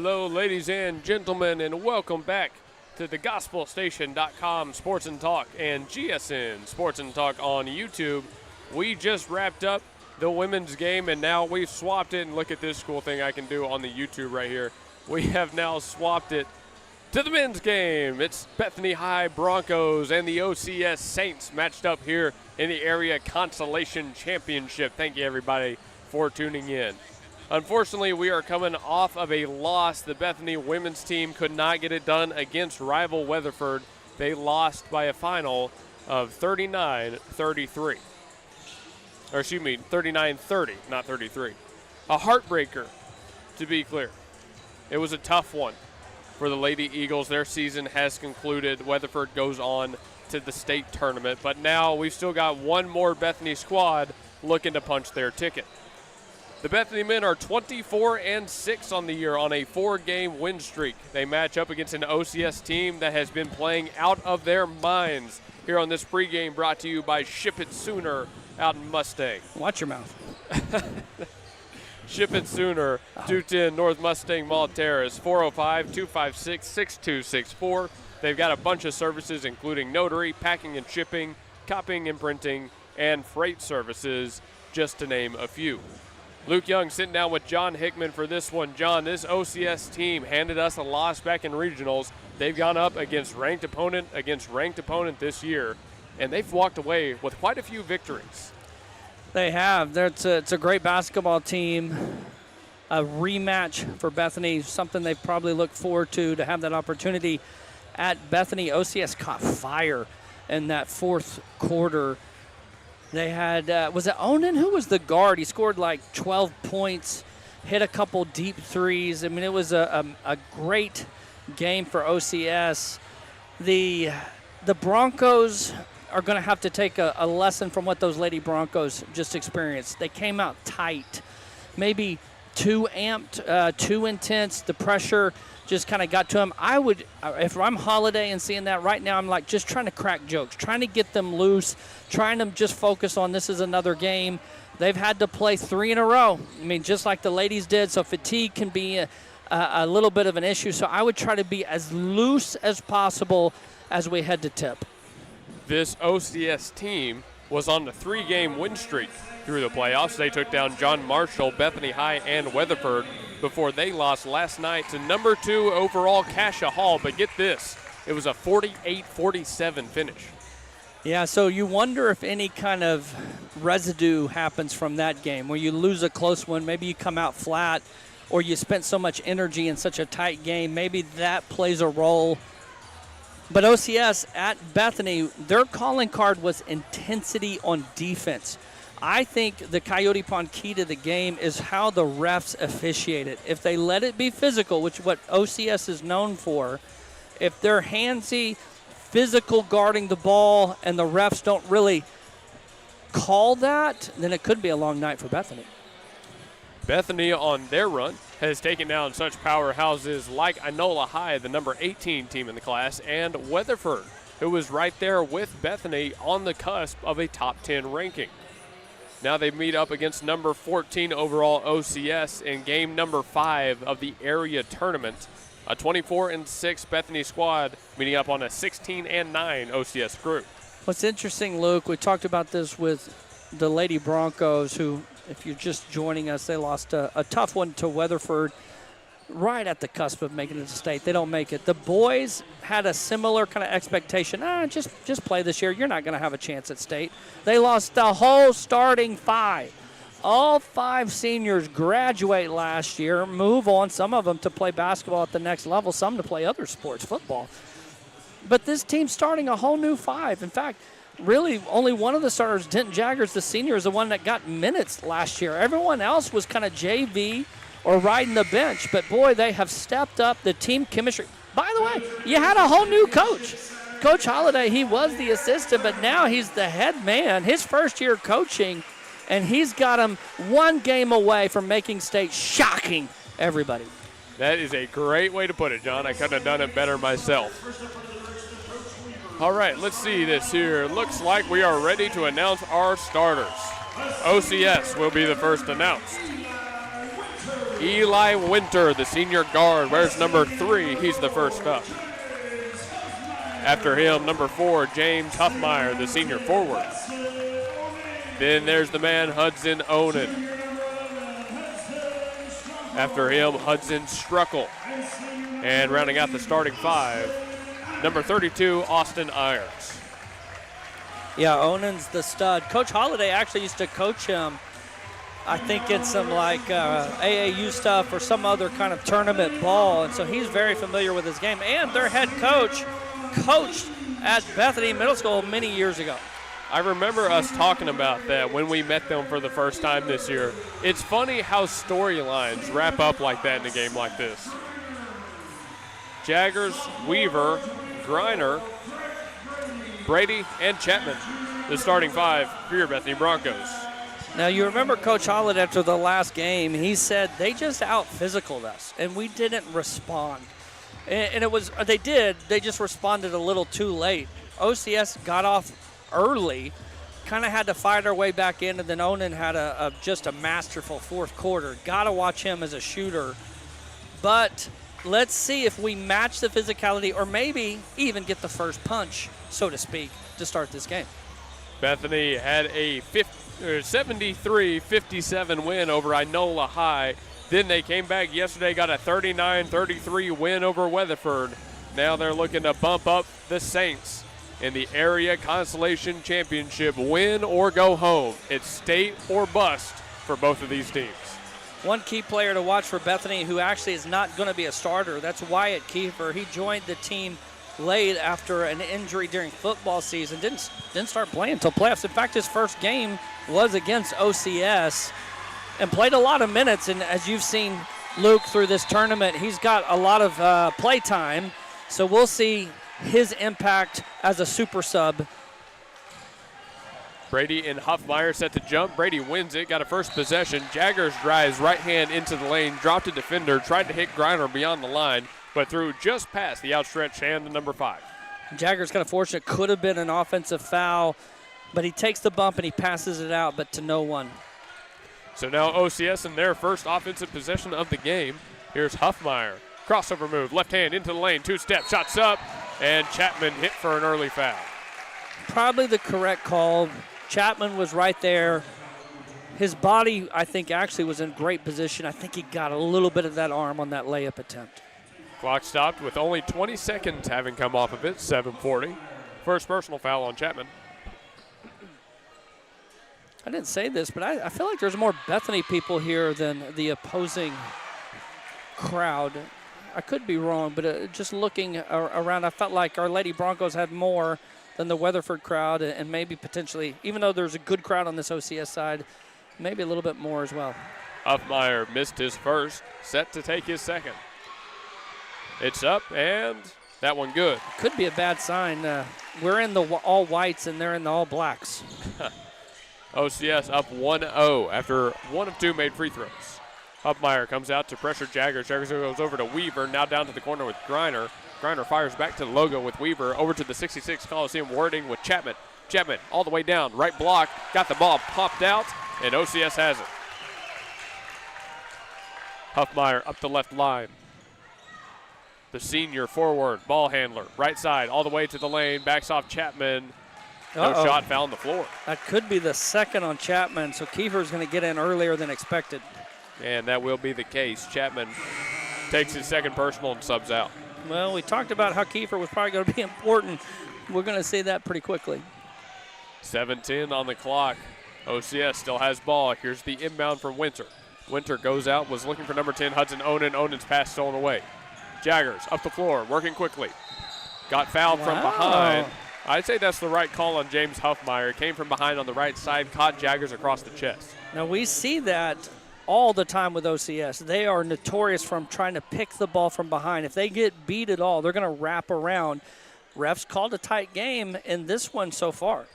Hello, ladies and gentlemen, and welcome back to the GospelStation.com Sports and Talk and GSN Sports and Talk on YouTube. We just wrapped up the women's game, and now we've swapped it. And look at this cool thing I can do on the YouTube right here. We have now swapped it to the men's game. It's Bethany High Broncos and the OCS Saints matched up here in the Area Consolation Championship. Thank you, everybody, for tuning in. Unfortunately, we are coming off of a loss. The Bethany women's team could not get it done against rival Weatherford. They lost by a final of 39-33. Or excuse me, 39-30, not 33. A heartbreaker, to be clear. It was a tough one for the Lady Eagles. Their season has concluded. Weatherford goes on to the state tournament. But now we've still got one more Bethany squad looking to punch their ticket. The Bethany men are 24-6 on the year on a 4-game win streak. They match up against an OCS team that has been playing out of their minds. Here on this pregame brought to you by Ship It Sooner out in Mustang. Watch your mouth. Ship It Sooner, 210 North Mustang Mall Terrace, 405-256-6264. They've got a bunch of services including notary, packing and shipping, copying and printing, and freight services, just to name a few. Luke Young sitting down with John Hickman for this one. John, this OCS team handed us a loss back in regionals. They've gone up against ranked opponent this year, and they've walked away with quite a few victories. They have. It's a great basketball team. A rematch for Bethany, something they've probably looked forward to have that opportunity at Bethany. OCS caught fire in that fourth quarter. They had, was it Onan? Who was the guard? He scored like 12 points, hit a couple deep threes. I mean, it was a great game for OCS. The Broncos are going to have to take a lesson from what those Lady Broncos just experienced. They came out tight, maybe too amped, too intense. The pressure just kind of got to them. If I'm Holiday and seeing that right now, I'm like just trying to crack jokes, trying to get them loose, trying to just focus on this is another game. They've had to play 3 in a row. I mean, just like the ladies did, so fatigue can be a little bit of an issue. So I would try to be as loose as possible as we head to tip. This OCS team was on the 3-game win streak through the playoffs. They took down John Marshall, Bethany High, and Weatherford before they lost last night to number 2 overall Cassia Hall. But get this, it was a 48-47 finish. Yeah, so you wonder if any kind of residue happens from that game where you lose a close one, maybe you come out flat, or you spent so much energy in such a tight game. Maybe that plays a role. But OCS at Bethany, their calling card was intensity on defense. I think the Coyote Pond key to the game is how the refs officiate it. If they let it be physical, which is what OCS is known for, if they're handsy, physical guarding the ball, and the refs don't really call that, then it could be a long night for Bethany. Bethany on their run has taken down such powerhouses like Inola High, the number 18 team in the class, and Weatherford, who was right there with Bethany on the cusp of a top 10 ranking. Now they meet up against number 14 overall OCS in game number 5 of the area tournament. A 24-6 Bethany squad meeting up on a 16-9 OCS group. What's interesting, Luke, we talked about this with the Lady Broncos, who, if you're just joining us, they lost a tough one to Weatherford right at the cusp of making it to state. They don't make it. The boys had a similar kind of expectation. Just play this year. You're not going to have a chance at state. They lost the whole starting 5. All 5 seniors graduate last year, move on, some of them to play basketball at the next level, some to play other sports, football. But this team's starting a whole new 5. In fact, really only one of the starters, Denton Jaggers, the senior, is the one that got minutes last year. Everyone else was kind of JV or riding the bench. But, boy, they have stepped up the team chemistry. By the way, you had a whole new coach. Coach Holiday, he was the assistant, but now he's the head man. His first year coaching, and he's got him 1 game away from making state, shocking everybody. That is a great way to put it, John. I couldn't have done it better myself. All right, let's see this here. Looks like we are ready to announce our starters. OCS will be the first announced. Eli Winter, the senior guard, wears number 3. He's the first up. After him, number 4, James Huffmeyer, the senior forward. Then there's the man, Hudson Onan. After him, Hudson Struckle. And rounding out the starting 5, number 32, Austin Ayers. Yeah, Onan's the stud. Coach Holliday actually used to coach him, I think, in some like AAU stuff or some other kind of tournament ball, and so he's very familiar with his game. And their head coach coached at Bethany Middle School many years ago. I remember us talking about that when we met them for the first time this year. It's funny how storylines wrap up like that in a game like this. Jaggers, Weaver, Griner, Brady, and Chapman, the starting 5 for your Bethany Broncos. Now, you remember Coach Holland after the last game, he said they just out-physicaled us, and we didn't respond. And it was, they just responded a little too late. OCS got off early, kind of had to fight our way back in, and then Onan had just a masterful fourth quarter. Got to watch him as a shooter. But let's see if we match the physicality or maybe even get the first punch, so to speak, to start this game. Bethany had a 73-57 win over Inola High. Then they came back yesterday, got a 39-33 win over Weatherford. Now they're looking to bump up the Saints in the Area Consolation Championship. Win or go home. It's state or bust for both of these teams. One key player to watch for Bethany who actually is not going to be a starter, that's Wyatt Kiefer. He joined the team late after an injury during football season. Didn't start playing until playoffs. In fact, his first game was against OCS and played a lot of minutes. And as you've seen Luke through this tournament, he's got a lot of play time. So we'll see his impact as a super sub. Brady and Huffmeyer set to jump. Brady wins it, got a first possession. Jaggers drives right hand into the lane, dropped a defender, tried to hit Griner beyond the line, but threw just past the outstretched hand to number 5. Jaggers kind of fortunate, could have been an offensive foul, but he takes the bump and he passes it out, but to no one. So now OCS in their first offensive possession of the game. Here's Huffmeyer. Crossover move, left hand into the lane, 2-step, shots up, and Chapman hit for an early foul. Probably the correct call. Chapman was right there. His body, I think, actually was in great position. I think he got a little bit of that arm on that layup attempt. Clock stopped with only 20 seconds having come off of it, 7:40. First personal foul on Chapman. I didn't say this, but I feel like there's more Bethany people here than the opposing crowd. I could be wrong, but just looking around, I felt like our Lady Broncos had more than the Weatherford crowd, and maybe potentially, even though there's a good crowd on this OCS side, maybe a little bit more as well. Huffmeyer missed his first, set to take his second. It's up, and that one good. Could be a bad sign. We're in the all whites, and they're in the all blacks. OCS up 1-0 after 1 of 2 made free throws. Huffmeyer comes out to pressure Jaggers. Jaggers goes over to Weaver, now down to the corner with Griner. Griner fires back to the logo with Weaver, over to the 66 Coliseum wording with Chapman. Chapman all the way down, right block, got the ball popped out, and OCS has it. Huffmeyer up the left line. The senior forward, ball handler, right side, all the way to the lane, backs off Chapman. No shot, foul on the floor. That could be the second on Chapman, so Kiefer's going to get in earlier than expected. And that will be the case. Chapman takes his second personal and subs out. Well, we talked about how Kiefer was probably going to be important. We're going to see that pretty quickly. 7:10 on the clock. OCS still has ball. Here's the inbound from Winter. Winter goes out, was looking for number 10, Hudson Onan. Onan's pass stolen away. Jaggers up the floor, working quickly. Got fouled from behind. I'd say that's the right call on James Huffmeyer. Came from behind on the right side, caught Jaggers across the chest. Now, we see that all the time with OCS. They are notorious from trying to pick the ball from behind. If they get beat at all, they're going to wrap around. Refs called a tight game in this one so far.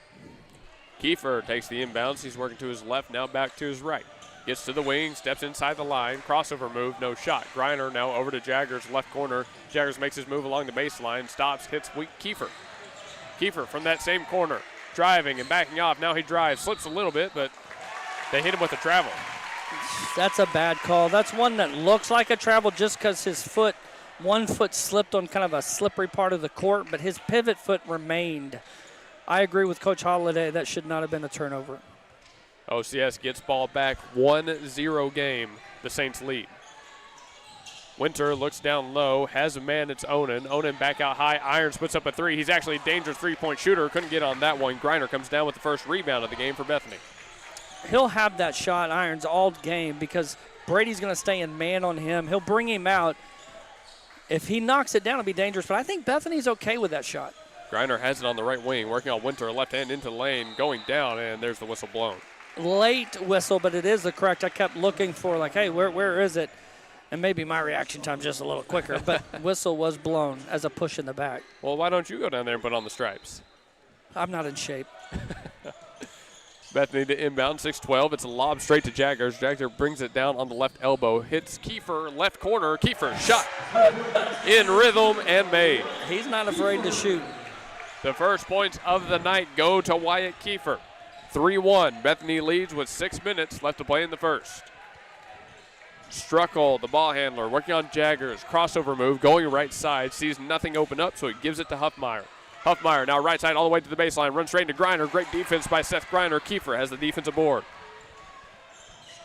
Kiefer takes the inbounds. He's working to his left, now back to his right. Gets to the wing, steps inside the line, crossover move, no shot. Griner now over to Jaggers, left corner. Jaggers makes his move along the baseline, stops, hits Kiefer. Kiefer from that same corner, driving and backing off. Now he drives, slips a little bit, but they hit him with a travel. That's a bad call. That's one that looks like a travel just because one foot slipped on kind of a slippery part of the court, but his pivot foot remained. I agree with Coach Holliday. That should not have been a turnover. OCS gets ball back, 1-0 game. The Saints lead. Winter looks down low, has a man, it's Onan. Onan back out high, Irons puts up a three. He's actually a dangerous three-point shooter. Couldn't get on that one. Griner comes down with the first rebound of the game for Bethany. He'll have that shot, Irons, all game because Brady's going to stay in man on him. He'll bring him out. If he knocks it down, it'll be dangerous, but I think Bethany's okay with that shot. Griner has it on the right wing, working on Winter, left hand into the lane, going down, and there's the whistle blown. Late whistle, but it is the correct. I kept looking for, like, hey, where is it? And maybe my reaction time's just a little quicker, but whistle was blown as a push in the back. Well, why don't you go down there and put on the stripes? I'm not in shape. Bethany to inbound, 6-12. It's a lob straight to Jaggers. Jaggers brings it down on the left elbow. Hits Kiefer, left corner. Kiefer shot in rhythm and made. He's not afraid to shoot. The first points of the night go to Wyatt Kiefer. 3-1. Bethany leads with 6 minutes left to play in the first. Struckle, the ball handler, working on Jaggers. Crossover move, going right side. Sees nothing open up, so he gives it to Huffmeyer. Huffmeyer now right side all the way to the baseline. Runs straight into Griner. Great defense by Seth Griner. Kiefer has the defensive board.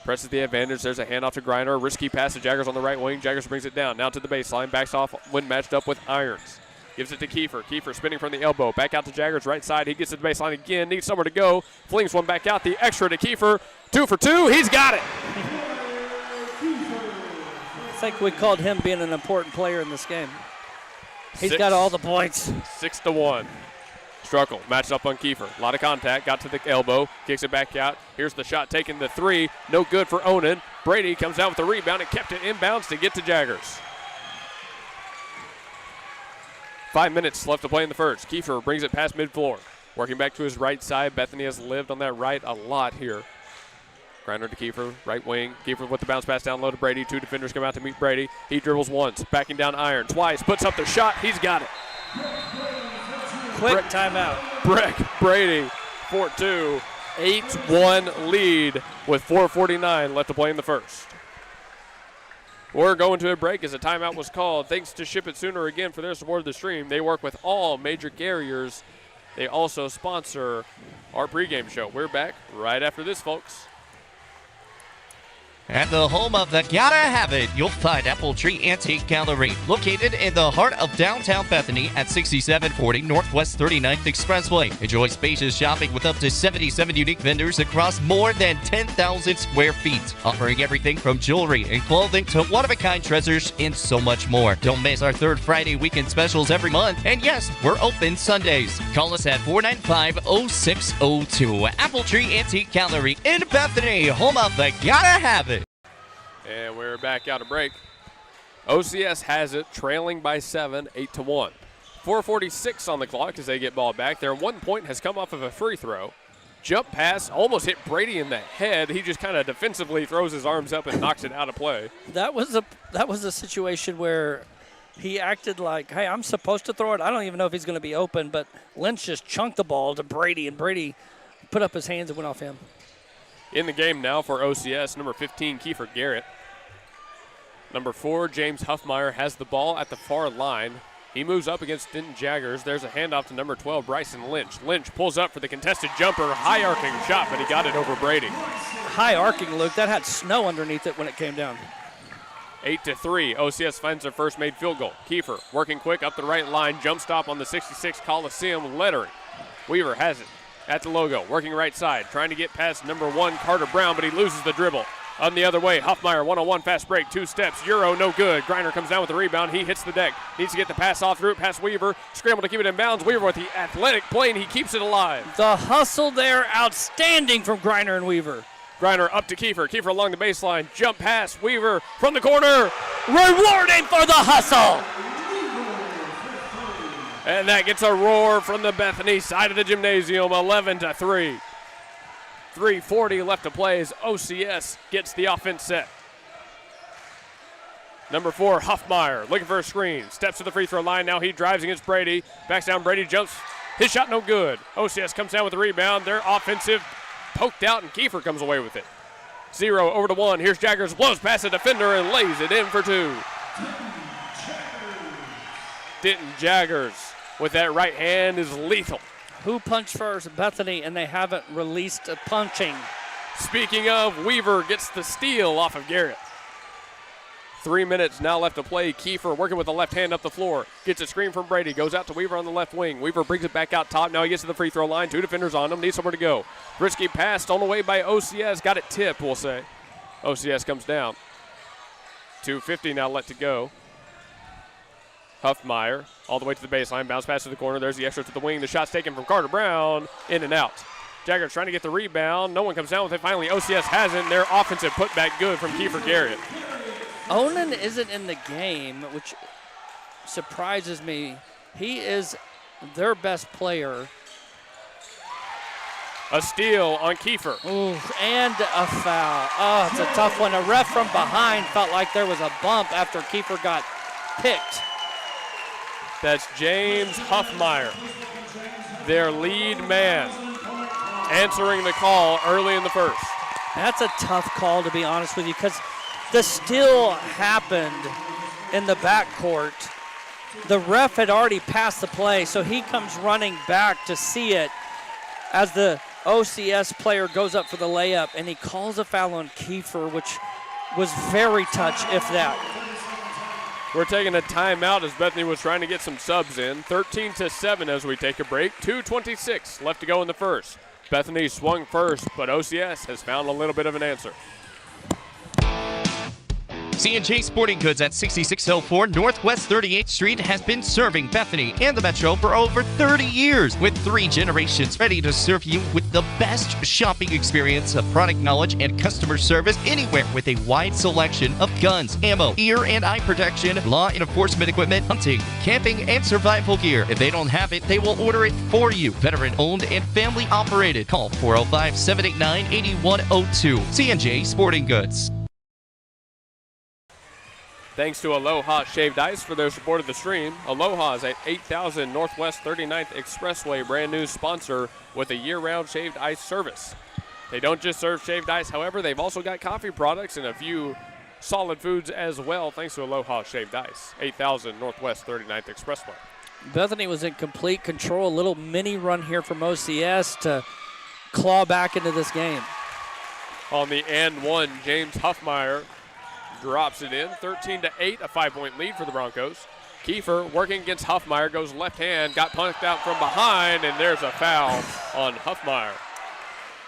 Presses the advantage. There's a handoff to Griner. Risky pass to Jaggers on the right wing. Jaggers brings it down. Now to the baseline. Backs off when matched up with Irons. Gives it to Kiefer. Kiefer spinning from the elbow. Back out to Jaggers. Right side. He gets to the baseline again. Needs somewhere to go. Flings one back out. The extra to Kiefer. 2 for 2. He's got it. I think we called him being an important player in this game. He's got all the points. 6-1. Struckle matched up on Kiefer. A lot of contact. Got to the elbow. Kicks it back out. Here's the shot taken. The three. No good for Onan. Brady comes down with the rebound and kept it inbounds to get to Jaggers. 5 minutes left to play in the first. Kiefer brings it past mid-floor. Working back to his right side. Bethany has lived on that right a lot here. Griner to Kiefer, right wing. Kiefer with the bounce pass down low to Brady. Two defenders come out to meet Brady. He dribbles once, backing down Iron twice, puts up the shot. He's got it. Quick timeout. Brady, 4-2, 8-1 lead with 4:49 left to play in the first. We're going to a break as a timeout was called. Thanks to Ship It Sooner again for their support of the stream. They work with all major carriers. They also sponsor our pregame show. We're back right after this, folks. At the home of the Gotta Have It, you'll find Apple Tree Antique Gallery, located in the heart of downtown Bethany at 6740 Northwest 39th Expressway. Enjoy spacious shopping with up to 77 unique vendors across more than 10,000 square feet, offering everything from jewelry and clothing to one-of-a-kind treasures and so much more. Don't miss our third Friday weekend specials every month. And yes, we're open Sundays. Call us at 495-0602. Apple Tree Antique Gallery in Bethany, home of the Gotta Have It. And we're back out of break. OCS has it, trailing by 7, 8-1. 4:46 on the clock as they get ball back. Their 1 point has come off of a free throw. Jump pass almost hit Brady in the head. He just kind of defensively throws his arms up and knocks it out of play. That was a situation where he acted like, hey, I'm supposed to throw it. I don't even know if he's going to be open, but Lynch just chunked the ball to Brady, and Brady put up his hands and went off him. In the game now for OCS, number 15, Kiefer Garrett. Number 4, James Huffmeyer has the ball at the far line. He moves up against Denton Jaggers. There's a handoff to number 12, Bryson Lynch. Lynch pulls up for the contested jumper, high arcing shot, but he got it over Brady. High arcing, Luke. That had snow underneath it when it came down. 8-3, OCS finds their first made field goal. Kiefer working quick up the right line, jump stop on the 66 Coliseum lettering. Weaver has it at the logo, working right side, trying to get past number 1, Carter Brown, but he loses the dribble. On the other way, Huffmeyer, one-on-one fast break, 2 steps, Euro, no good. Griner comes down with the rebound, he hits the deck. Needs to get the pass off through it past Weaver, scramble to keep it in bounds. Weaver with the athletic play, and he keeps it alive. The hustle there, outstanding from Griner and Weaver. Griner up to Kiefer, Kiefer along the baseline, jump pass, Weaver from the corner. Rewarding for the hustle. And that gets a roar from the Bethany side of the gymnasium, 11-3. 3:40 left to play as OCS gets the offense set. Number 4, Huffmeyer, looking for a screen. Steps to the free throw line. Now he drives against Brady. Backs down, Brady jumps. His shot no good. OCS comes down with the rebound. They're offensive, poked out, and Kiefer comes away with it. 0 over to 1. Here's Jaggers, blows past the defender and lays it in for 2. Denton Jaggers with that right hand is lethal. Who punched first? Bethany, and they haven't released a punching. Speaking of, Weaver gets the steal off of Garrett. 3 minutes now left to play. Kiefer working with the left hand up the floor. Gets a screen from Brady. Goes out to Weaver on the left wing. Weaver brings it back out top. Now he gets to the free throw line. 2 defenders on him. Needs somewhere to go. Risky pass stolen away by OCS. Got it tipped, we'll say. OCS comes down. 2:50 now left to go. Huffmeyer all the way to the baseline. Bounce pass to the corner. There's the extra to the wing. The shot's taken from Carter Brown. In and out. Jaggers trying to get the rebound. No one comes down with it. Finally, OCS has it. Their offensive putback good from Kiefer Garrett. Onan isn't in the game, which surprises me. He is their best player. A steal on Kiefer. Ooh, and a foul. Oh, it's a tough one. A ref from behind felt like there was a bump after Kiefer got picked. That's James Huffmeyer, their lead man, answering the call early in the first. That's a tough call, to be honest with you, because the steal happened in the backcourt. The ref had already passed the play, so he comes running back to see it as the OCS player goes up for the layup, and he calls a foul on Kiefer, which was very touch, if that. We're taking a timeout as Bethany was trying to get some subs in. 13-7 as we take a break. 2:26 left to go in the first. Bethany swung first, but OCS has found a little bit of an answer. C&J Sporting Goods at 6604 Northwest 38th Street has been serving Bethany and the Metro for over 30 years, with 3 generations ready to serve you with the best shopping experience of product knowledge and customer service anywhere, with a wide selection of guns, ammo, ear and eye protection, law and enforcement equipment, hunting, camping, and survival gear. If they don't have it, they will order it for you. Veteran owned and family operated. Call 405-789-8102. C&J Sporting Goods. Thanks to Aloha Shaved Ice for their support of the stream. Aloha's at 8000 Northwest 39th Expressway, brand new sponsor with a year-round shaved ice service. They don't just serve shaved ice, however, they've also got coffee products and a few solid foods as well, thanks to Aloha Shaved Ice. 8000 Northwest 39th Expressway. Bethany was in complete control. A little mini run here from OCS to claw back into this game. On the and one, James Huffmeyer drops it in. 13-8, a 5-point lead for the Broncos. Kiefer working against Huffmeyer, goes left hand, got punched out from behind, and there's a foul on Huffmeyer.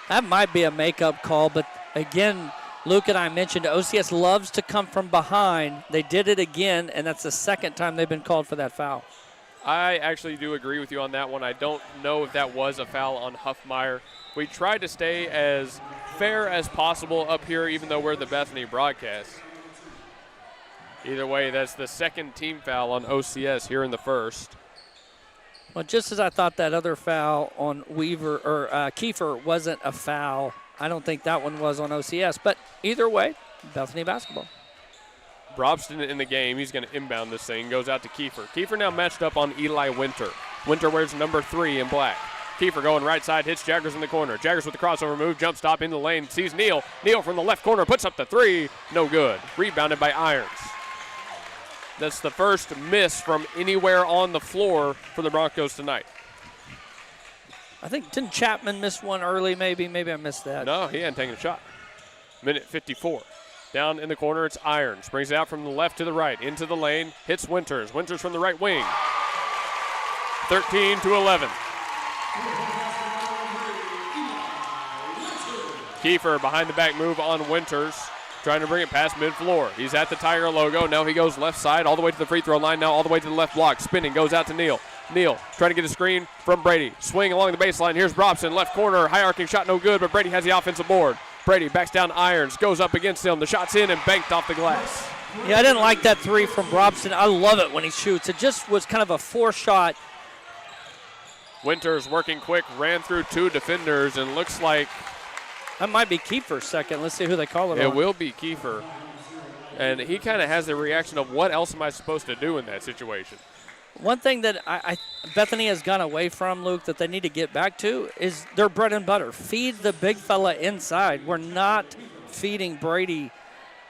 That might be a makeup call, but again, Luke and I mentioned OCS loves to come from behind. They did it again, and that's the second time they've been called for that foul. I actually do agree with you on that one. I don't know if that was a foul on Huffmeyer. We tried to stay as fair as possible up here, even though we're the Bethany broadcast. Either way, that's the second team foul on OCS here in the first. Well, just as I thought that other foul on Weaver or Kiefer wasn't a foul, I don't think that one was on OCS. But either way, Bethany basketball. Brobston in the game. He's going to inbound this thing. Goes out to Kiefer. Kiefer now matched up on Eli Winter. Winter wears number 3 in black. Kiefer going right side, hits Jaggers in the corner. Jaggers with the crossover move, jump stop in the lane, sees Neal. Neal from the left corner puts up the 3. No good. Rebounded by Irons. That's the first miss from anywhere on the floor for the Broncos tonight. I think, didn't Chapman miss one early maybe? Maybe I missed that. No, he hadn't taken a shot. Minute 54. Down in the corner, it's Irons. Brings it out from the left to the right, into the lane, hits Winters. Winters from the right wing. 13-11. Kiefer behind the back move on Winters. Trying to bring it past mid-floor. He's at the Tiger logo. Now he goes left side all the way to the free throw line. Now all the way to the left block. Spinning. Goes out to Neal. Neal trying to get a screen from Brady. Swing along the baseline. Here's Brobson. Left corner. High arcing shot no good, but Brady has the offensive board. Brady backs down Irons. Goes up against him. The shot's in and banked off the glass. Yeah, I didn't like that 3 from Brobson. I love it when he shoots. It just was kind of a 4-shot. Winters working quick. Ran through 2 defenders and looks like that might be Kiefer's second. Let's see who they call it on. It will be Kiefer. And he kind of has the reaction of what else am I supposed to do in that situation? One thing that Bethany has gone away from, Luke, that they need to get back to is their bread and butter. Feed the big fella inside. We're not feeding Brady.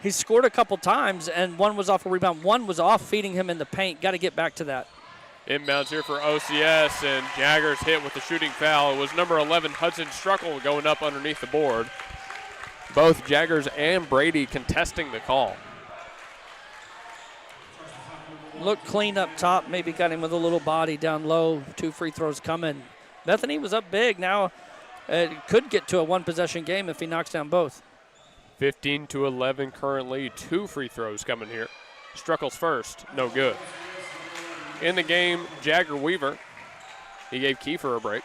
He scored a couple times, and one was off a rebound. One was off feeding him in the paint. Got to get back to that. Inbounds here for OCS, and Jaggers hit with the shooting foul. It was number 11, Hudson Struckle, going up underneath the board. Both Jaggers and Brady contesting the call. Looked clean up top, maybe got him with a little body down low. 2 free throws coming. Bethany was up big. Now it could get to a one-possession game if he knocks down both. 15-11 currently. 2 free throws coming here. Struckle's first, no good. In the game, Jagger Weaver. He gave Kiefer a break.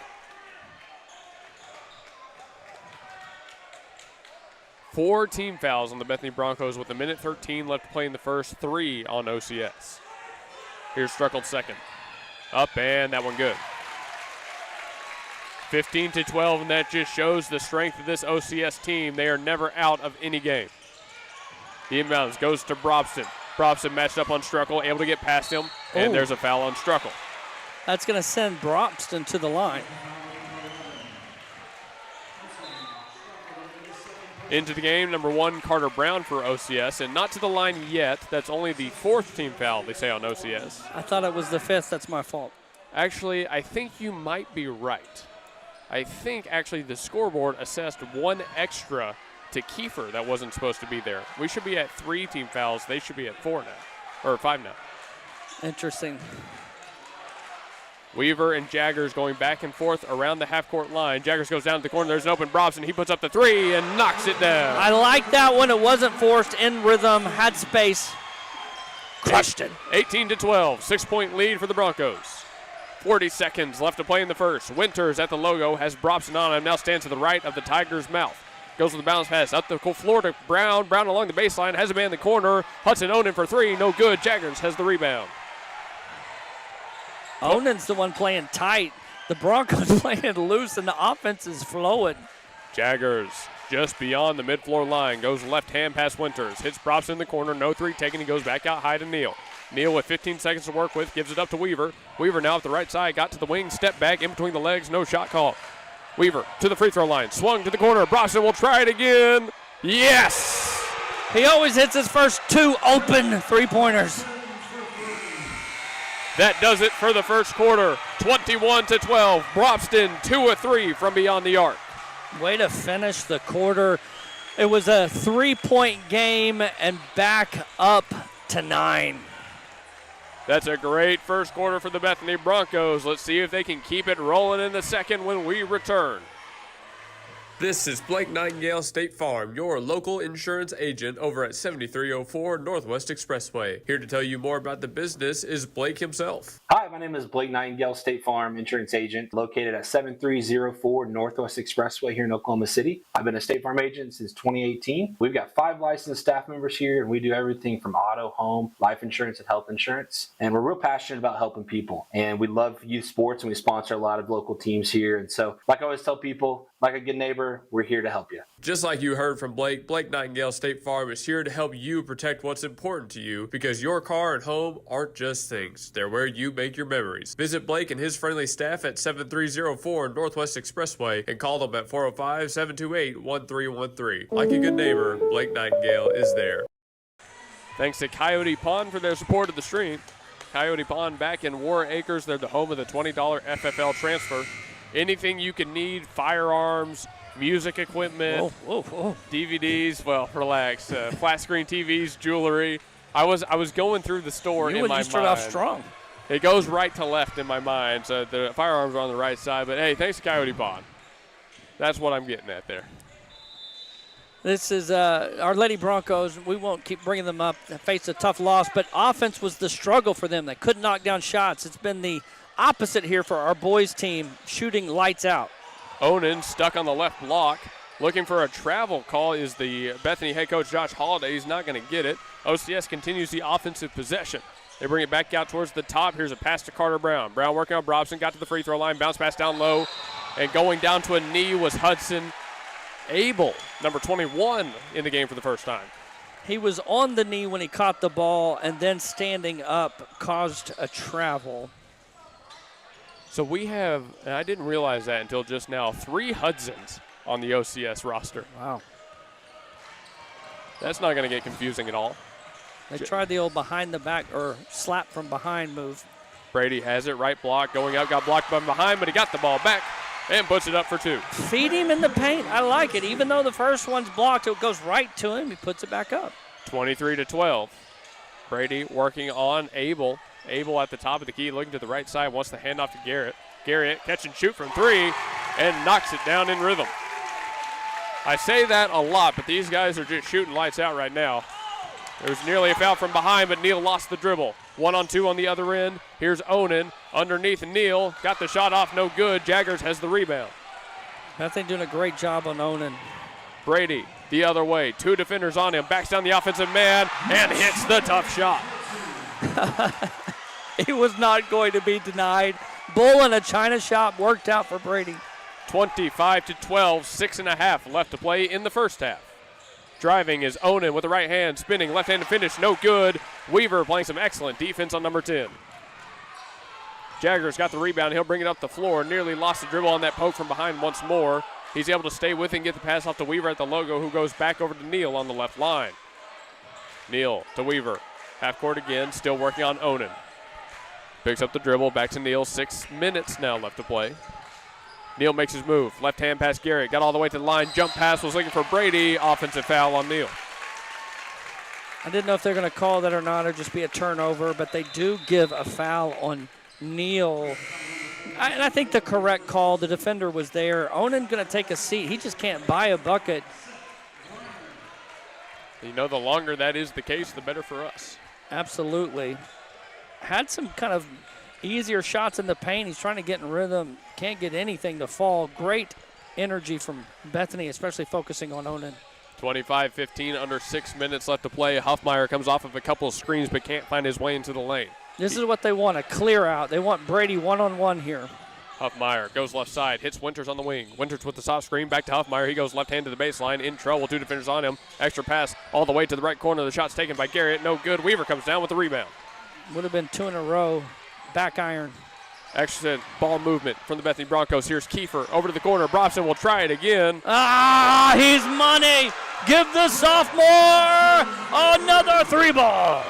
4 team fouls on the Bethany Broncos with 1:13 left to play in the first, 3 on OCS. Here's Struckle's second. Up, and that one good. 15-12, and that just shows the strength of this OCS team. They are never out of any game. The inbounds goes to Brobson. Brobson matched up on Struckle, able to get past him, and there's a foul on Struckle. That's going to send Brobson to the line. Into the game, number 1, Carter Brown for OCS, and not to the line yet. That's only the 4th team foul, they say, on OCS. I thought it was the 5th. That's my fault. Actually, I think you might be right. I think, actually, the scoreboard assessed 1 extra to Kiefer that wasn't supposed to be there. We should be at 3 team fouls. They should be at 4 now, or 5 now. Interesting. Weaver and Jaggers going back and forth around the half-court line. Jaggers goes down to the corner. There's an open Brobson. He puts up the 3 and knocks it down. I like that one. It wasn't forced, in rhythm, had space. Crushed it. 18-12, 6-point lead for the Broncos. 40 seconds left to play in the first. Winters at the logo has Brobson on him. Now stands to the right of the Tigers' mouth. Goes with the bounce pass up the floor to Brown. Brown along the baseline. Has a man in the corner. Hudson Onan for 3. No good. Jaggers has the rebound. Onan's the one playing tight. The Broncos playing loose, and the offense is flowing. Jaggers just beyond the mid-floor line. Goes left hand past Winters. Hits Brobson in the corner. No 3 taken. He goes back out high to Neal. Neal with 15 seconds to work with. Gives it up to Weaver. Weaver now up the right side. Got to the wing. Step back in between the legs. No shot call. Weaver to the free throw line. Swung to the corner. Brobson will try it again. Yes! He always hits his first 2 open three-pointers. That does it for the first quarter. 21-12. Brobson 2 of 3 from beyond the arc. Way to finish the quarter. It was a 3-point game and back up to 9. That's a great first quarter for the Bethany Broncos. Let's see if they can keep it rolling in the second when we return. This is Blake Nightingale State Farm, your local insurance agent over at 7304 Northwest Expressway. Here to tell you more about the business is Blake himself. Hi, my name is Blake Nightingale, State Farm insurance agent located at 7304 Northwest Expressway here in Oklahoma City. I've been a State Farm agent since 2018. We've got 5 licensed staff members here, and we do everything from auto, home, life insurance, and health insurance. And we're real passionate about helping people. And we love youth sports, and we sponsor a lot of local teams here. And so, like I always tell people, like a good neighbor, we're here to help you. Just like you heard from Blake, Blake Nightingale State Farm is here to help you protect what's important to you, because your car and home aren't just things. They're where you make your memories. Visit Blake and his friendly staff at 7304 Northwest Expressway and call them at 405-728-1313. Like a good neighbor, Blake Nightingale is there. Thanks to Coyote Pond for their support of the stream. Coyote Pond back in War Acres. They're the home of the $20 FFL transfer. Anything you can need, firearms, music equipment, DVDs, well, relax, flat screen TVs, jewelry. I was going through the store in my mind. You start off strong. It goes right to left in my mind, so the firearms are on the right side. But, hey, thanks to Coyote Pond. That's what I'm getting at there. This is our Lady Broncos. We won't keep bringing them up. They faced a tough loss, but offense was the struggle for them. They couldn't knock down shots. It's been the opposite here for our boys team, shooting lights out. Onan stuck on the left block. Looking for a travel call is the Bethany head coach, Josh Holliday. He's not going to get it. OCS continues the offensive possession. They bring it back out towards the top. Here's a pass to Carter Brown. Brown working on Brobson, got to the free throw line, bounce pass down low, and going down to a knee was Hudson Abel, number 21 in the game for the first time. He was on the knee when he caught the ball, and then standing up caused a travel. So we have, and I didn't realize that until just now, 3 Hudsons on the OCS roster. Wow. That's not going to get confusing at all. They tried the old behind the back or slap from behind move. Brady has it, right block, going up, got blocked from behind, but he got the ball back and puts it up for 2. Feed him in the paint. I like it. Even though the first one's blocked, it goes right to him. He puts it back up. 23-12. Brady working on Abel. Abel at the top of the key, looking to the right side, wants the handoff to Garrett. Garrett catch and shoot from 3 and knocks it down in rhythm. I say that a lot, but these guys are just shooting lights out right now. There was nearly a foul from behind, but Neal lost the dribble. 1-on-2 on the other end. Here's Onan underneath Neal. Got the shot off, no good. Jaggers has the rebound. Bethany doing a great job on Onan. Brady the other way. 2 defenders on him. Backs down the offensive man and hits the tough shot. He was not going to be denied. Bull in a China shop worked out for Brady. 25-12, 6.5 left to play in the first half. Driving is Onan with the right hand, spinning, left-handed finish, no good. Weaver playing some excellent defense on number 10. Jaggers got the rebound. He'll bring it up the floor. Nearly lost the dribble on that poke from behind once more. He's able to stay with it and get the pass off to Weaver at the logo, who goes back over to Neal on the left line. Neal to Weaver. Half court again, still working on Onan. Picks up the dribble, back to Neal. 6 minutes now left to play. Neal makes his move. Left hand pass Garrett. Got all the way to the line. Jump pass was looking for Brady. Offensive foul on Neal. I didn't know if they're going to call that or not or just be a turnover, but they do give a foul on Neal. And I think the correct call, the defender was there. Onan going to take a seat. He just can't buy a bucket. You know, the longer that is the case, the better for us. Absolutely. Had some kind of easier shots in the paint. He's trying to get in rhythm. Can't get anything to fall. Great energy from Bethany, especially focusing on Onan. 25-15, under 6 minutes left to play. Huffmeyer comes off of a couple of screens but can't find his way into the lane. This is what they want, a clear out. They want Brady one-on-one here. Huffmeyer goes left side, hits Winters on the wing. Winters with the soft screen, back to Huffmeyer. He goes left hand to the baseline, in trouble. 2 defenders on him. Extra pass all the way to the right corner. The shot's taken by Garrett. No good. Weaver comes down with the rebound. Would have been 2 in a row. Back iron. Extra ball movement from the Bethany Broncos. Here's Kiefer over to the corner. Brobson will try it again. Ah, he's money. Give the sophomore another 3-ball.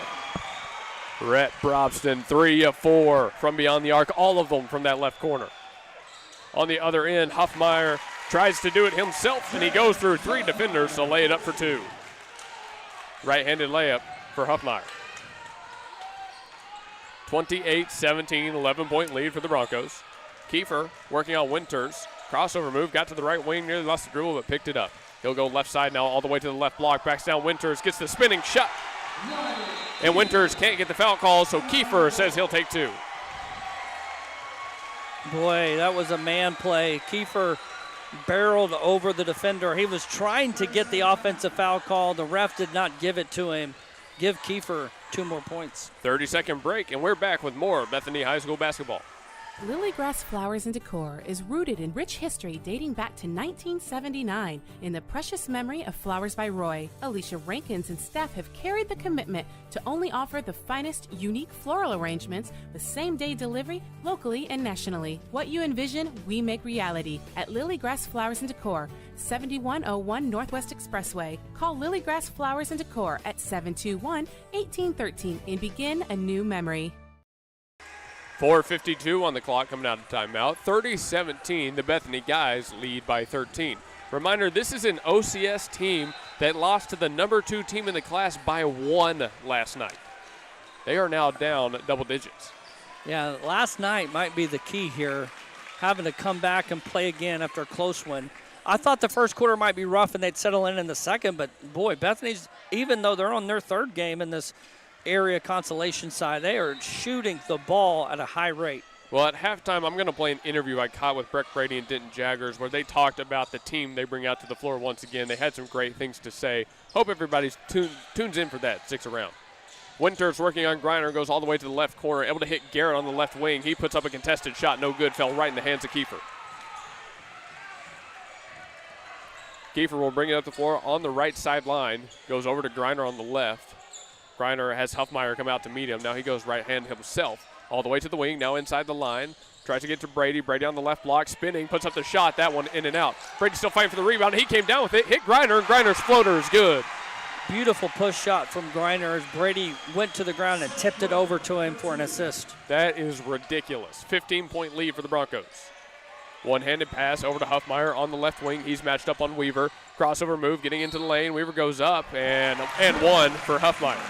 Rhett Brobson, 3 of 4 from beyond the arc. All of them from that left corner. On the other end, Huffmeyer tries to do it himself, and he goes through 3 defenders to lay it up for 2. Right-handed layup for Huffmeyer. 28-17, 11-point lead for the Broncos. Kiefer working on Winters. Crossover move, got to the right wing, nearly lost the dribble, but picked it up. He'll go left side now, all the way to the left block. Backs down Winters, gets the spinning shot. And Winters can't get the foul call, so Kiefer says he'll take 2. Boy, that was a man play. Kiefer barreled over the defender. He was trying to get the offensive foul call. The ref did not give it to him. Give Kiefer 2 more points. 30-second break, and we're back with more Bethany High School basketball. Lilygrass Flowers and Decor is rooted in rich history dating back to 1979 in the precious memory of Flowers by Roy. Alicia Rankins and staff have carried the commitment to only offer the finest, unique floral arrangements with same-day delivery locally and nationally. What you envision, we make reality at Lilygrass Flowers and Decor, 7101 Northwest Expressway. Call Lilygrass Flowers and Decor at 721-1813 and begin a new memory. 4:52 on the clock coming out of timeout. 30-17, the Bethany guys lead by 13. Reminder, this is an OCS team that lost to the number 2 team in the class by 1 last night. They are now down double digits. Yeah, last night might be the key here, having to come back and play again after a close one. I thought the first quarter might be rough and they'd settle in the second, but boy, Bethany's, even though they're on their 3rd game in this area consolation side, they are shooting the ball at a high rate. Well, at halftime, I'm going to play an interview I caught with Breck Brady and Denton Jaggers where they talked about the team they bring out to the floor once again. They had some great things to say. Hope everybody tunes in for that, sticks around. Winters working on Griner, goes all the way to the left corner, able to hit Garrett on the left wing. He puts up a contested shot, no good, fell right in the hands of Kiefer. Kiefer will bring it up the floor on the right sideline, goes over to Griner on the left. Griner has Huffmeyer come out to meet him. Now he goes right hand himself all the way to the wing, now inside the line. Tries to get to Brady. Brady on the left block, spinning, puts up the shot. That one in and out. Brady still fighting for the rebound. He came down with it, hit Griner, and Griner's floater is good. beautiful push shot from Griner as Brady went to the ground and tipped it over to him for an assist. That is ridiculous. 15-point lead for the Broncos. One-handed pass over to Huffmeyer on the left wing. He's matched up on Weaver. Crossover move, getting into the lane. Weaver goes up, and one for Huffmeyer.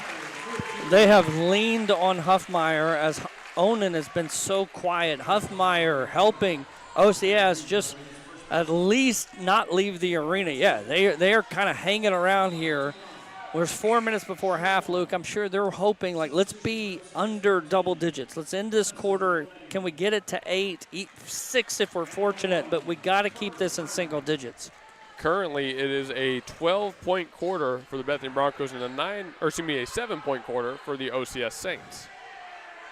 They have leaned on Huffmeyer as Onan has been so quiet. Huffmeyer helping OCS just at least not leave the arena. Yeah, they are kind of hanging around here. There's 4 minutes before half, Luke. I'm sure they're hoping, like, let's be under double digits. Let's end this quarter. Can we get it to 8, 6 if we're fortunate, but we got to keep this in single digits. Currently, it is a 12-point quarter for the Bethany Broncos and a 7-point quarter for the OCS Saints.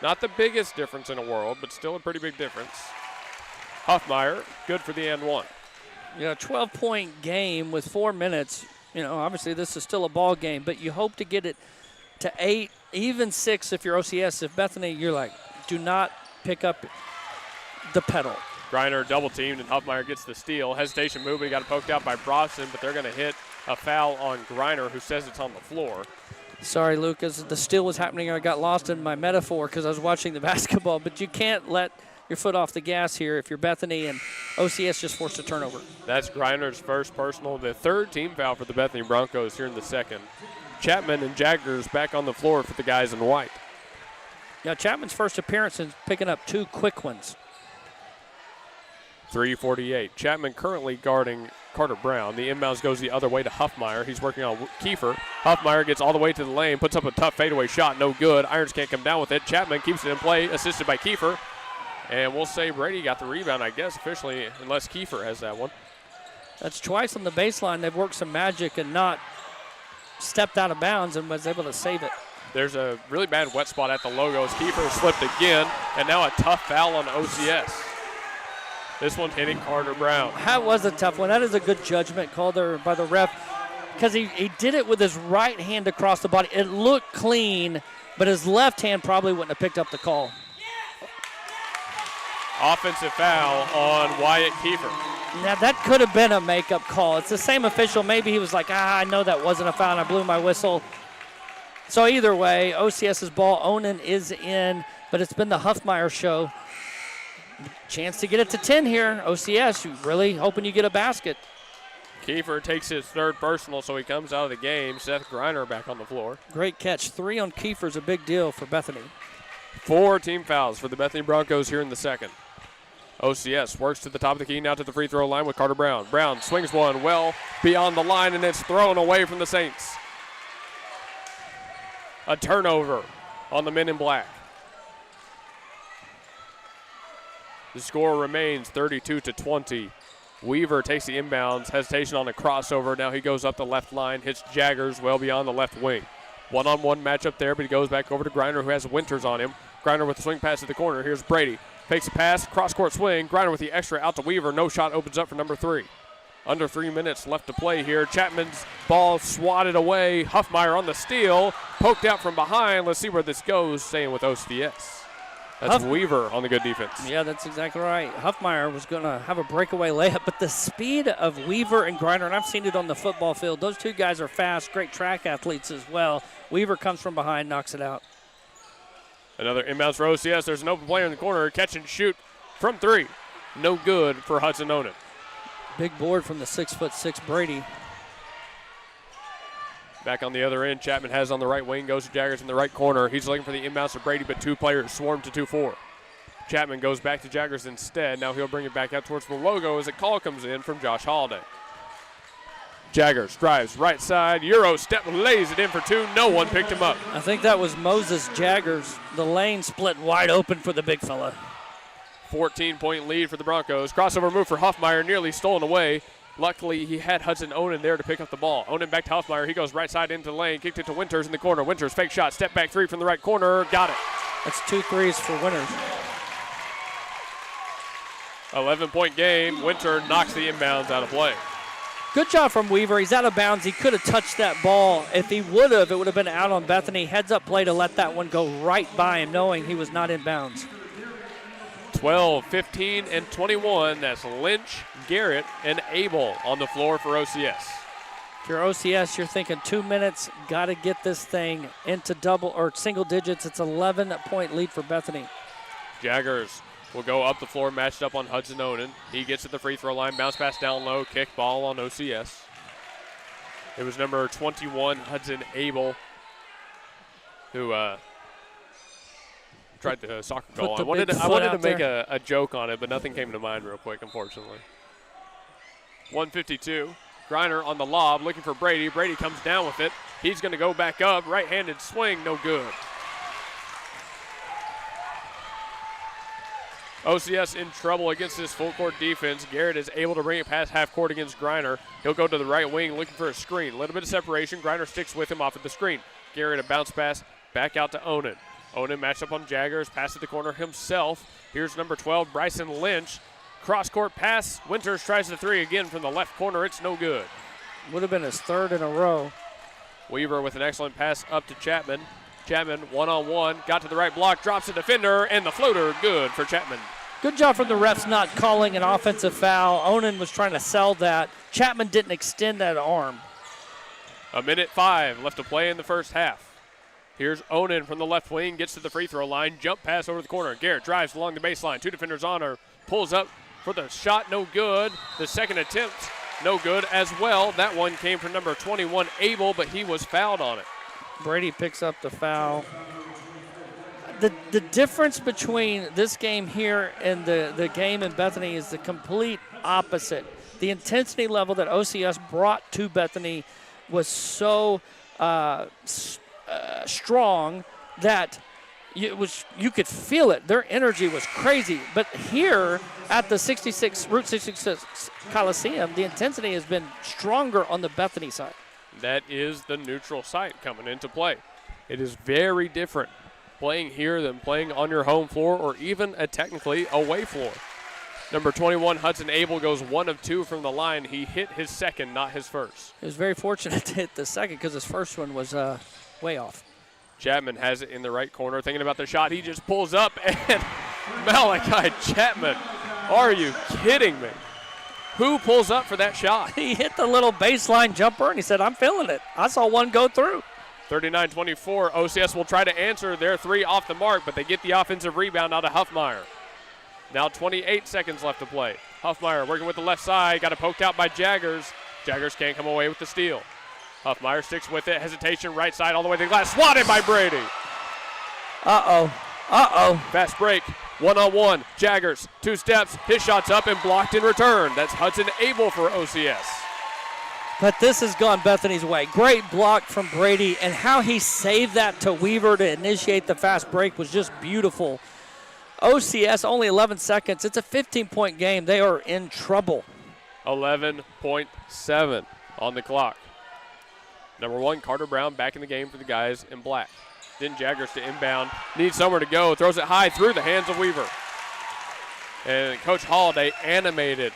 Not the biggest difference in the world, but still a pretty big difference. Huffmeyer, good for the and one. Yeah, 12-point game with 4 minutes. You know, obviously this is still a ball game, but you hope to get it to 8, even 6 if you're OCS. If Bethany, you're like, do not pick up the pedal. Griner double teamed and Huffmeyer gets the steal. Hesitation move, but he got it poked out by Bronson, but they're going to hit a foul on Griner, who says it's on the floor. Sorry, Lucas, the steal was happening. I got lost in my metaphor because I was watching the basketball, but you can't let your foot off the gas here if you're Bethany, and OCS just forced a turnover. That's Griner's first personal, the third team foul for the Bethany Broncos here in the second. Chapman and Jaggers back on the floor for the guys in white. Yeah, Chapman's first appearance is picking up 2 quick ones. 3:48. Chapman currently guarding Carter Brown. The inbounds goes the other way to Huffmeyer. He's working on Kiefer. Huffmeyer gets all the way to the lane, puts up a tough fadeaway shot, no good. Irons can't come down with it. Chapman keeps it in play, assisted by Kiefer. And we'll say Brady got the rebound, I guess, officially, unless Kiefer has that one. That's twice on the baseline. They've worked some magic and not stepped out of bounds and was able to save it. There's a really bad wet spot at the logo as Kiefer slipped again, and now a tough foul on OCS. This one hitting Carter Brown. That was a tough one. That is a good judgment call there by the ref because he did it with his right hand across the body. It looked clean, but his left hand probably wouldn't have picked up the call. Offensive foul on Wyatt Kiefer. Now, that could have been a makeup call. It's the same official. Maybe he was like, I know that wasn't a foul, and I blew my whistle. So either way, OCS's ball, Onan is in, but it's been the Huffmeyer show. Chance to get it to 10 here. OCS, you really hoping you get a basket. Kiefer takes his third personal, so he comes out of the game. Seth Griner back on the floor. Great catch. 3 on Kiefer is a big deal for Bethany. 4 team fouls for the Bethany Broncos here in the second. OCS works to the top of the key, now to the free throw line with Carter Brown. Brown swings one well beyond the line, and it's thrown away from the Saints. A turnover on the men in black. The score remains 32-20. Weaver takes the inbounds, hesitation on a crossover. Now he goes up the left line, hits Jaggers well beyond the left wing. One-on-one matchup there, but he goes back over to Griner, who has Winters on him. Griner with the swing pass to the corner. Here's Brady. Fakes a pass, cross-court swing. Griner with the extra out to Weaver. No shot opens up for number 3. Under 3 minutes left to play here. Chapman's ball swatted away. Huffmeyer on the steal. Poked out from behind. Let's see where this goes, staying with OCS. That's Weaver on the good defense. Yeah, that's exactly right. Huffmeyer was going to have a breakaway layup, but the speed of Weaver and Griner, and I've seen it on the football field, those two guys are fast, great track athletes as well. Weaver comes from behind, knocks it out. Another inbounds for OCS. There's an open player in the corner. Catch and shoot from 3. No good for Hudson Onan. Big board from the 6'6" Brady. Back on the other end, Chapman has on the right wing, goes to Jaggers in the right corner. He's looking for the inbounds to Brady, but 2 players swarm to 2-4. Chapman goes back to Jaggers instead. Now he'll bring it back out towards the logo as a call comes in from Josh Holliday. Jaggers drives right side, Euro step, lays it in for 2. No one picked him up. I think that was Moses Jaggers. The lane split wide open for the big fella. 14-point lead for the Broncos. Crossover move for Huffmeyer, nearly stolen away. Luckily, he had Hudson Onan there to pick up the ball. Onan back to Huffmeyer. He goes right side into the lane, kicked it to Winters in the corner. Winters fake shot, step back 3 from the right corner. Got it. That's 2 threes for Winters. 11-point game. Winter knocks the inbounds out of play. Good job from Weaver. He's out of bounds. He could have touched that ball. If he would have, it would have been out on Bethany. Heads up play to let that one go right by him, knowing he was not in bounds. 12, 15, and 21. That's Lynch, Garrett, and Abel on the floor for OCS. If you're OCS, you're thinking 2 minutes, got to get this thing into double or single digits. It's 11-point lead for Bethany. Jaggers will go up the floor, matched up on Hudson Oden. He gets to the free throw line, bounce pass down low, kick ball on OCS. It was number 21, Hudson Abel, who tried the soccer goal. I wanted to make a joke on it, but nothing came to mind real quick, unfortunately. 152. Griner on the lob, looking for Brady. Brady comes down with it. He's going to go back up. Right-handed swing, no good. OCS in trouble against this full-court defense. Garrett is able to bring it past half court against Griner. He'll go to the right wing looking for a screen. A little bit of separation. Griner sticks with him off of the screen. Garrett a bounce pass back out to Onan. Onan matched up on Jaggers, pass to the corner himself. Here's number 12, Bryson Lynch. Cross-court pass. Winters tries the three again from the left corner. It's no good. Would have been his third in a row. Weaver with an excellent pass up to Chapman. Chapman one-on-one, got to the right block, drops a defender, and the floater good for Chapman. Good job from the refs not calling an offensive foul. Onan was trying to sell that. Chapman didn't extend that arm. 1:05 left to play in the first half. Here's Onan from the left wing, gets to the free throw line, jump pass over the corner. Garrett drives along the baseline, two defenders on her, pulls up for the shot, no good. The second attempt, no good as well. That one came from number 21, Abel, but he was fouled on it. Brady picks up the foul. The difference between this game here and the game in Bethany is the complete opposite. The intensity level that OCS brought to Bethany was so strong that you could feel it. Their energy was crazy. But here at the Route 66 Coliseum, the intensity has been stronger on the Bethany side. That is the neutral site coming into play. It is very different playing here than playing on your home floor or even a technically away floor. Number 21, Hudson Abel, goes 1 of 2 from the line. He hit his second, not his first. He was very fortunate to hit the second because his first one was way off. Chapman has it in the right corner, thinking about the shot. He just pulls up, and Malachi Chapman, are you kidding me? Who pulls up for that shot? He hit the little baseline jumper, and he said, I'm feeling it. I saw one go through. 39-24, OCS will try to answer their three off the mark, but they get the offensive rebound out of Huffmeyer. Now 28 seconds left to play. Huffmeyer working with the left side, got it poked out by Jaggers. Jaggers can't come away with the steal. Huffmeyer sticks with it, hesitation, right side all the way to the glass, swatted by Brady. Fast break, one-on-one, Jaggers, 2 steps, his shot's up and blocked in return. That's Hudson Abel for OCS. But this has gone Bethany's way. Great block from Brady, and how he saved that to Weaver to initiate the fast break was just beautiful. OCS, only 11 seconds. It's a 15-point game. They are in trouble. 11.7 on the clock. Number 1, Carter Brown back in the game for the guys in black. Then Jaggers to inbound. Needs somewhere to go. Throws it high through the hands of Weaver. And Coach Holliday animated.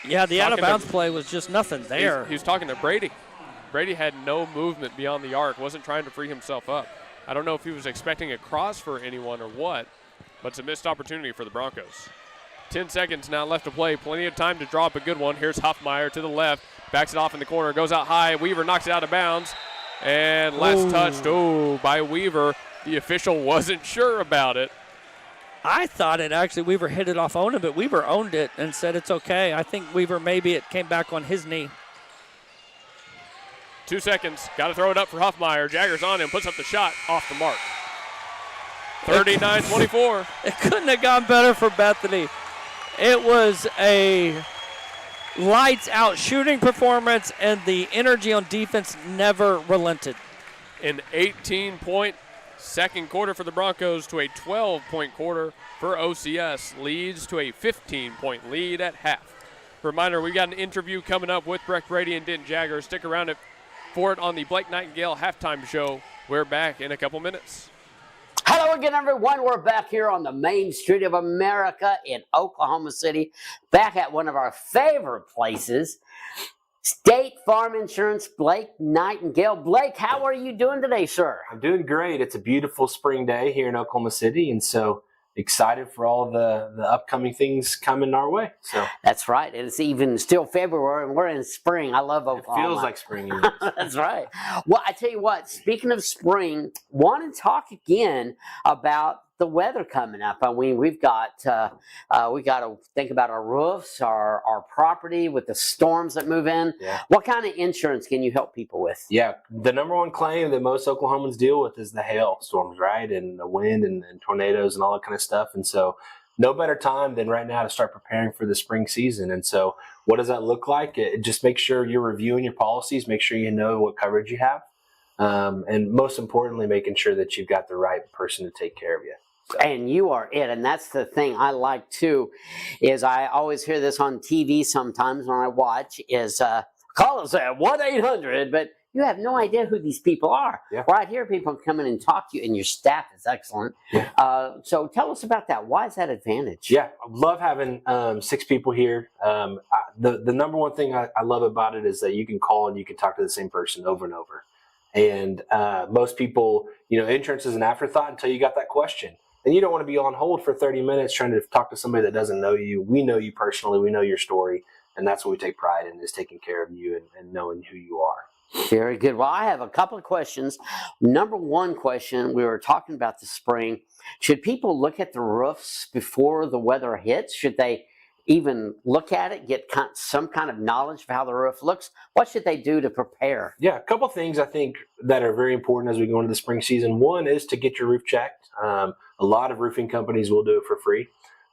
Yeah, the out-of-bounds play was just nothing there. He was talking to Brady. Brady had no movement beyond the arc, wasn't trying to free himself up. I don't know if he was expecting a cross for anyone or what, but it's a missed opportunity for the Broncos. 10 seconds now left to play. Plenty of time to drop a good one. Here's Huffmeyer to the left. Backs it off in the corner. Goes out high. Weaver knocks it out of bounds. And last touched by Weaver. The official wasn't sure about it. I thought Weaver hit it off Onan, but Weaver owned it and said it's okay. I think Weaver, maybe it came back on his knee. 2 seconds. Got to throw it up for Huffmeyer. Jaggers on him. Puts up the shot off the mark. 39-24. It couldn't have gone better for Bethany. It was a lights-out shooting performance, and the energy on defense never relented. An 18-point second quarter for the Broncos to a 12-point quarter for OCS. Leads to a 15-point lead at half. Reminder, we got an interview coming up with Breck Brady and Denton Jaggers. Stick around for it on the Blake Nightingale halftime show. We're back in a couple minutes. Hello again, everyone. We're back here on the main street of America in Oklahoma City, back at one of our favorite places, State Farm Insurance, Blake Nightingale. Blake, how are you doing today, sir? I'm doing great. It's a beautiful spring day here in Oklahoma City, and so excited for all the upcoming things coming our way. So That's right. And it's even still February, and we're in spring. I love Oklahoma. it feels like spring. That's right. Well, I tell you what, speaking of spring, want to talk again about the weather coming up. I mean, we got to think about our roofs, our property with the storms that move in. Yeah. What kind of insurance can you help people with? Yeah, the number one claim that most Oklahomans deal with is the hail storms, right? And the wind and tornadoes and all that kind of stuff. And so no better time than right now to start preparing for the spring season. And so what does that look like? Just make sure you're reviewing your policies, make sure you know what coverage you have. And most importantly, making sure that you've got the right person to take care of you. So. And you are it. And that's the thing I like too, is I always hear this on TV sometimes when I watch, is call us at 1-800, but you have no idea who these people are. Yeah. Right here, people come in and talk to you, and your staff is excellent. Yeah. So tell us about that. Why is that advantage? Yeah, I love having 6 people here. The number one thing I love about it is that you can call and you can talk to the same person over and over. And most people, insurance is an afterthought until you got that question. And you don't want to be on hold for 30 minutes trying to talk to somebody that doesn't know you. We know you personally. We know your story. And that's what we take pride in, is taking care of you and knowing who you are. Very good. Well, I have a couple of questions. Number one question, we were talking about the spring. Should people look at the roofs before the weather hits? Should they even look at it, get some kind of knowledge of how the roof looks? What should they do to prepare? Yeah, a couple of things I think that are very important as we go into the spring season. One is to get your roof checked. A lot of roofing companies will do it for free.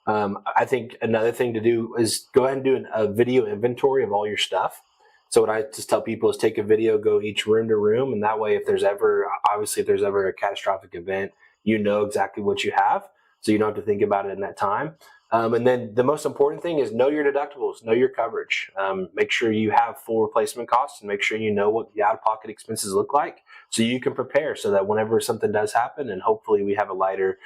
I think another thing to do is go ahead and do a video inventory of all your stuff. So what I just tell people is take a video, go each room to room, and that way if there's ever a catastrophic event, you know exactly what you have, so you don't have to think about it in that time. And then the most important thing is know your deductibles, know your coverage. Make sure you have full replacement costs, and make sure you know what the out-of-pocket expenses look like, so you can prepare so that whenever something does happen, and hopefully we have a lighter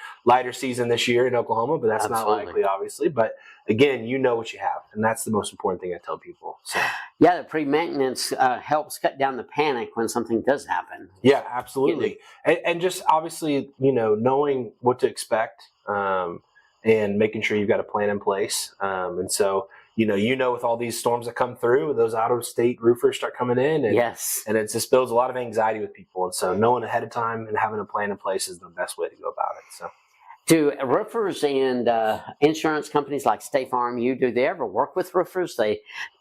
season this year in Oklahoma, but that's Absolutely. not likely, obviously. But again, you know what you have, and that's the most important thing I tell people. So. Yeah, the pre-maintenance helps cut down the panic when something does happen. Yeah, absolutely. And just obviously, knowing what to expect, and making sure you've got a plan in place. And so, with all these storms that come through, those out-of-state roofers start coming in. And, yes. And it just builds a lot of anxiety with people. And so knowing ahead of time and having a plan in place is the best way to go about it. So. Do roofers and insurance companies like State Farm, do they ever work with roofers?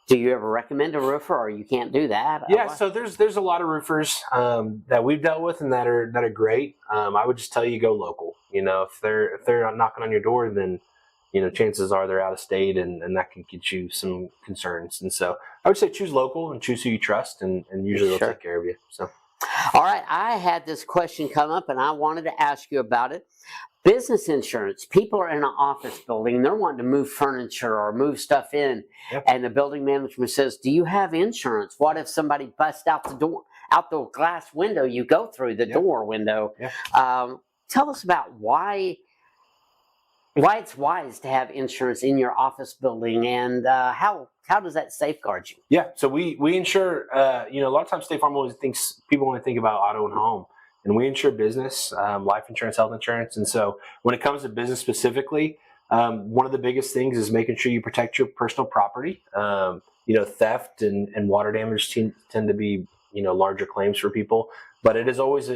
Do you ever recommend a roofer, or you can't do that? Yeah, so there's a lot of roofers that we've dealt with and that are great. I would just tell you go local. If they're knocking on your door, then chances are they're out of state, and that can get you some concerns. And so I would say choose local and choose who you trust, and usually they'll take care of you. So. All right, I had this question come up, and I wanted to ask you about it. Business insurance. People are in an office building, and they're wanting to move furniture or move stuff in, Yep. and the building management says, "Do you have insurance? What if somebody busts out the door, out the glass window you go through, the door window?" Yep. Tell us about why it's wise to have insurance in your office building, and how does that safeguard you? Yeah, so we insure. A lot of times State Farm always thinks people only think about auto and home. And we insure business, life insurance, health insurance. And so when it comes to business specifically, one of the biggest things is making sure you protect your personal property. Theft and water damage tend to be, larger claims for people. But it is always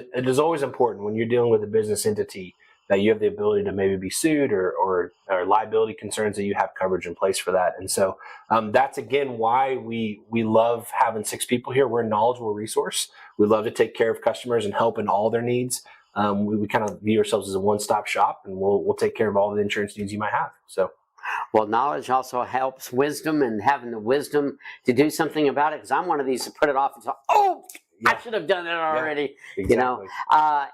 important when you're dealing with a business entity that you have the ability to maybe be sued or liability concerns, that you have coverage in place for that. And so that's, again, why we love having 6 people here. We're a knowledgeable resource. We love to take care of customers and help in all their needs. We kind of view ourselves as a one-stop shop, and we'll take care of all the insurance needs you might have. So. Well, knowledge also helps wisdom, and having the wisdom to do something about it, because I'm one of these to put it off and say, I should have done it already. Yeah, exactly.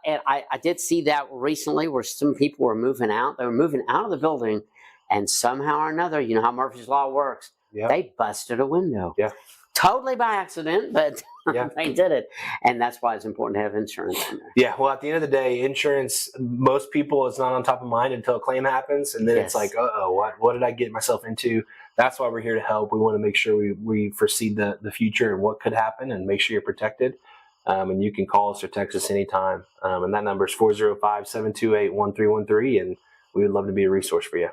And I did see that recently where some people were moving out. They were moving out of the building, and somehow or another, you know how Murphy's Law works, they busted a window. Yeah. Totally by accident, but they did it. And that's why it's important to have insurance in there. Yeah, well, at the end of the day, insurance, most people, it's not on top of mind until a claim happens. And then it's like, what did I get myself into? That's why we're here to help. We want to make sure we foresee the future and what could happen and make sure you're protected. And you can call us or text us anytime. And that number is 405-728-1313. And we would love to be a resource for you.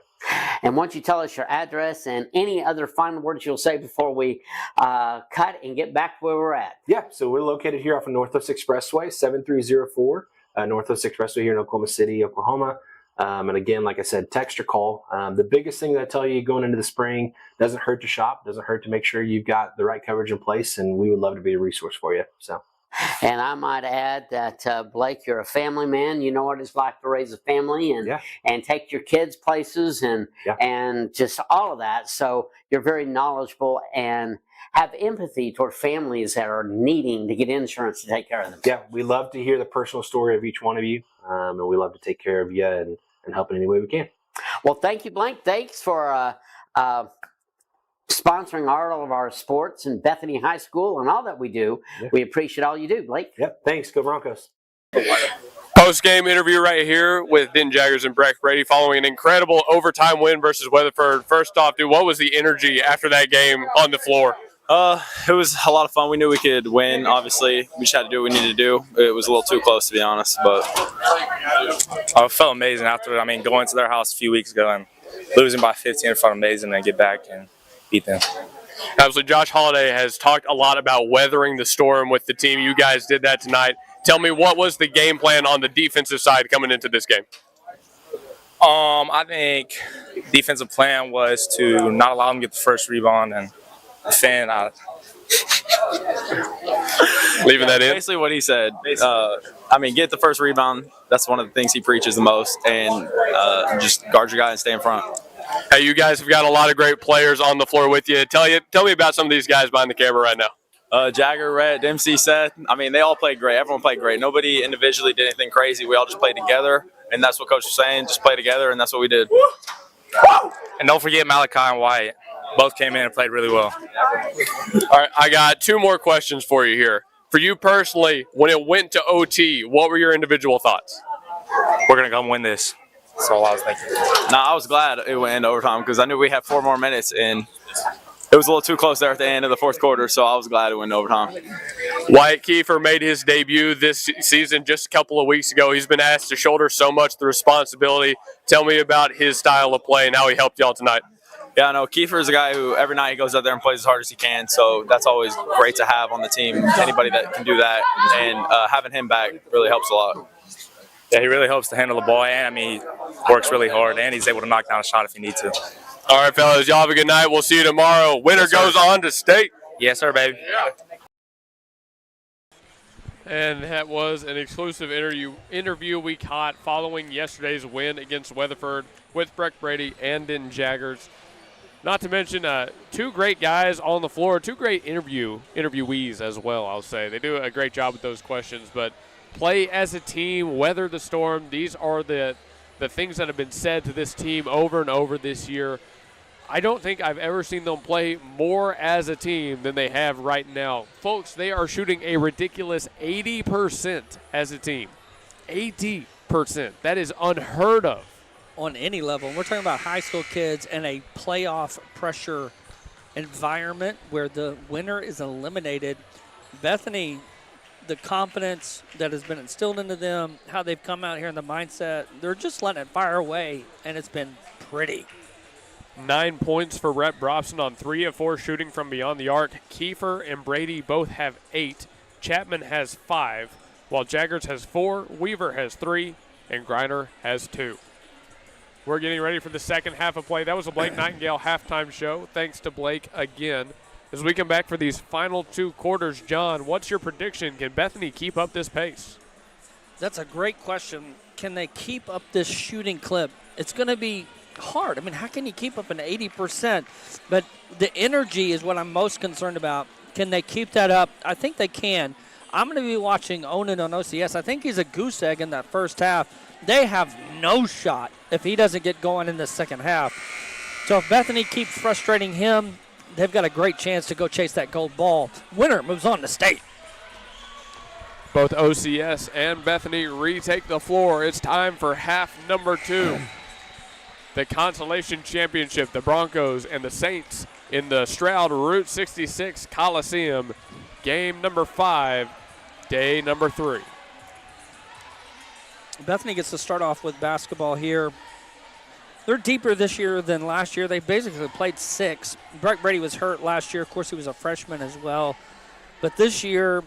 And once you tell us your address and any other final words you'll say before we cut and get back to where we're at. Yeah, so we're located here off of Northwest Expressway, 7304 Northwest Expressway here in Oklahoma City, Oklahoma. And again, like I said, text or call. The biggest thing that I tell you going into the spring, doesn't hurt to shop, doesn't hurt to make sure you've got the right coverage in place, and we would love to be a resource for you. So. And I might add that, Blake, you're a family man. You know what it's like to raise a family and take your kids places and just all of that. So you're very knowledgeable and have empathy toward families that are needing to get insurance to take care of them. Yeah, we love to hear the personal story of each one of you, and we love to take care of you and help in any way we can. Well, thank you, Blake. Thanks for sponsoring all of our sports in Bethany High School and all that we do. Yeah. We appreciate all you do, Blake. Yep, thanks. Go Broncos. Post-game interview right here with Den Jaggers and Breck Brady following an incredible overtime win versus Weatherford. First off, dude, what was the energy after that game on the floor? It was a lot of fun. We knew we could win, obviously. We just had to do what we needed to do. It was a little too close, to be honest. But I felt amazing after it. I mean, going to their house a few weeks ago and losing by 15, it felt amazing, and get back and beat them. Absolutely. Josh Holliday has talked a lot about weathering the storm with the team. You guys did that tonight. Tell me, what was the game plan on the defensive side coming into this game? I think defensive plan was to not allow them to get the first rebound and defend. Leaving that in? Basically what he said. Get the first rebound. That's one of the things he preaches the most. And just guard your guy and stay in front. Hey, you guys have got a lot of great players on the floor with you. Tell me about some of these guys behind the camera right now. Jagger, Rhett, Dempsey, Seth. They all played great. Everyone played great. Nobody individually did anything crazy. We all just played together, and that's what Coach was saying. Just play together, and that's what we did. And don't forget Malachi and Wyatt. Both came in and played really well. All right, I got two more questions for you here. For you personally, when it went to OT, what were your individual thoughts? We're going to come win this. That's all I was thinking. I was glad it went into overtime because I knew we had 4 more minutes, and it was a little too close there at the end of the fourth quarter, so I was glad it went into overtime. Wyatt Kiefer made his debut this season just a couple of weeks ago. He's been asked to shoulder so much of the responsibility. Tell me about his style of play and how he helped y'all tonight. Yeah, no, Kiefer is a guy who every night he goes out there and plays as hard as he can, so that's always great to have on the team, anybody that can do that, and having him back really helps a lot. Yeah, he really helps to handle the ball, and he works really hard, and he's able to knock down a shot if he needs to. All right, fellas, y'all have a good night. We'll see you tomorrow. Winner goes on to state. Yes, sir, baby. Yeah. And that was an exclusive interview we caught following yesterday's win against Weatherford with Breck Brady and Den Jaggers. Not to mention 2 great guys on the floor, 2 great interviewees as well, I'll say. They do a great job with those questions, but play as a team, weather the storm. These are the things that have been said to this team over and over this year. I don't think I've ever seen them play more as a team than they have right now. Folks, they are shooting a ridiculous 80% as a team. 80%. That is unheard of. On any level. We're talking about high school kids in a playoff pressure environment where the winner is eliminated. Bethany, the confidence that has been instilled into them, how they've come out here in the mindset, they're just letting it fire away, and it's been pretty. 9 points for Rhett Brobson on 3 of 4 shooting from beyond the arc. Kiefer and Brady both have 8. Chapman has 5, while Jaggers has 4, Weaver has 3, and Griner has 2. We're getting ready for the second half of play. That was a Blake Nightingale halftime show. Thanks to Blake again. As we come back for these final 2 quarters, John, what's your prediction? Can Bethany keep up this pace? That's a great question. Can they keep up this shooting clip? It's going to be hard. I mean, how can you keep up an 80%? But the energy is what I'm most concerned about. Can they keep that up? I think they can. I'm going to be watching Onan on OCS. I think he's a goose egg in that first half. They have no shot if he doesn't get going in the second half. So if Bethany keeps frustrating him, they've got a great chance to go chase that gold ball. Winner moves on to state. Both OCS and Bethany retake the floor. It's time for half number 2. The Consolation Championship, the Broncos and the Saints in the Stroud Route 66 Coliseum. Game number 5, day number 3. Bethany gets to start off with basketball here. They're deeper this year than last year. They basically played 6. Breck Brady was hurt last year. Of course, he was a freshman as well. But this year,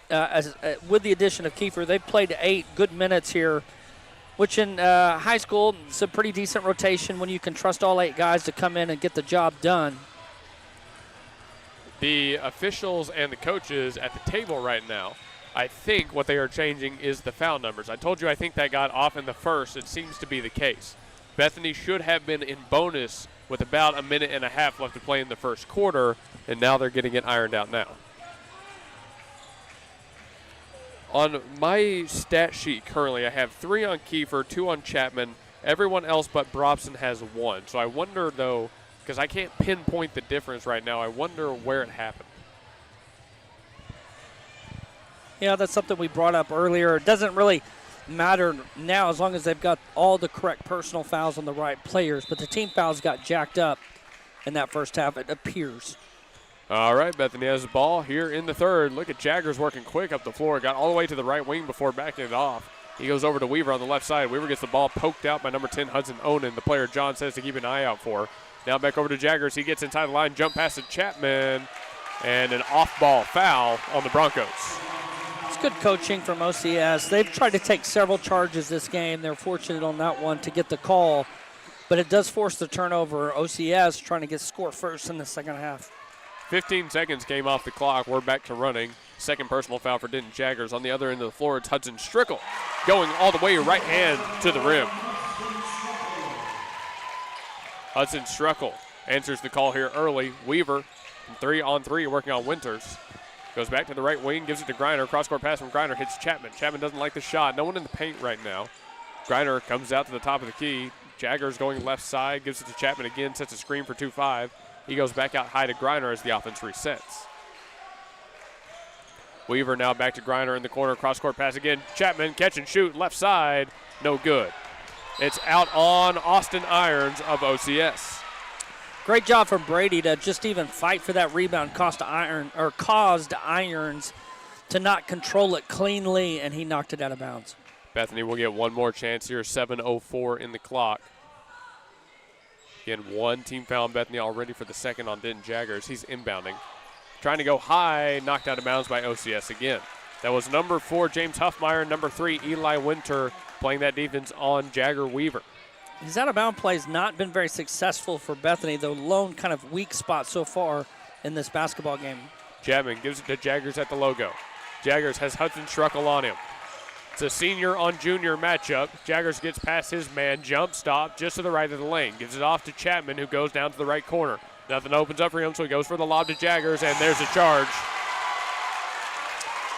with the addition of Kiefer, they've played 8 good minutes here, which in high school is a pretty decent rotation when you can trust all 8 guys to come in and get the job done. The officials and the coaches at the table right now, I think what they are changing is the foul numbers. I told you I think that got off in the first. It seems to be the case. Bethany should have been in bonus with about a minute and a half left to play in the first quarter, and now they're getting it ironed out now. On my stat sheet currently, I have 3 on Kiefer, 2 on Chapman. Everyone else but Brobson has 1. So I wonder, though, because I can't pinpoint the difference right now, I wonder where it happened. Yeah, that's something we brought up earlier. It doesn't really matter now as long as they've got all the correct personal fouls on the right players, but the team fouls got jacked up in that first half, it appears. All right, Bethany has the ball here in the third. Look at Jaggers working quick up the floor. Got all the way to the right wing before backing it off. He goes over to Weaver on the left side. Weaver gets the ball poked out by number 10, Hudson Onan, the player John says to keep an eye out for. Now back over to Jaggers. He gets inside the line, jump pass to Chapman, and an off-ball foul on the Broncos. It's good coaching from OCS. They've tried to take several charges this game. They're fortunate on that one to get the call, but it does force the turnover. OCS trying to get score first in the second half. 15 seconds came off the clock. We're back to running. Second personal foul for Denton Jaggers. On the other end of the floor, it's Hudson Strickle going all the way right hand to the rim. Hudson Strickle answers the call here early. Weaver, 3-on-3, working on Winters. Goes back to the right wing, gives it to Griner. Cross-court pass from Griner hits Chapman. Chapman doesn't like the shot. No one in the paint right now. Griner comes out to the top of the key. Jaggers going left side, gives it to Chapman again, sets a screen for 2-5. He goes back out high to Griner as the offense resets. Weaver now back to Griner in the corner. Cross-court pass again. Chapman, catch and shoot, left side, no good. It's out on Austin Irons of OCS. Great job from Brady to just even fight for that rebound, caused Irons to not control it cleanly, and he knocked it out of bounds. Bethany will get one more chance here, 7:04 in the clock. Again, 1 team foul on Bethany already for the second on Denton Jaggers. He's inbounding. Trying to go high, knocked out of bounds by OCS again. That was number 4, James Huffmeyer, number 3, Eli Winter, playing that defense on Jagger Weaver. His out-of-bound play has not been very successful for Bethany, the lone kind of weak spot so far in this basketball game. Chapman gives it to Jaggers at the logo. Jaggers has Hudson Struckle on him. It's a senior on junior matchup. Jaggers gets past his man, jump stop just to the right of the lane. Gives it off to Chapman, who goes down to the right corner. Nothing opens up for him, so he goes for the lob to Jaggers, and there's a charge.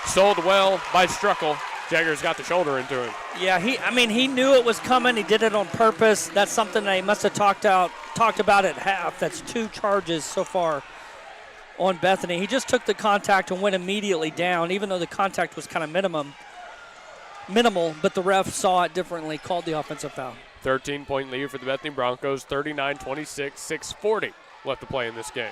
Sold well by Struckle. Jaggers got the shoulder into him. Yeah, he knew it was coming. He did it on purpose. That's something they must have talked about at half. That's 2 charges so far on Bethany. He just took the contact and went immediately down, even though the contact was kind of minimal, but the ref saw it differently, called the offensive foul. 13-point lead for the Bethany Broncos, 39-26, 6:40 left to play in this game.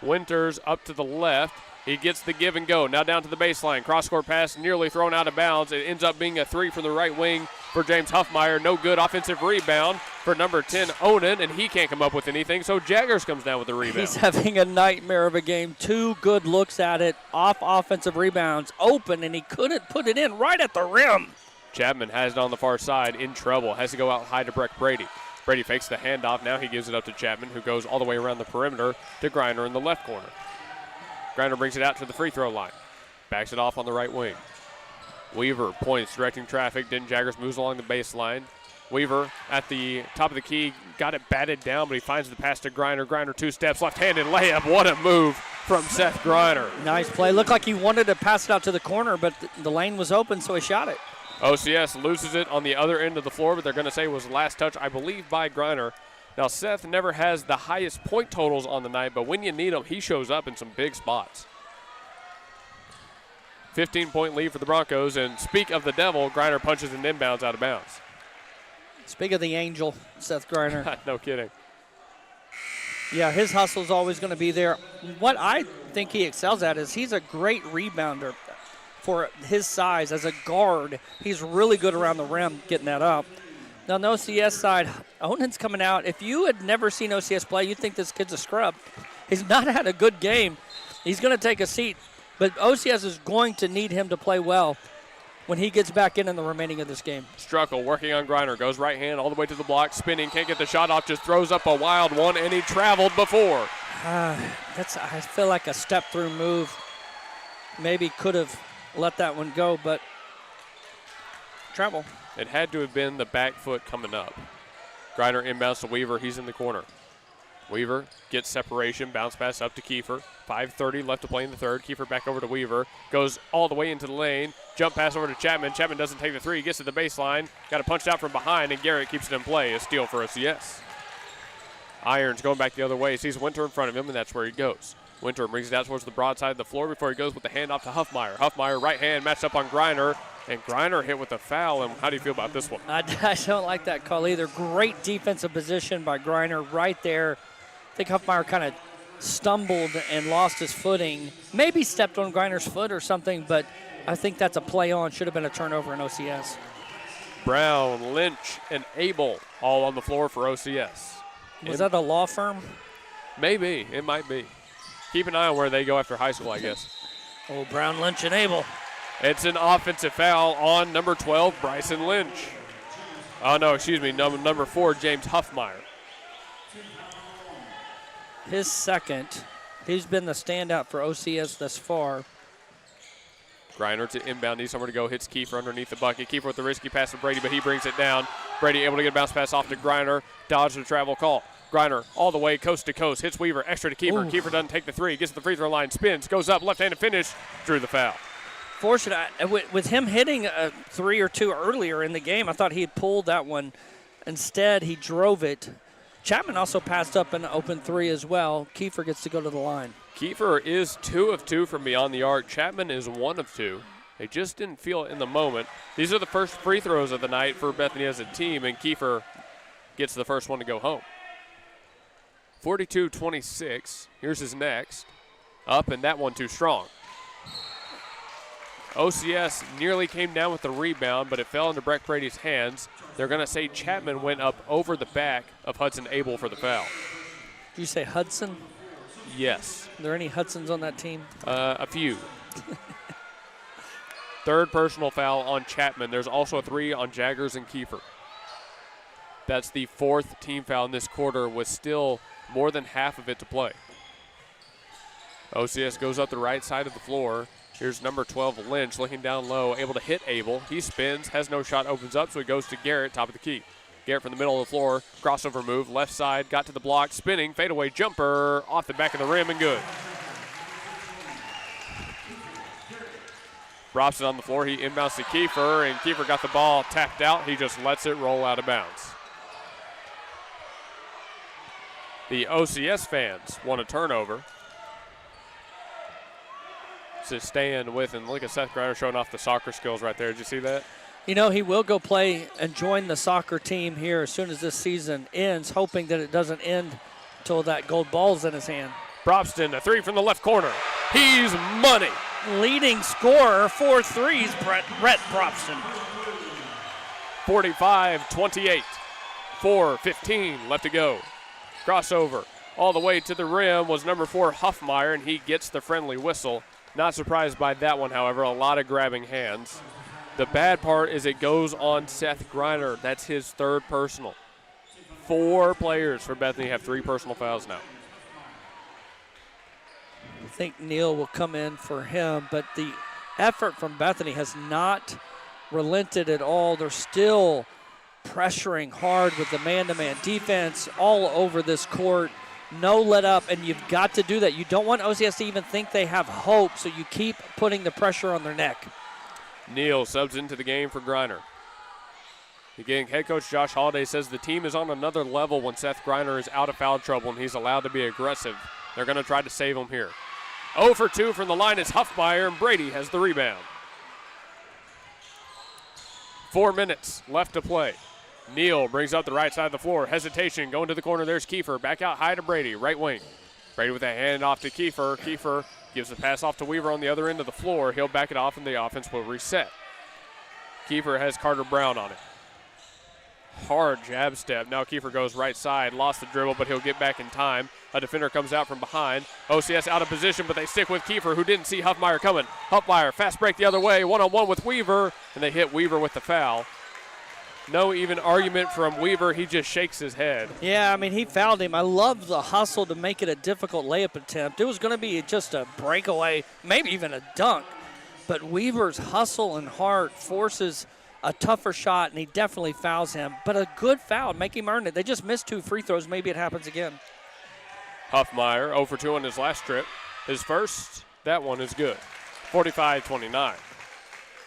Winters up to the left. He gets the give and go. Now down to the baseline. Cross-court pass nearly thrown out of bounds. It ends up being a 3 from the right wing for James Huffmeyer. No good. Offensive rebound for number 10, Onan, and he can't come up with anything, so Jaggers comes down with the rebound. He's having a nightmare of a game. 2 good looks at it, off offensive rebounds, open, and he couldn't put it in right at the rim. Chapman has it on the far side, in trouble. Has to go out high to Breck Brady. Brady fakes the handoff. Now he gives it up to Chapman, who goes all the way around the perimeter to Griner in the left corner. Griner brings it out to the free throw line. Backs it off on the right wing. Weaver points, directing traffic. Denton Jaggers moves along the baseline. Weaver at the top of the key, got it batted down, but he finds the pass to Griner. Griner 2 steps, left-handed layup. What a move from Seth Griner. Nice play. Looked like he wanted to pass it out to the corner, but the lane was open, so he shot it. OCS loses it on the other end of the floor, but they're going to say it was last touch, I believe, by Griner. Now, Seth never has the highest point totals on the night, but when you need him, he shows up in some big spots. 15-point lead for the Broncos, and speak of the devil, Griner punches an inbounds out of bounds. Speak of the angel, Seth Griner. No kidding. Yeah, his hustle's always going to be there. What I think he excels at is he's a great rebounder for his size as a guard. He's really good around the rim getting that up. Now, on the OCS side, Onan's coming out. If you had never seen OCS play, you'd think this kid's a scrub. He's not had a good game. He's going to take a seat. But OCS is going to need him to play well when he gets back in the remaining of this game. Struckle working on Griner. Goes right hand all the way to the block. Spinning. Can't get the shot off. Just throws up a wild one, and he traveled before. I feel like a step-through move. Maybe could have let that one go, but travel. It had to have been the back foot coming up. Griner inbounds to Weaver. He's in the corner. Weaver gets separation. Bounce pass up to Kiefer. 5:30 left to play in the third. Kiefer back over to Weaver. Goes all the way into the lane. Jump pass over to Chapman. Chapman doesn't take the three. Gets to the baseline. Got it punched out from behind, and Garrett keeps it in play. A steal for OCS. Irons going back the other way. Sees Winter in front of him, and that's where he goes. Winter brings it out towards the broad side of the floor before he goes with the handoff to Huffmeyer. Huffmeyer right hand matched up on Griner, and Griner hit with a foul. And how do you feel about this one? I don't like that call either. Great defensive position by Griner right there. I think Huffmeyer kind of stumbled and lost his footing. Maybe stepped on Griner's foot or something, but I think that's a play on. Should have been a turnover in OCS. Brown, Lynch, and Abel all on the floor for OCS. Was that a law firm? Maybe. It might be. Keep an eye on where they go after high school, I guess. Oh, Brown, Lynch, and Abel. It's an offensive foul on number 12, Bryson Lynch. Oh, no, excuse me, number 4, James Huffmeyer. His second. He's been the standout for OCS thus far. Griner to inbound, needs somewhere to go, hits Kiefer underneath the bucket. Kiefer with the risky pass to Brady, but he brings it down. Brady able to get a bounce pass off to Griner, dodge the travel call. Griner all the way coast to coast, hits Weaver, extra to Kiefer. Kiefer doesn't take the three, gets to the free throw line, spins, goes up, left-handed finish, drew the foul. Fortunate, with him hitting a three or two earlier in the game, I thought he had pulled that one. Instead, he drove it. Chapman also passed up an open three as well. Kiefer gets to go to the line. Kiefer is 2 of 2 from beyond the arc. Chapman is 1 of 2. They just didn't feel it in the moment. These are the first free throws of the night for Bethany as a team, and Kiefer gets the first one to go home. 42-26. Here's his next. Up, and that one too strong. OCS nearly came down with the rebound, but it fell into Breck Brady's hands. They're going to say Chapman went up over the back of Hudson Abel for the foul. Did you say Hudson? Yes. Are there any Hudsons on that team? A few. Third personal foul on Chapman. There's also a 3 on Jaggers and Kiefer. That's the 4th team foul in this quarter with still more than half of it to play. OCS goes up the right side of the floor. Here's number 12, Lynch, looking down low, able to hit Abel. He spins, has no shot, opens up, so he goes to Garrett, top of the key. Garrett from the middle of the floor, crossover move, left side, got to the block, spinning, fadeaway jumper, off the back of the rim and good. Robson on the floor, he inbounds to Kiefer, and Kiefer got the ball tapped out. He just lets it roll out of bounds. The OCS fans want a turnover to stand with, and look at Seth Griner showing off the soccer skills right there. Did you see that? You know, he will go play and join the soccer team here as soon as this season ends, hoping that it doesn't end until that gold ball's in his hand. Probston, a 3 from the left corner. He's money. Leading scorer, 4 threes, Brett Probston. 45-28. 4:15 left to go. Crossover all the way to the rim was number 4, Huffmeyer, and he gets the friendly whistle. Not surprised by that one, however. A lot of grabbing hands. The bad part is it goes on Seth Griner. That's his 3rd personal. 4 players for Bethany have 3 personal fouls now. I think Neal will come in for him, but the effort from Bethany has not relented at all. They're still pressuring hard with the man-to-man defense all over this court. No let up, and you've got to do that. You don't want OCS to even think they have hope, so you keep putting the pressure on their neck. Neal subs into the game for Griner. Again, head coach Josh Holliday says the team is on another level when Seth Griner is out of foul trouble and he's allowed to be aggressive. They're going to try to save him here. 0 for 2 from the line is Huffmeyer, and Brady has the rebound. 4 minutes left to play. Neal brings up the right side of the floor. Hesitation going to the corner. There's Kiefer. Back out high to Brady, right wing. Brady with a hand off to Kiefer. Kiefer gives the pass off to Weaver on the other end of the floor. He'll back it off, and the offense will reset. Kiefer has Carter Brown on it. hard jab step. Now Kiefer goes right side, lost the dribble, but he'll get back in time. A defender comes out from behind. OCS out of position, but they stick with Kiefer, who didn't see Huffmeyer coming. Huffmeyer, fast break the other way, one-on-one with Weaver, and they hit Weaver with the foul. No even argument from Weaver. He just shakes his head. Yeah, I mean, he fouled him. I love the hustle to make it a difficult layup attempt. It was going to be just a breakaway, maybe even a dunk. But Weaver's hustle and heart forces a tougher shot, and he definitely fouls him. But a good foul, make him earn it. They just missed 2 free throws. Maybe it happens again. Huffmeyer 0 for 2 on his last trip. His first, that one is good. 45-29.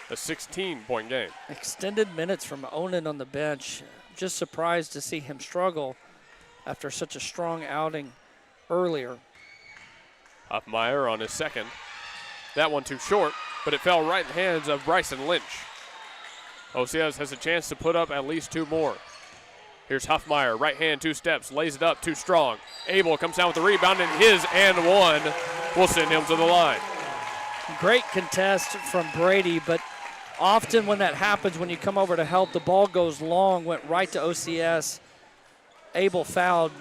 A 16-point game. Extended minutes from Onan on the bench. Just surprised to see him struggle after such a strong outing earlier. Huffmeyer on his second. That one too short, but it fell right in the hands of Bryson Lynch. OCS has a chance to put up at least 2 more. Here's Huffmeyer, right hand, 2 steps, lays it up, too strong. Abel comes down with the rebound, and his and one will send him to the line. Great contest from Brady, but often when that happens, when you come over to help, the ball goes long, went right to OCS. Abel fouled.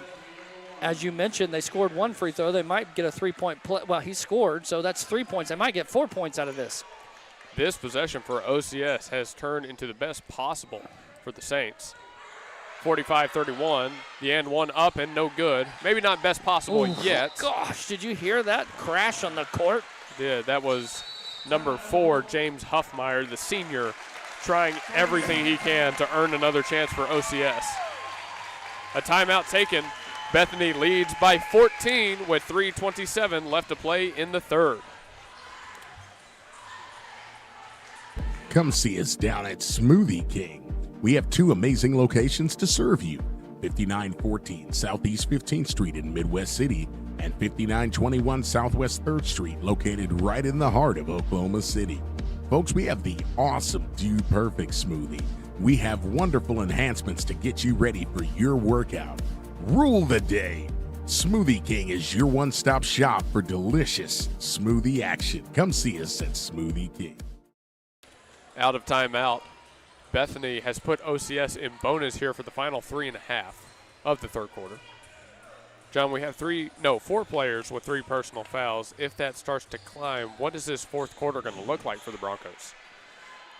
As you mentioned, they scored 1 free throw. They might get a 3-point play. Well, he scored, so that's 3 points. They might get 4 points out of this. This possession for OCS has turned into the best possible for the Saints. 45-31, the and one up and no good. Maybe not best possible yet. Gosh, did you hear that crash on the court? Yeah, that was number 4, James Huffmeyer, the senior, trying everything he can to earn another chance for OCS. A timeout taken. Bethany leads by 14 with 3:27 left to play in the third. Come see us down at Smoothie King. We have 2 amazing locations to serve you. 5914 Southeast 15th Street in Midwest City and 5921 Southwest 3rd Street, located right in the heart of Oklahoma City. Folks, we have the awesome Dude Perfect smoothie. We have wonderful enhancements to get you ready for your workout. Rule the day. Smoothie King is your one-stop shop for delicious smoothie action. Come see us at Smoothie King. Out of timeout. Bethany has put OCS in bonus here for the final 3.5 of the third quarter. John, we have 4 players with 3 personal fouls. If that starts to climb, what is this fourth quarter going to look like for the Broncos?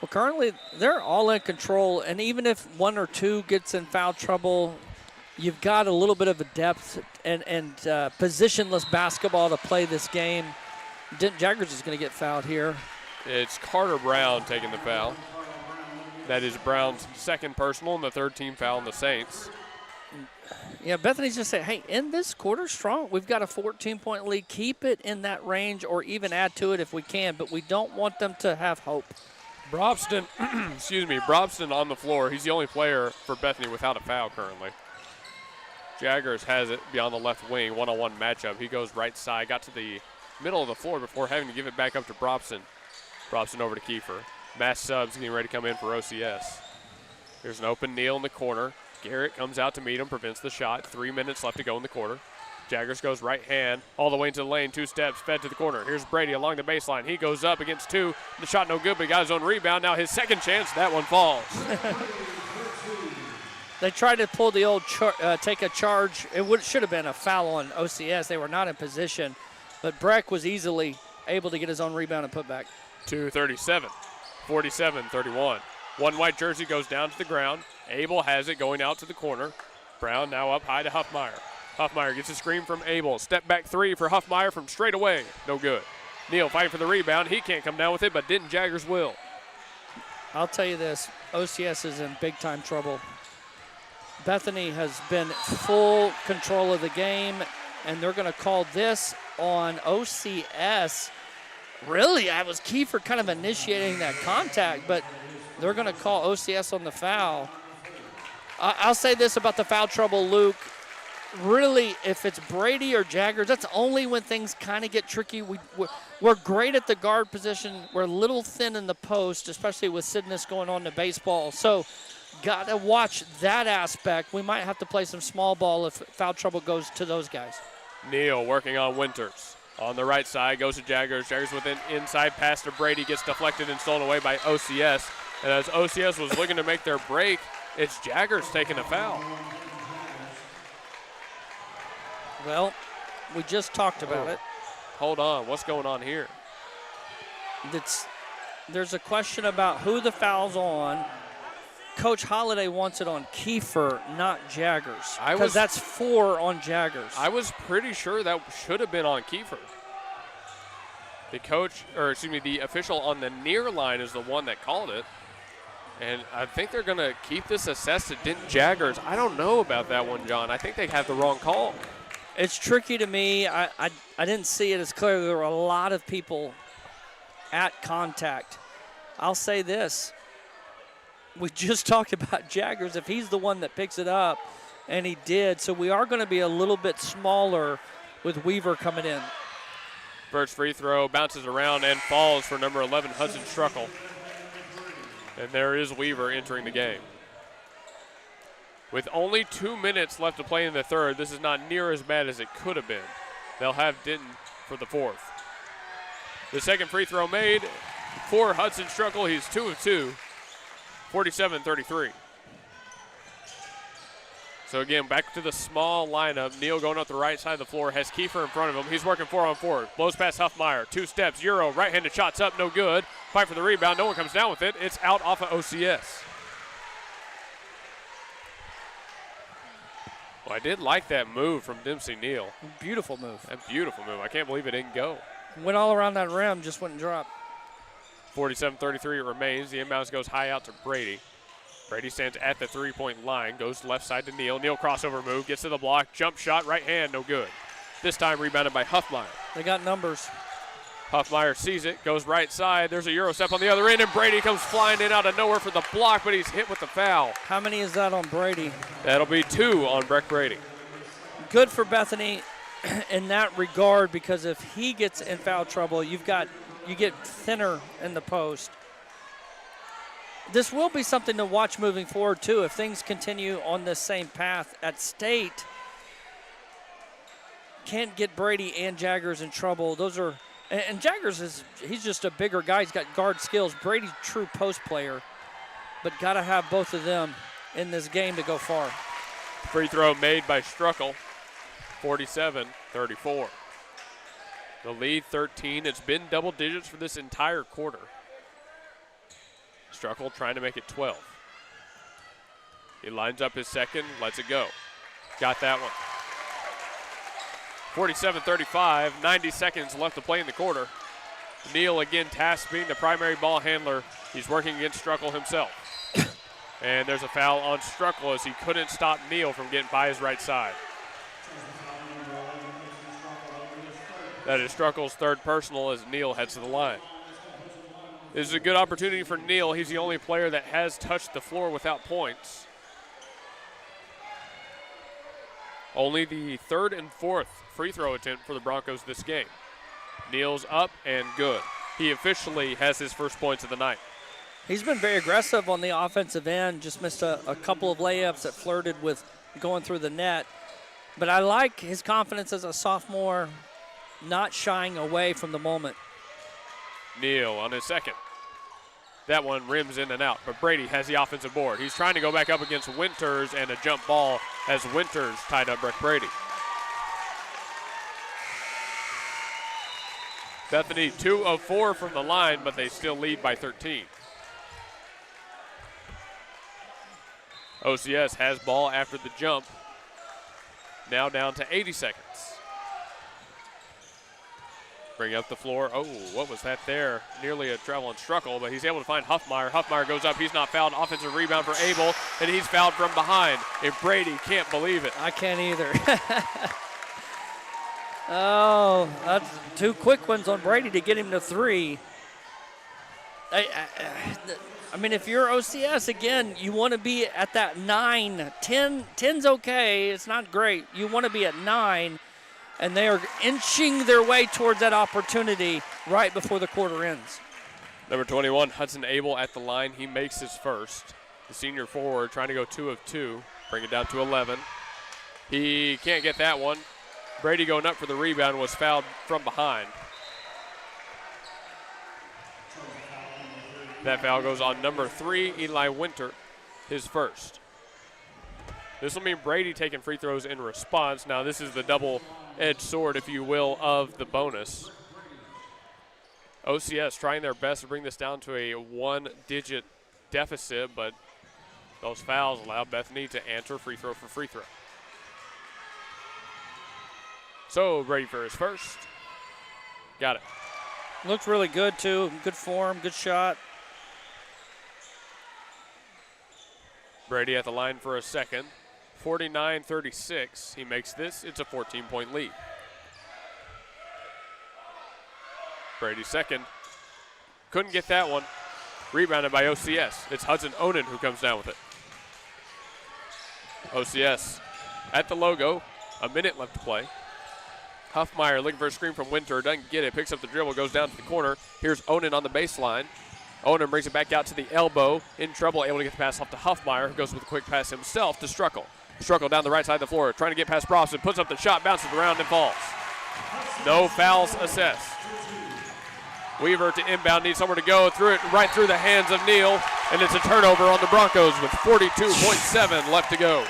Well, currently they're all in control, and even if 1 or 2 gets in foul trouble, you've got a little bit of a depth and positionless basketball to play this game. Denton Jaggers is going to get fouled here. It's Carter Brown taking the foul. That is Brown's second personal and the 3rd team foul on the Saints. Yeah, Bethany's just saying, hey, in this quarter strong, we've got a 14-point lead. Keep it in that range or even add to it if we can, but we don't want them to have hope. Brobston, Brobston on the floor. He's the only player for Bethany without a foul currently. Jaggers has it beyond the left wing, one-on-one matchup. He goes right side, got to the middle of the floor before having to give it back up to Brobston. Brobston over to Kiefer. Mass subs getting ready to come in for OCS. Here's an open Neal in the corner. Garrett comes out to meet him, prevents the shot. 3 minutes left to go in the quarter. Jaggers goes right hand all the way into the lane, 2 steps, fed to the corner. Here's Brady along the baseline. He goes up against 2. The shot no good, but he got his own rebound. Now his second chance, that one falls. They tried to pull the old take a charge. It should have been a foul on OCS. They were not in position, but Breck was easily able to get his own rebound and put back. 2:37, 47-31. One white jersey goes down to the ground. Abel has it going out to the corner. Brown now up high to Huffmeyer. Huffmeyer gets a screen from Abel. Step back 3 for Huffmeyer from straight away. No good. Neal fighting for the rebound. He can't come down with it, but Denton Jaggers will. I'll tell you this, OCS is in big-time trouble. Bethany has been full control of the game, and they're going to call this on OCS. Really, I was Kiefer kind of initiating that contact, but they're going to call OCS on the foul. I'll say this about the foul trouble, Luke. Really, if it's Brady or Jaggers, that's only when things kind of get tricky. We're great at the guard position. We're a little thin in the post, especially with Sidness going on to baseball. So got to watch that aspect. We might have to play some small ball if foul trouble goes to those guys. Neal working on Winters. On the right side, goes to Jaggers. Jaggers with an inside pass to Brady, gets deflected and stolen away by OCS. And as OCS was looking to make their break, It's Jaggers taking a foul. Well, we just talked about it. Hold on. What's going on here? There's a question about who the foul's on. Coach Holliday wants it on Kiefer, not Jaggers, because that's 4 on Jaggers. I was pretty sure that should have been on Kiefer. The official on the near line is the one that called it. And I think they're going to keep this assessed to Jaggers. I don't know about that one, John. I think they have the wrong call. It's tricky to me. I didn't see it as clearly. There were a lot of people at contact. I'll say this. We just talked about Jaggers. If he's the one that picks it up, and he did, so we are going to be a little bit smaller with Weaver coming in. First free throw bounces around and falls for number 11, Hudson Struckle. And there is Weaver entering the game. With only 2 minutes left to play in the third, this is not near as bad as it could have been. They'll have Denton for the fourth. The second free throw made for Hudson Struckle. He's 2 of 2, 47-33. So again, back to the small lineup. Neal going up the right side of the floor, has Kiefer in front of him. He's working 4-on-4. Blows past Huffmeyer. 2 steps, Euro, right-handed shots up, no good. Fight for the rebound, no one comes down with it. It's out off of OCS. Well, I did like that move from Dempsey Neal. Beautiful move. A beautiful move. I can't believe it didn't go. Went all around that rim, just wouldn't drop. 47-33 it remains. The inbounds goes high out to Brady. Brady stands at the three-point line, goes left side to Neal. Neal crossover move, gets to the block, jump shot, right hand, no good. This time rebounded by Huffmeyer. They got numbers. Huffmeyer sees it, goes right side. There's a Euro step on the other end, and Brady comes flying in out of nowhere for the block, but he's hit with the foul. How many is that on Brady? That'll be 2 on Breck Brady. Good for Bethany in that regard, because if he gets in foul trouble, you get thinner in the post. This will be something to watch moving forward, too. If things continue on this same path at State, can't get Brady and Jaggers in trouble. Those are, and Jaggers he's just a bigger guy. He's got guard skills. Brady's a true post player, but got to have both of them in this game to go far. Free throw made by Struckle, 47-34. The lead 13. It's been double digits for this entire quarter. Struckle trying to make it 12. He lines up his second, lets it go. Got that one. 47-35, 90 seconds left to play in the quarter. Neal again tasked being the primary ball handler. He's working against Struckle himself. And there's a foul on Struckle as he couldn't stop Neal from getting by his right side. That is Struckle's third personal as Neal heads to the line. This is a good opportunity for Neal. He's the only player that has touched the floor without points. Only the third and fourth free throw attempt for the Broncos this game. Neal's up and good. He officially has his first points of the night. He's been very aggressive on the offensive end, just missed a couple of layups that flirted with going through the net. But I like his confidence as a sophomore, not shying away from the moment. Neal on his second. That one rims in and out, but Brady has the offensive board. He's trying to go back up against Winters, and a jump ball as Winters tied up Breck Brady. Bethany 2 of 4 from the line, but they still lead by 13. OCS has ball after the jump. Now down to 80 seconds. Bring up the floor. Oh, what was that there? Nearly a travel on Struckle, but he's able to find Huffmeyer. Huffmeyer goes up. He's not fouled. Offensive rebound for Abel, and he's fouled from behind. And Brady can't believe it. I can't either. Oh, that's 2 quick ones on Brady to get him to 3. I mean, if you're OCS, again, you want to be at that 9. 10's okay. It's not great. You want to be at 9. And they are inching their way towards that opportunity right before the quarter ends. Number 21, Hudson Abel at the line. He makes his first. The senior forward trying to go 2 of 2, bring it down to 11. He can't get that one. Brady going up for the rebound was fouled from behind. That foul goes on number 3, Eli Winter, his first. This will mean Brady taking free throws in response. Now this is the double-edged sword, if you will, of the bonus. OCS trying their best to bring this down to a one-digit deficit, but those fouls allow Bethany to answer free throw for free throw. So Brady for his first. Got it. Looks really good, too. Good form, good shot. Brady at the line for a second. 49-36. He makes this. It's a 14-point lead. Brady second. Couldn't get that one. Rebounded by OCS. It's Hudson Onan who comes down with it. OCS at the logo. A minute left to play. Huffmeyer looking for a screen from Winter. Doesn't get it. Picks up the dribble. Goes down to the corner. Here's Onan on the baseline. Onan brings it back out to the elbow. In trouble. Able to get the pass off to Huffmeyer, who goes with a quick pass himself to Struckle. Struckle down the right side of the floor. Trying to get past Brosnan. Puts up the shot. Bounces around and falls. No fouls assessed. Weaver to inbound. Needs somewhere to go. Threw it right through the hands of Neal. And it's a turnover on the Broncos with 42.7 left to go.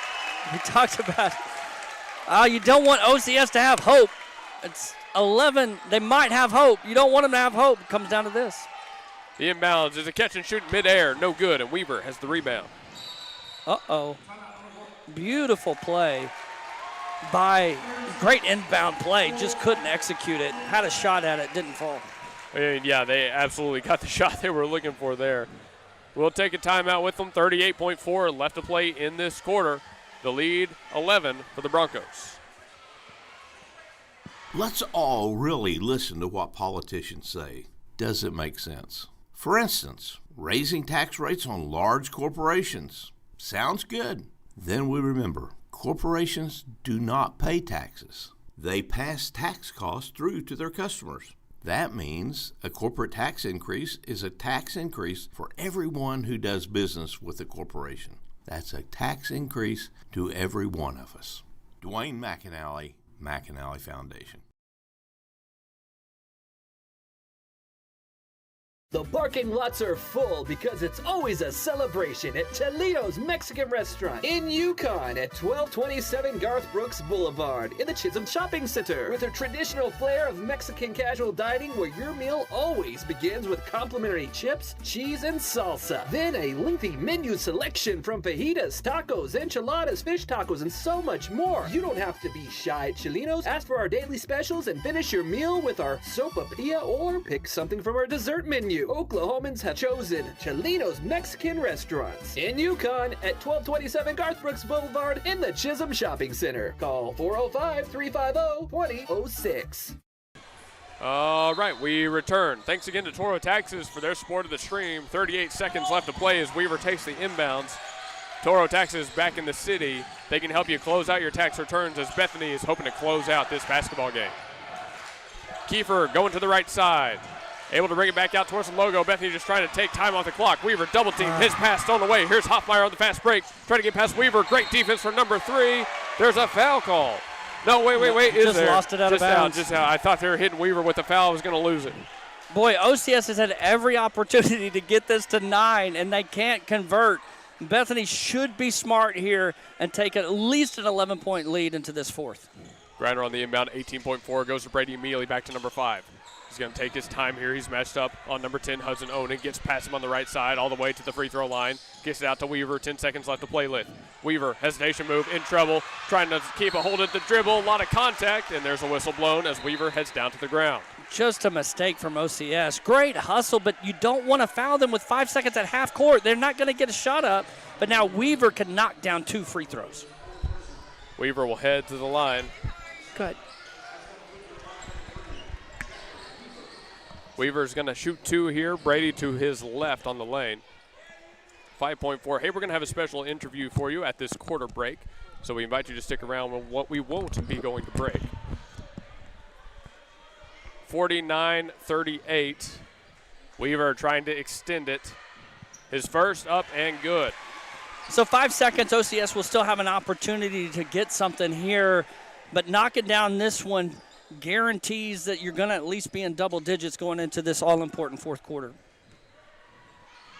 We talked about you don't want OCS to have hope. It's 11. They might have hope. You don't want them to have hope. It comes down to this. The inbounds is a catch and shoot in midair. No good, and Weaver has the rebound. Uh-oh. Beautiful play by great inbound play. Just couldn't execute it. Had a shot at it, didn't fall. And yeah, they absolutely got the shot they were looking for there. We'll take a timeout with them. 38.4 left to play in this quarter. The lead, 11 for the Broncos. Let's all really listen to what politicians say. Does it make sense? For instance, raising tax rates on large corporations. Sounds good. Then we remember, corporations do not pay taxes. They pass tax costs through to their customers. That means a corporate tax increase is a tax increase for everyone who does business with a corporation. That's a tax increase to every one of us. Dwayne McAnally, McAnally Foundation. The parking lots are full because it's always a celebration at Chelito's Mexican Restaurant in Yukon at 1227 Garth Brooks Boulevard in the Chisholm Shopping Center. With a traditional flair of Mexican casual dining where your meal always begins with complimentary chips, cheese, and salsa. Then a lengthy menu selection from fajitas, tacos, enchiladas, fish tacos, and so much more. You don't have to be shy at Chelito's. Ask for our daily specials and finish your meal with our sopapilla or pick something from our dessert menu. Oklahomans have chosen Chelito's Mexican Restaurants in Yukon at 1227 Garth Brooks Boulevard in the Chisholm Shopping Center. Call 405-350-2006. All right, we return. Thanks again to Toro Taxes for their support of the stream. 38 seconds left to play as Weaver takes the inbounds. Toro Taxes back in the city. They can help you close out your tax returns as Bethany is hoping to close out this basketball game. Kiefer going to the right side. Able to bring it back out towards the logo. Bethany just trying to take time off the clock. Weaver double team. His pass stolen away. Here's Hoffmeyer on the fast break. Trying to get past Weaver. Great defense for number 3. There's a foul call. No, wait. Is just there? Lost it out of bounds. Just out. I thought they were hitting Weaver with the foul. I was going to lose it. Boy, OCS has had every opportunity to get this to 9, and they can't convert. Bethany should be smart here and take at least an 11-point lead into this fourth. Grinder on the inbound. 18.4 goes to Brady immediately back to number 5. He's going to take his time here. He's matched up on number 10, Hudson Onan. Gets past him on the right side all the way to the free throw line. Gets it out to Weaver. 10 seconds left to play with. Weaver, hesitation move, in trouble. Trying to keep a hold of the dribble. A lot of contact, and there's a whistle blown as Weaver heads down to the ground. Just a mistake from OCS. Great hustle, but you don't want to foul them with 5 seconds at half court. They're not going to get a shot up, but now Weaver can knock down 2 free throws. Weaver will head to the line. Good. Weaver's going to shoot 2 here. Brady to his left on the lane. 5.4. Hey, we're going to have a special interview for you at this quarter break, so we invite you to stick around when we won't be going to break. 49-38. Weaver trying to extend it. His first up and good. So 5 seconds, OCS will still have an opportunity to get something here, but knocking down this one guarantees that you're going to at least be in double digits going into this all-important fourth quarter.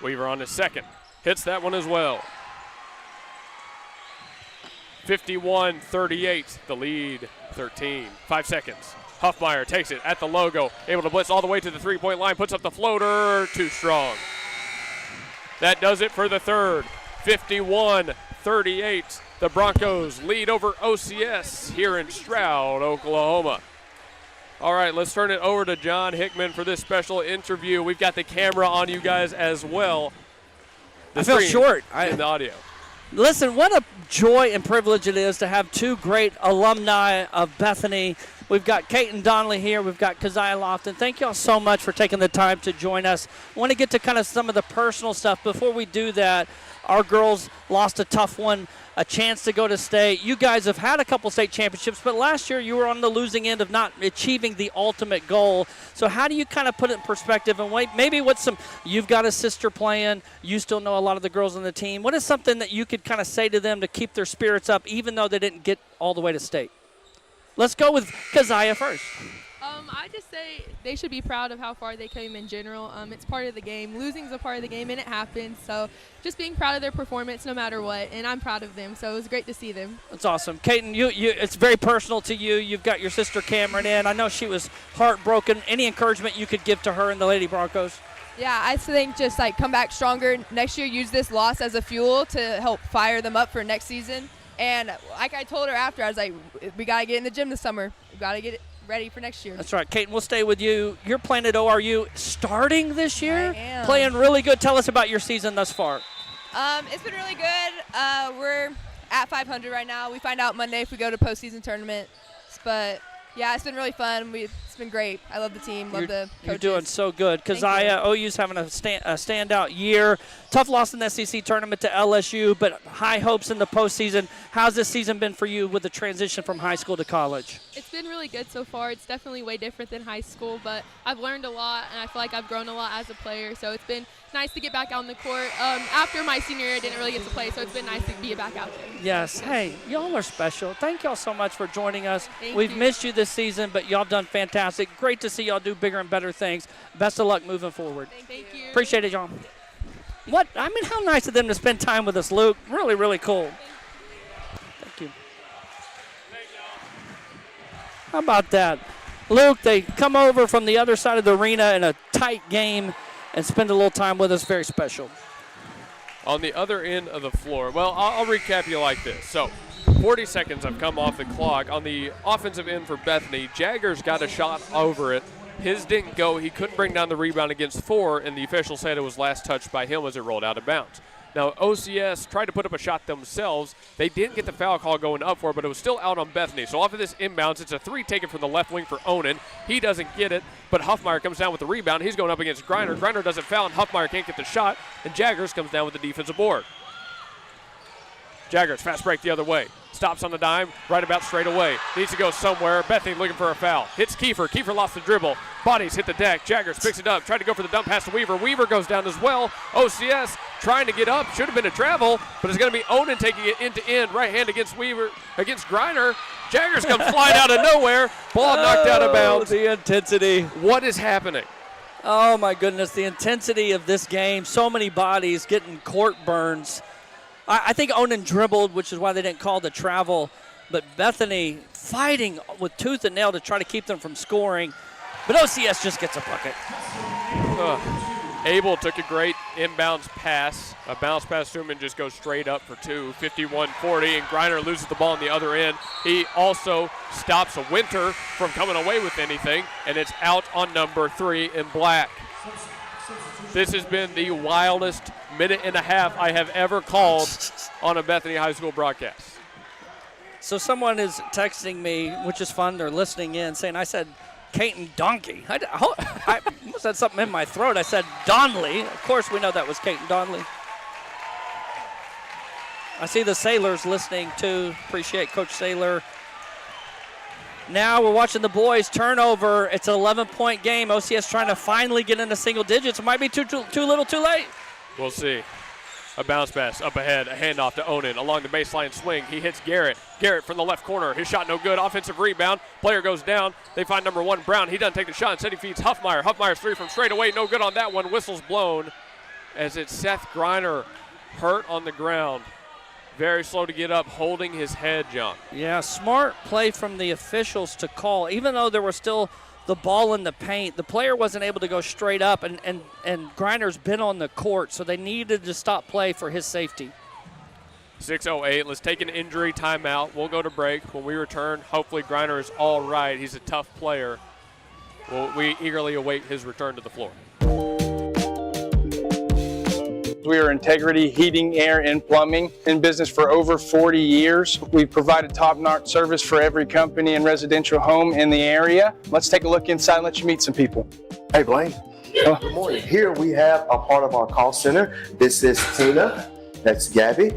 Weaver on his second. Hits that one as well. 51-38, the lead 13. 5 seconds. Huffmeyer takes it at the logo, able to blitz all the way to the three-point line, puts up the floater, too strong. That does it for the third. 51-38, the Broncos lead over OCS here in Stroud, Oklahoma. All right, let's turn it over to John Hickman for this special interview. We've got the camera on you guys as well. I feel short. In the audio. Listen, what a joy and privilege it is to have two great alumni of Bethany. We've got Caton Donnelly here. We've got Keziah Lofton. Thank you all so much for taking the time to join us. I want to get to kind of some of the personal stuff. Before we do that, our girls lost a tough one, a chance to go to state. You guys have had a couple state championships, but last year you were on the losing end of not achieving the ultimate goal. So how do you kind of put it in perspective and maybe what's some, you've got a sister playing, you still know a lot of the girls on the team. What is something that you could kind of say to them to keep their spirits up even though they didn't get all the way to state? Let's go with Keziah first. I just say they should be proud of how far they came in general. It's part of the game. Losing is a part of the game, and it happens. So just being proud of their performance no matter what, and I'm proud of them. So it was great to see them. That's awesome. Caton, it's very personal to you. You've got your sister Cameron in. I know she was heartbroken. Any encouragement you could give to her and the Lady Broncos? Yeah, I think just come back stronger next year. Use this loss as a fuel to help fire them up for next season. And like I told her after, I was like, we got to get in the gym this summer. We got to get it ready for next year. That's right. Caton, we'll stay with you. You're playing at ORU starting this year? I am. Playing really good. Tell us about your season thus far. It's been really good. We're at 500 right now. We find out Monday if we go to postseason tournament. But, yeah, it's been really fun. It's been great. I love the team, love the coaches. You're doing so good. Keziah, OU's having a standout year. Tough loss in the SEC tournament to LSU, but high hopes in the postseason. How's this season been for you with the transition from high school to college? It's been really good so far. It's definitely way different than high school, but I've learned a lot, and I feel like I've grown a lot as a player. So it's been nice to get back out on the court. After my senior year, I didn't really get to play, so it's been nice to be back out there. Yes. Hey, y'all are special. Thank y'all so much for joining us. We've missed you this season, but y'all done fantastic. Great to see y'all do bigger and better things. Best of luck moving forward. Thank you. Appreciate it, y'all. How nice of them to spend time with us, Luke. Really, really cool. Thank you. How about that? Luke, they come over from the other side of the arena in a tight game and spend a little time with us. Very special. On the other end of the floor, well, I'll recap you like this. So 40 seconds have come off the clock. On the offensive end for Bethany, Jaggers got a shot over it. His didn't go. He couldn't bring down the rebound against 4, and the official said it was last touched by him as it rolled out of bounds. Now, OCS tried to put up a shot themselves. They didn't get the foul call going up for it, but it was still out on Bethany. So off of this inbounds, it's a 3 taken from the left wing for Onan. He doesn't get it, but Huffmeyer comes down with the rebound. He's going up against Griner. Griner doesn't foul, and Huffmeyer can't get the shot, and Jaggers comes down with the defensive board. Jaggers, fast break the other way. Stops on the dime, right about straight away. Needs to go somewhere. Bethany looking for a foul. Hits Kiefer. Kiefer lost the dribble. Bodies hit the deck. Jaggers picks it up. Tried to go for the dump pass to Weaver. Weaver goes down as well. OCS trying to get up. Should have been a travel, but it's going to be Onan taking it end to end. Right hand against Weaver, against Griner. Jaggers comes flying out of nowhere. Ball knocked out of bounds. The intensity. What is happening? Oh, my goodness. The intensity of this game. So many bodies getting court burns. I think Onan dribbled, which is why they didn't call the travel. But Bethany fighting with tooth and nail to try to keep them from scoring. But OCS just gets a bucket. Abel took a great inbounds pass. A bounce pass to him and just goes straight up for 2. 51-40, and Griner loses the ball on the other end. He also stops a Winter from coming away with anything, and it's out on number 3 in black. This has been the wildest minute and a half I have ever called on a Bethany High School broadcast. So someone is texting me, which is fun. They're listening in, saying I said Caton Donkey. I must have something in my throat. I said Donnelly. Of course we know that was Caton Donnelly. I see the Sailors listening too. Appreciate Coach Sailor. Now we're watching the boys turnover. It's an 11-point game. OCS trying to finally get into single digits. It might be too little too late. We'll see. A bounce pass up ahead, a handoff to Onan along the baseline swing. He hits Garrett. Garrett from the left corner. His shot no good. Offensive rebound. Player goes down. They find number 1, Brown. He doesn't take the shot. Instead he feeds Huffmeyer. Huffmeyer's 3 from straight away. No good on that one. Whistle's blown as it's Seth Griner hurt on the ground. very slow to get up, holding his head, John. Yeah, smart play from the officials to call. Even though there was still the ball in the paint, the player wasn't able to go straight up, and Griner's been on the court, so they needed to stop play for his safety. 6:08. Let's take an injury timeout. We'll go to break. When we return, hopefully Griner is all right. He's a tough player. We eagerly await his return to the floor. We are Integrity Heating, Air, and Plumbing, in business for over 40 years. We've provided top-notch service for every company and residential home in the area. Let's take a look inside and let you meet some people. Hey, Blaine. Good morning. Here we have a part of our call center. This is Tina. That's Gabby.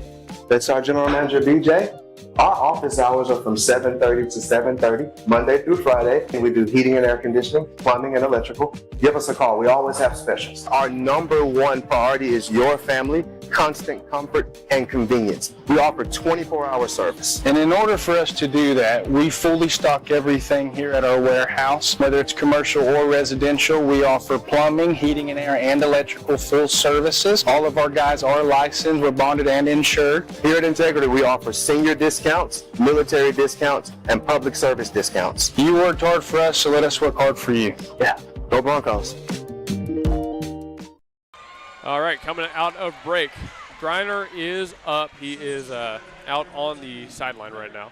That's our general manager, BJ. Our office hours are from 7:30 to 7:30, Monday through Friday, and we do heating and air conditioning, plumbing, and electrical. Give us a call. We always have specials. Our number one priority is your family, constant comfort, and convenience. We offer 24-hour service. And in order for us to do that, we fully stock everything here at our warehouse, whether it's commercial or residential. We offer plumbing, heating and air, and electrical full services. All of our guys are licensed, we're bonded and insured. Here at Integrity, we offer senior discounts, military discounts, and public service discounts. You worked hard for us, so let us work hard for you. Yeah, go Broncos. All right, coming out of break, Griner is up. He is out on the sideline right now.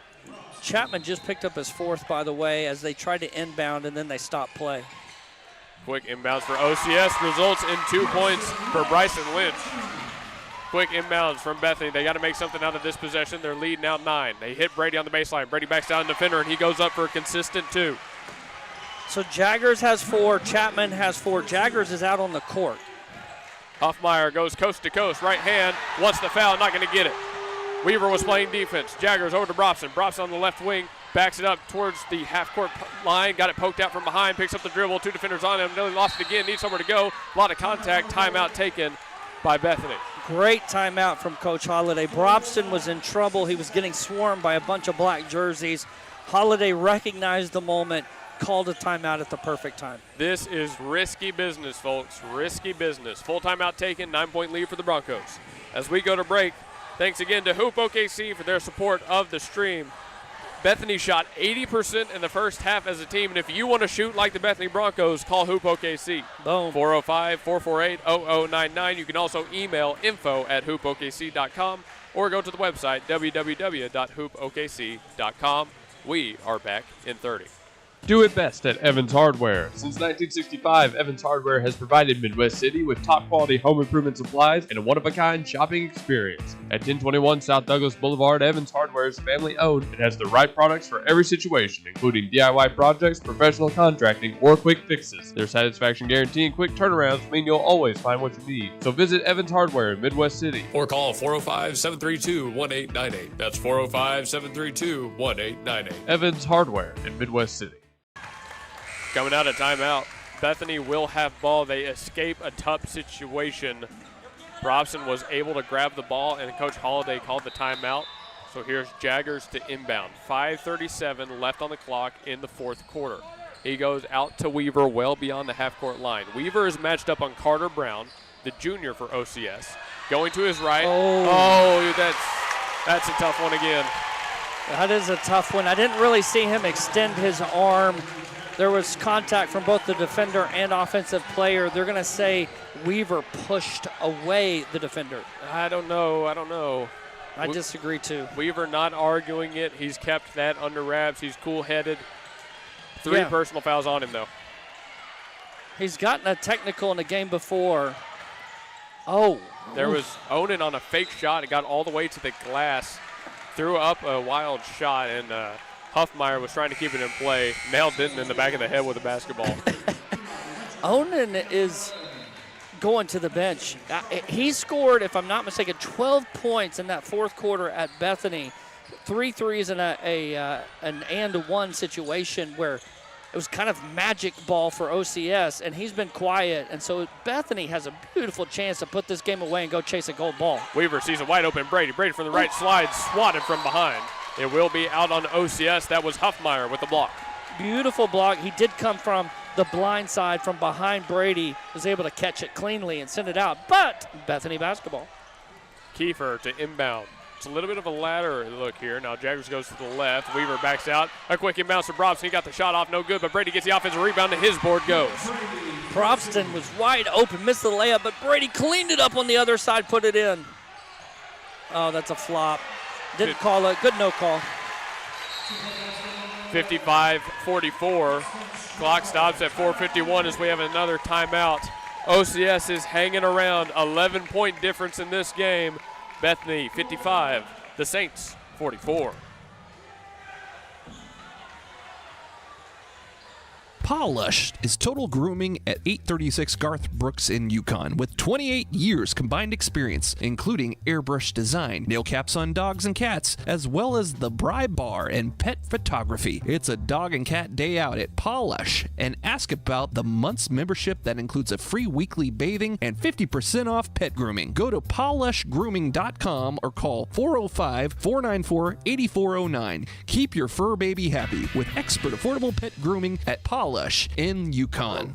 Chapman just picked up his fourth, by the way, as they tried to inbound and then they stopped play. Quick inbounds for OCS results in 2 points for Bryson Lynch. Quick inbounds from Bethany. They got to make something out of this possession. They're leading out 9. They hit Brady on the baseline. Brady backs down defender, and he goes up for a consistent 2. So Jaggers has 4, Chapman has 4. Jaggers is out on the court. Huffmeyer goes coast to coast, right hand, wants the foul, not going to get it. Weaver was playing defense. Jaggers over to Brobson. Brobson on the left wing, backs it up towards the half-court line, got it poked out from behind, picks up the dribble, 2 defenders on him, nearly lost it again, needs somewhere to go. A lot of contact, timeout taken by Bethany. Great timeout from Coach Holliday. Brobson was in trouble. He was getting swarmed by a bunch of black jerseys. Holliday recognized the moment, called a timeout at the perfect time. This is risky business, folks. Risky business. Full timeout taken, 9-point lead for the Broncos. As we go to break, thanks again to Hoop OKC for their support of the stream. Bethany shot 80% in the first half as a team, and if you want to shoot like the Bethany Broncos, call Hoop OKC. Boom. 405-448-0099. You can also email info@hoopokc.com or go to the website www.hoopokc.com. We are back in 30. Do it best at Evans Hardware. Since 1965, Evans Hardware has provided Midwest City with top-quality home improvement supplies and a one-of-a-kind shopping experience. At 1021 South Douglas Boulevard, Evans Hardware is family-owned and has the right products for every situation, including DIY projects, professional contracting, or quick fixes. Their satisfaction guarantee and quick turnarounds mean you'll always find what you need. So visit Evans Hardware in Midwest City. Or call 405-732-1898. That's 405-732-1898. Evans Hardware in Midwest City. Coming out of timeout, Bethany will have ball. They escape a tough situation. Brobson was able to grab the ball, and Coach Holliday called the timeout. So here's Jaggers to inbound. 5:37 left on the clock in the fourth quarter. He goes out to Weaver well beyond the half-court line. Weaver is matched up on Carter Brown, the junior for OCS. Going to his right. Oh, that's a tough one again. That is a tough one. I didn't really see him extend his arm. There was contact from both the defender and offensive player. They're going to say Weaver pushed away the defender. I don't know. I disagree too. Weaver not arguing it. He's kept that under wraps. He's cool-headed. 3 personal fouls on him, though. He's gotten a technical in the game before. Oh. There was Onan on a fake shot. It got all the way to the glass. Threw up a wild shot, and Huffmeyer was trying to keep it in play. Nailed Denton in the back of the head with a basketball. Onan is going to the bench. He scored, if I'm not mistaken, 12 points in that fourth quarter at Bethany. 3 threes in an and-one situation where it was kind of magic ball for OCS, and he's been quiet. And so Bethany has a beautiful chance to put this game away and go chase a gold ball. Weaver sees a wide open Brady. Brady from the right slide, swatted from behind. It will be out on OCS. That was Huffmeyer with the block. Beautiful block. He did come from the blind side from behind Brady, was able to catch it cleanly and send it out. But Bethany basketball. Kiefer to inbound. It's a little bit of a ladder look here. Now Jaggers goes to the left. Weaver backs out. A quick inbounds to Brobson. He got the shot off, no good, but Brady gets the offensive rebound and his board goes. Probston was wide open, missed the layup, but Brady cleaned it up on the other side, put it in. Oh, that's a flop. Didn't call it. Good no call. 55-44. Clock stops at 4:51 as we have another timeout. OCS is hanging around. 11-point difference in this game. Bethany 55, the Saints 44. Polish is total grooming at 836 Garth Brooks in Yukon with 28 years combined experience, including airbrush design, nail caps on dogs and cats, as well as the Bribe Bar and pet photography. It's a dog and cat day out at Polish, and ask about the month's membership that includes a free weekly bathing and 50% off pet grooming. Go to polishgrooming.com or call 405-494-8409. Keep your fur baby happy with expert affordable pet grooming at Polish in Yukon.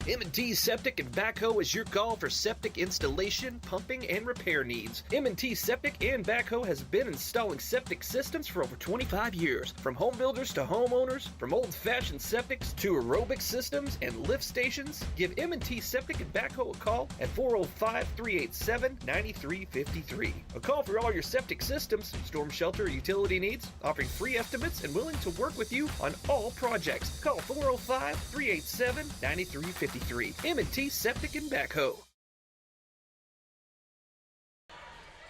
M&T Septic and Backhoe is your call for septic installation, pumping, and repair needs. M&T Septic and Backhoe has been installing septic systems for over 25 years. From home builders to homeowners, from old-fashioned septics to aerobic systems and lift stations, give M&T Septic and Backhoe a call at 405-387-9353. A call for all your septic systems, storm shelter, utility needs, offering free estimates and willing to work with you on all projects. Call 405-387-9353. M&T Septic and Backhoe.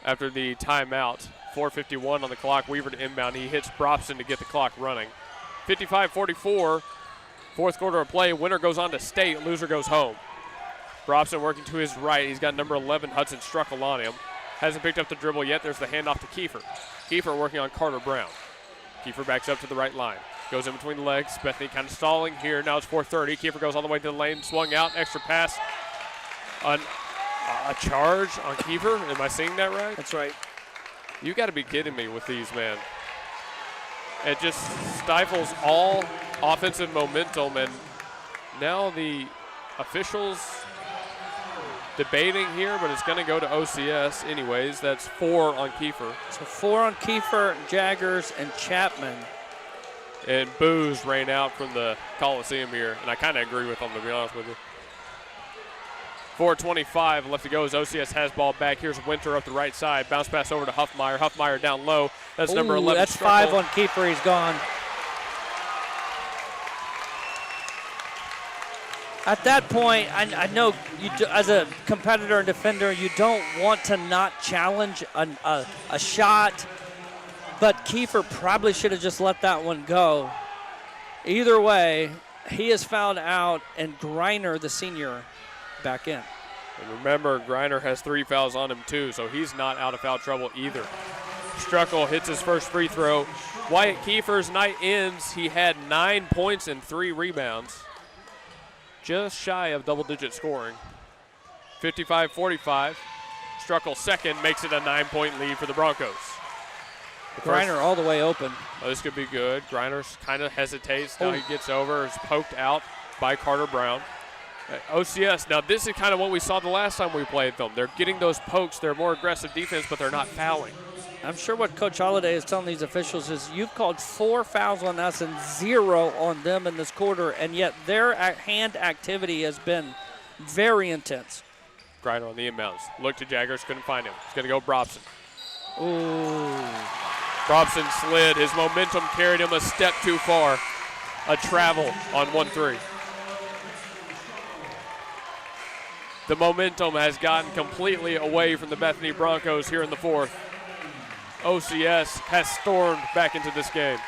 After the timeout, 4:51 on the clock, Weaver to inbound. He hits Brobson to get the clock running. 55-44, fourth quarter of play. Winner goes on to state, loser goes home. Brobson working to his right. He's got number 11, Hudson Struckle on him. Hasn't picked up the dribble yet. There's the handoff to Kiefer. Kiefer working on Carter Brown. Kiefer backs up to the right line. Goes in between the legs. Bethany kind of stalling here. Now it's 4:30. Kiefer goes all the way to the lane. Swung out. Extra pass. A charge on Kiefer. Am I seeing that right? That's right. You got to be kidding me with these, man. It just stifles all offensive momentum. And now the officials debating here, but it's going to go to OCS anyways. That's 4 on Kiefer. So 4 on Kiefer, Jaggers, and Chapman. And boos rain out from the Coliseum here, and I kind of agree with them, to be honest with you. 4:25 left to go as OCS has ball back. Here's Winter up the right side. Bounce pass over to Huffmeyer. Huffmeyer down low. That's number 11. That's 5 on Kiefer. He's gone. At that point, I know you do, as a competitor and defender, you don't want to not challenge a shot. But Kiefer probably should have just let that one go. Either way, he is fouled out, and Greiner, the senior, back in. And remember, Greiner has 3 fouls on him too, so he's not out of foul trouble either. Struckle hits his first free throw. Wyatt Kiefer's night ends. He had 9 points and 3 rebounds. Just shy of double-digit scoring. 55-45. Struckle second makes it a 9-point lead for the Broncos. Greiner all the way open. Oh, this could be good. Greiner kind of hesitates. Now he gets over. Is poked out by Carter Brown. OCS, now this is kind of what we saw the last time we played them. They're getting those pokes. They're more aggressive defense, but they're not fouling. I'm sure what Coach Holliday is telling these officials is you've called 4 fouls on us and 0 on them in this quarter, and yet their hand activity has been very intense. Greiner on the inbounds. Look to Jaggers, couldn't find him. He's going to go Brobson. Ooh. Brobson slid. His momentum carried him a step too far. A travel on 1-3. The momentum has gotten completely away from the Bethany Broncos here in the fourth. OCS has stormed back into this game.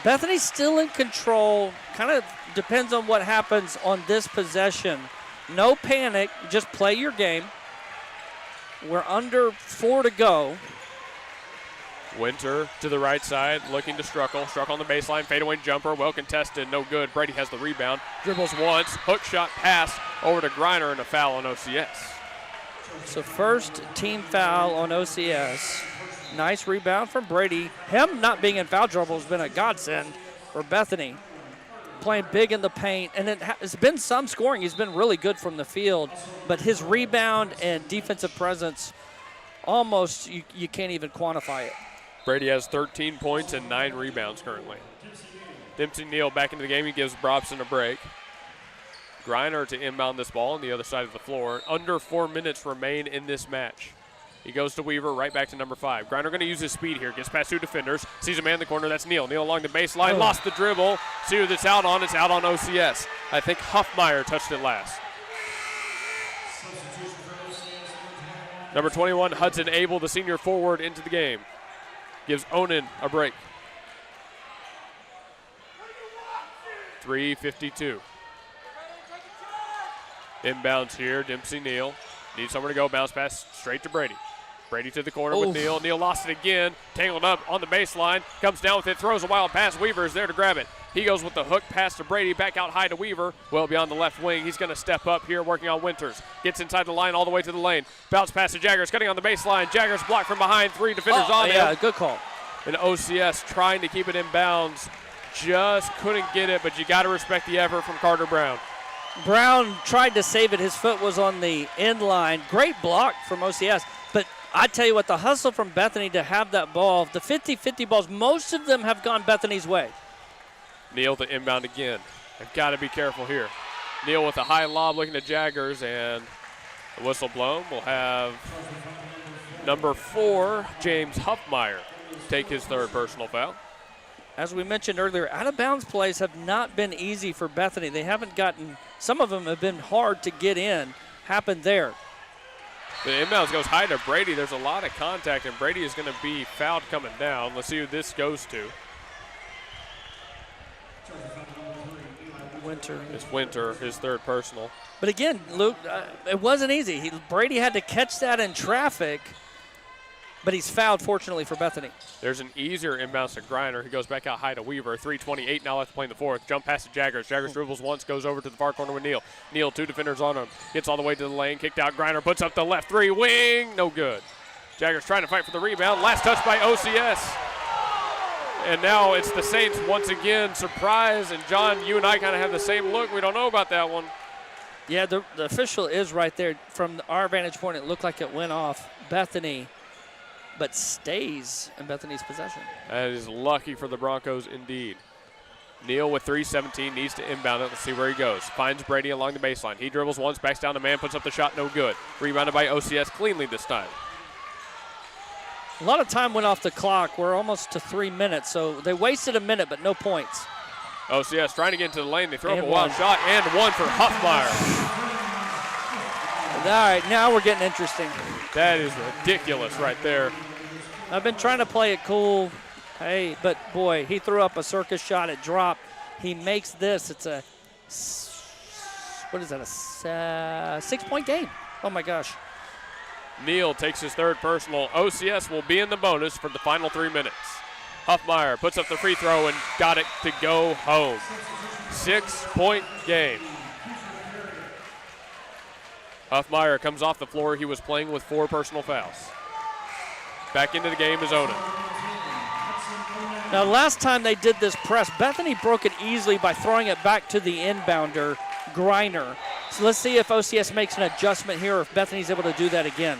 Bethany's still in control. Kind of depends on what happens on this possession. No panic. Just play your game. We're under 4 to go. Winter to the right side, looking to Struckle. Struckle on the baseline, fadeaway jumper, well contested, no good. Brady has the rebound, dribbles once, hook shot pass over to Greiner, and a foul on OCS. So first team foul on OCS. Nice rebound from Brady. Him not being in foul trouble has been a godsend for Bethany. playing big in the paint, and it's been some scoring. He's been really good from the field, but his rebound and defensive presence, almost you can't even quantify it. Brady has 13 points and 9 rebounds currently. Dempsey Neal back into the game. He gives Brobson a break. Griner to inbound this ball on the other side of the floor. Under 4 minutes remain in this match. He goes to Weaver, right back to number 5. Griner going to use his speed here. Gets past 2 defenders. Sees a man in the corner. That's Neal. Neal along the baseline. Lost the dribble. See who that's out on. It's out on OCS. I think Huffmeyer touched it last. Number 21, Hudson Abel, the senior forward, into the game. Gives Onan a break. 3:52. Inbounds here, Dempsey Neal. Needs somewhere to go, bounce pass straight to Brady. Brady to the corner with Neal. Neal lost it again, tangled up on the baseline, comes down with it, throws a wild pass. Weaver is there to grab it. He goes with the hook pass to Brady, back out high to Weaver, well beyond the left wing. He's going to step up here, working on Winters. Gets inside the line all the way to the lane. Bounce pass to Jaggers, cutting on the baseline. Jaggers blocked from behind, 3 defenders on him. Yeah, good call. And OCS trying to keep it in bounds. Just couldn't get it, but you got to respect the effort from Carter Brown. Brown tried to save it. His foot was on the end line. Great block from OCS. But I tell you what, the hustle from Bethany to have that ball, the 50-50 balls, most of them have gone Bethany's way. Neal to inbound again. They've got to be careful here. Neal with a high lob looking to Jaggers, and the whistle blown. We'll have number 4, James Huffmeyer, take his 3rd personal foul. As we mentioned earlier, out-of-bounds plays have not been easy for Bethany. They haven't gotten, some of them have been hard to get in, happened there. The inbounds goes high to Brady. There's a lot of contact, and Brady is going to be fouled coming down. Let's see who this goes to. Winter. It's Winter, his 3rd personal. But again, Luke, it wasn't easy. Brady had to catch that in traffic, but he's fouled, fortunately, for Bethany. There's an easier inbounds to Griner. He goes back out high to Weaver. 3:28 now left to play in the 4th. Jump pass to Jaggers. Jaggers dribbles once, goes over to the far corner with Neal. Neal, 2 defenders on him. Gets all the way to the lane. Kicked out. Griner puts up the left 3. Wing. No good. Jaggers trying to fight for the rebound. Last touch by OCS. And now it's the Saints once again. Surprise. And John, you and I kind of have the same look. We don't know about that one. Yeah, the official is right there. From our vantage point, it looked like it went off Bethany, but stays in Bethany's possession. That is lucky for the Broncos indeed. Neal with 3:17 needs to inbound it. Let's see where he goes. Finds Brady along the baseline. He dribbles once, backs down the man, puts up the shot, no good. Rebounded by OCS cleanly this time. A lot of time went off the clock. We're almost to 3 minutes, so they wasted a minute, but no points. OCS trying to get into the lane. They throw up a wild shot, and one for Huffmeyer. All right, now we're getting interesting. That is ridiculous right there. I've been trying to play it cool. Hey, but boy, he threw up a circus shot. It dropped. He makes this. It's a, what is that, a 6-point game. Oh, my gosh. Neal takes his 3rd personal. OCS will be in the bonus for the final 3 minutes. Huffmeyer puts up the free throw and got it to go home. 6-point game. Huffmeyer comes off the floor. He was playing with 4 personal fouls. Back into the game is Onan. Now, last time they did this press, Bethany broke it easily by throwing it back to the inbounder, Griner. So let's see if OCS makes an adjustment here or if Bethany's able to do that again.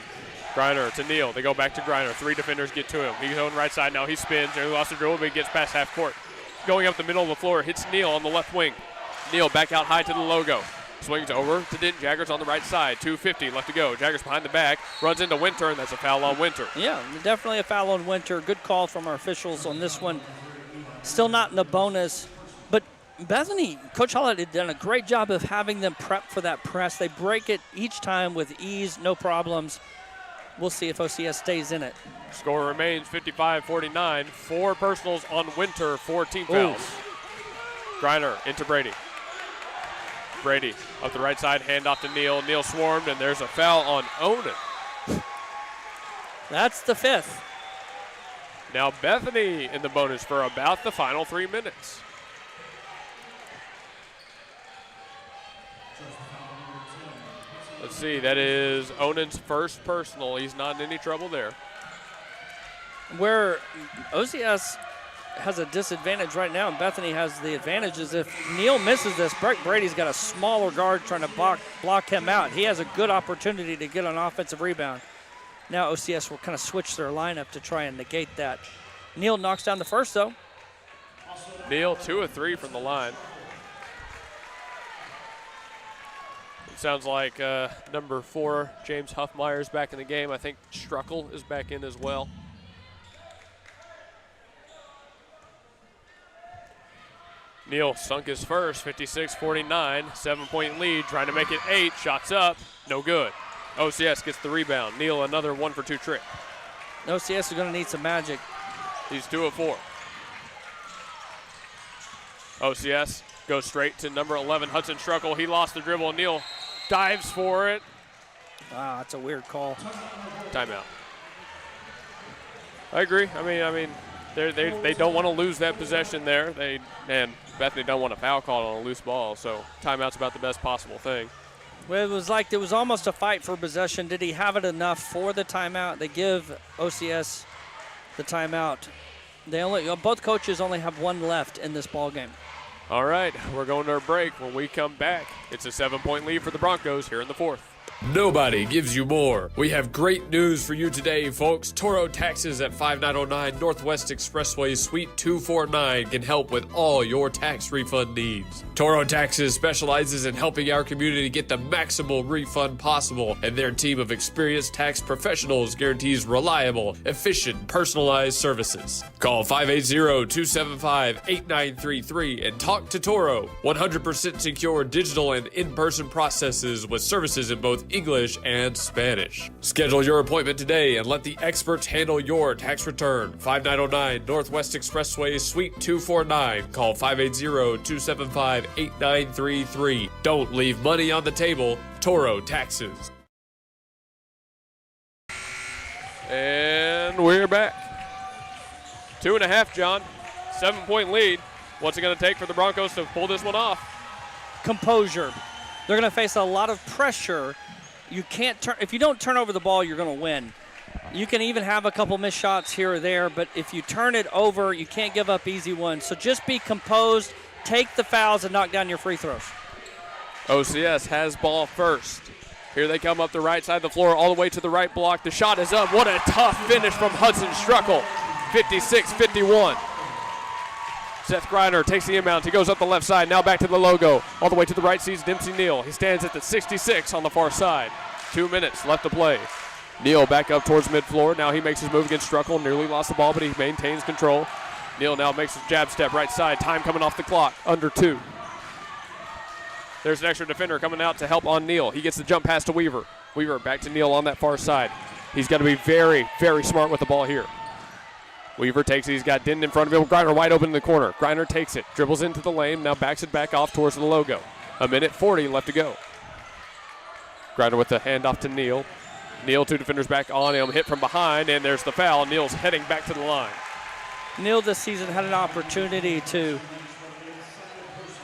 Griner to Neal. They go back to Griner. 3 defenders get to him. He's on the right side now. He spins. He lost the dribble, but he gets past half court. Going up the middle of the floor, hits Neal on the left wing. Neal back out high to the logo. Swings over to Denton Jaggers on the right side. 2:50 left to go. Jaggers behind the back. Runs into Winter, and that's a foul on Winter. Yeah, definitely a foul on Winter. Good call from our officials on this one. Still not in the bonus. But Bethany, Coach Hollett had done a great job of having them prep for that press. They break it each time with ease, no problems. We'll see if OCS stays in it. Score remains 55-49. 4 personals on Winter, 4 team fouls. Griner into Brady. Brady up the right side, handoff to Neal. Neal swarmed, and there's a foul on Onan. That's the 5th. Now Bethany in the bonus for about the final 3 minutes. Let's see, that is Onan's 1st personal. He's not in any trouble there. Where OCS has a disadvantage right now, and Bethany has the advantage. Is if Neal misses this, Brady's got a smaller guard trying to block him out. He has a good opportunity to get an offensive rebound. Now OCS will kind of switch their lineup to try and negate that. Neal knocks down the first, though. Neal 2 of 3 from the line. It sounds like number 4, James Huffmeyer, is back in the game. I think Struckle is back in as well. Neal sunk his first, 56-49, 7-point lead, trying to make it 8. Shots up, no good. OCS gets the rebound. Neal another 1-for-2 trick. OCS is going to need some magic. He's 2 of 4. OCS goes straight to number 11, Hudson Struckle. He lost the dribble. Neal dives for it. Wow, that's a weird call. Timeout. I agree. I mean, they don't want to lose that possession there. And Bethany don't want a foul call on a loose ball, so timeout's about the best possible thing. Well, it was almost a fight for possession. Did he have it enough for the timeout? They give OCS the timeout. Both coaches only have one left in this ball game. All right, we're going to our break. When we come back, it's a 7-point lead for the Broncos here in the 4th. Nobody gives you more. We have great news for you today, folks. Toro Taxes at 5909 Northwest Expressway, Suite 249 can help with all your tax refund needs. Toro Taxes specializes in helping our community get the maximal refund possible, and their team of experienced tax professionals guarantees reliable, efficient, personalized services. Call 580-275-8933 and talk to Toro. 100% secure digital and in-person processes with services in both English and Spanish. Schedule your appointment today and let the experts handle your tax return. 5909 Northwest Expressway, Suite 249. Call 580-275-8933. Don't leave money on the table. Toro Taxes. And we're back. 2.5, John. 7-point lead. What's it going to take for the Broncos to pull this one off? Composure. They're going to face a lot of pressure. You can't turn. If you don't turn over the ball, you're going to win. You can even have a couple missed shots here or there, but if you turn it over, you can't give up easy ones. So just be composed, take the fouls, and knock down your free throws. OCS has ball first. Here they come up the right side of the floor, all the way to the right block. The shot is up. What a tough finish from Hudson Struckle. 56-51. Seth Griner takes the inbound. He goes up the left side. Now back to the logo. All the way to the right sees Dempsey Neal. He stands at the 66 on the far side. 2 minutes left to play. Neal back up towards mid-floor. Now he makes his move against Struckle. Nearly lost the ball, but he maintains control. Neal now makes his jab step right side. Time coming off the clock. Under 2. There's an extra defender coming out to help on Neal. He gets the jump pass to Weaver. Weaver back to Neal on that far side. He's got to be very, very smart with the ball here. Weaver takes it. He's got Denton in front of him. Griner wide open in the corner. Griner takes it. Dribbles into the lane. Now backs it back off towards the logo. 1:40 left to go. Griner with the handoff to Neal. Neal, 2 defenders back on him. Hit from behind, and there's the foul. Neal's heading back to the line. Neal this season had an opportunity to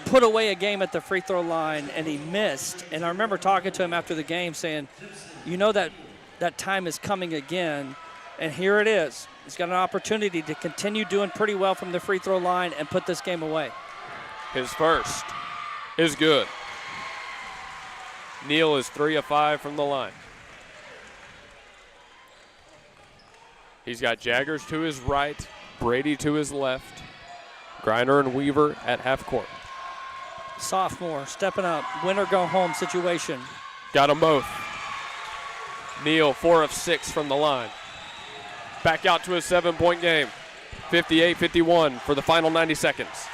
put away a game at the free throw line, and he missed. And I remember talking to him after the game saying, you know that time is coming again, and here it is. He's got an opportunity to continue doing pretty well from the free throw line and put this game away. His first is good. Neal is 3 of 5 from the line. He's got Jaggers to his right, Brady to his left, Griner and Weaver at half court. Sophomore stepping up, win or go home situation. Got them both. Neal 4 of 6 from the line. Back out to a 7-point game. 58-51 for the final 90 seconds.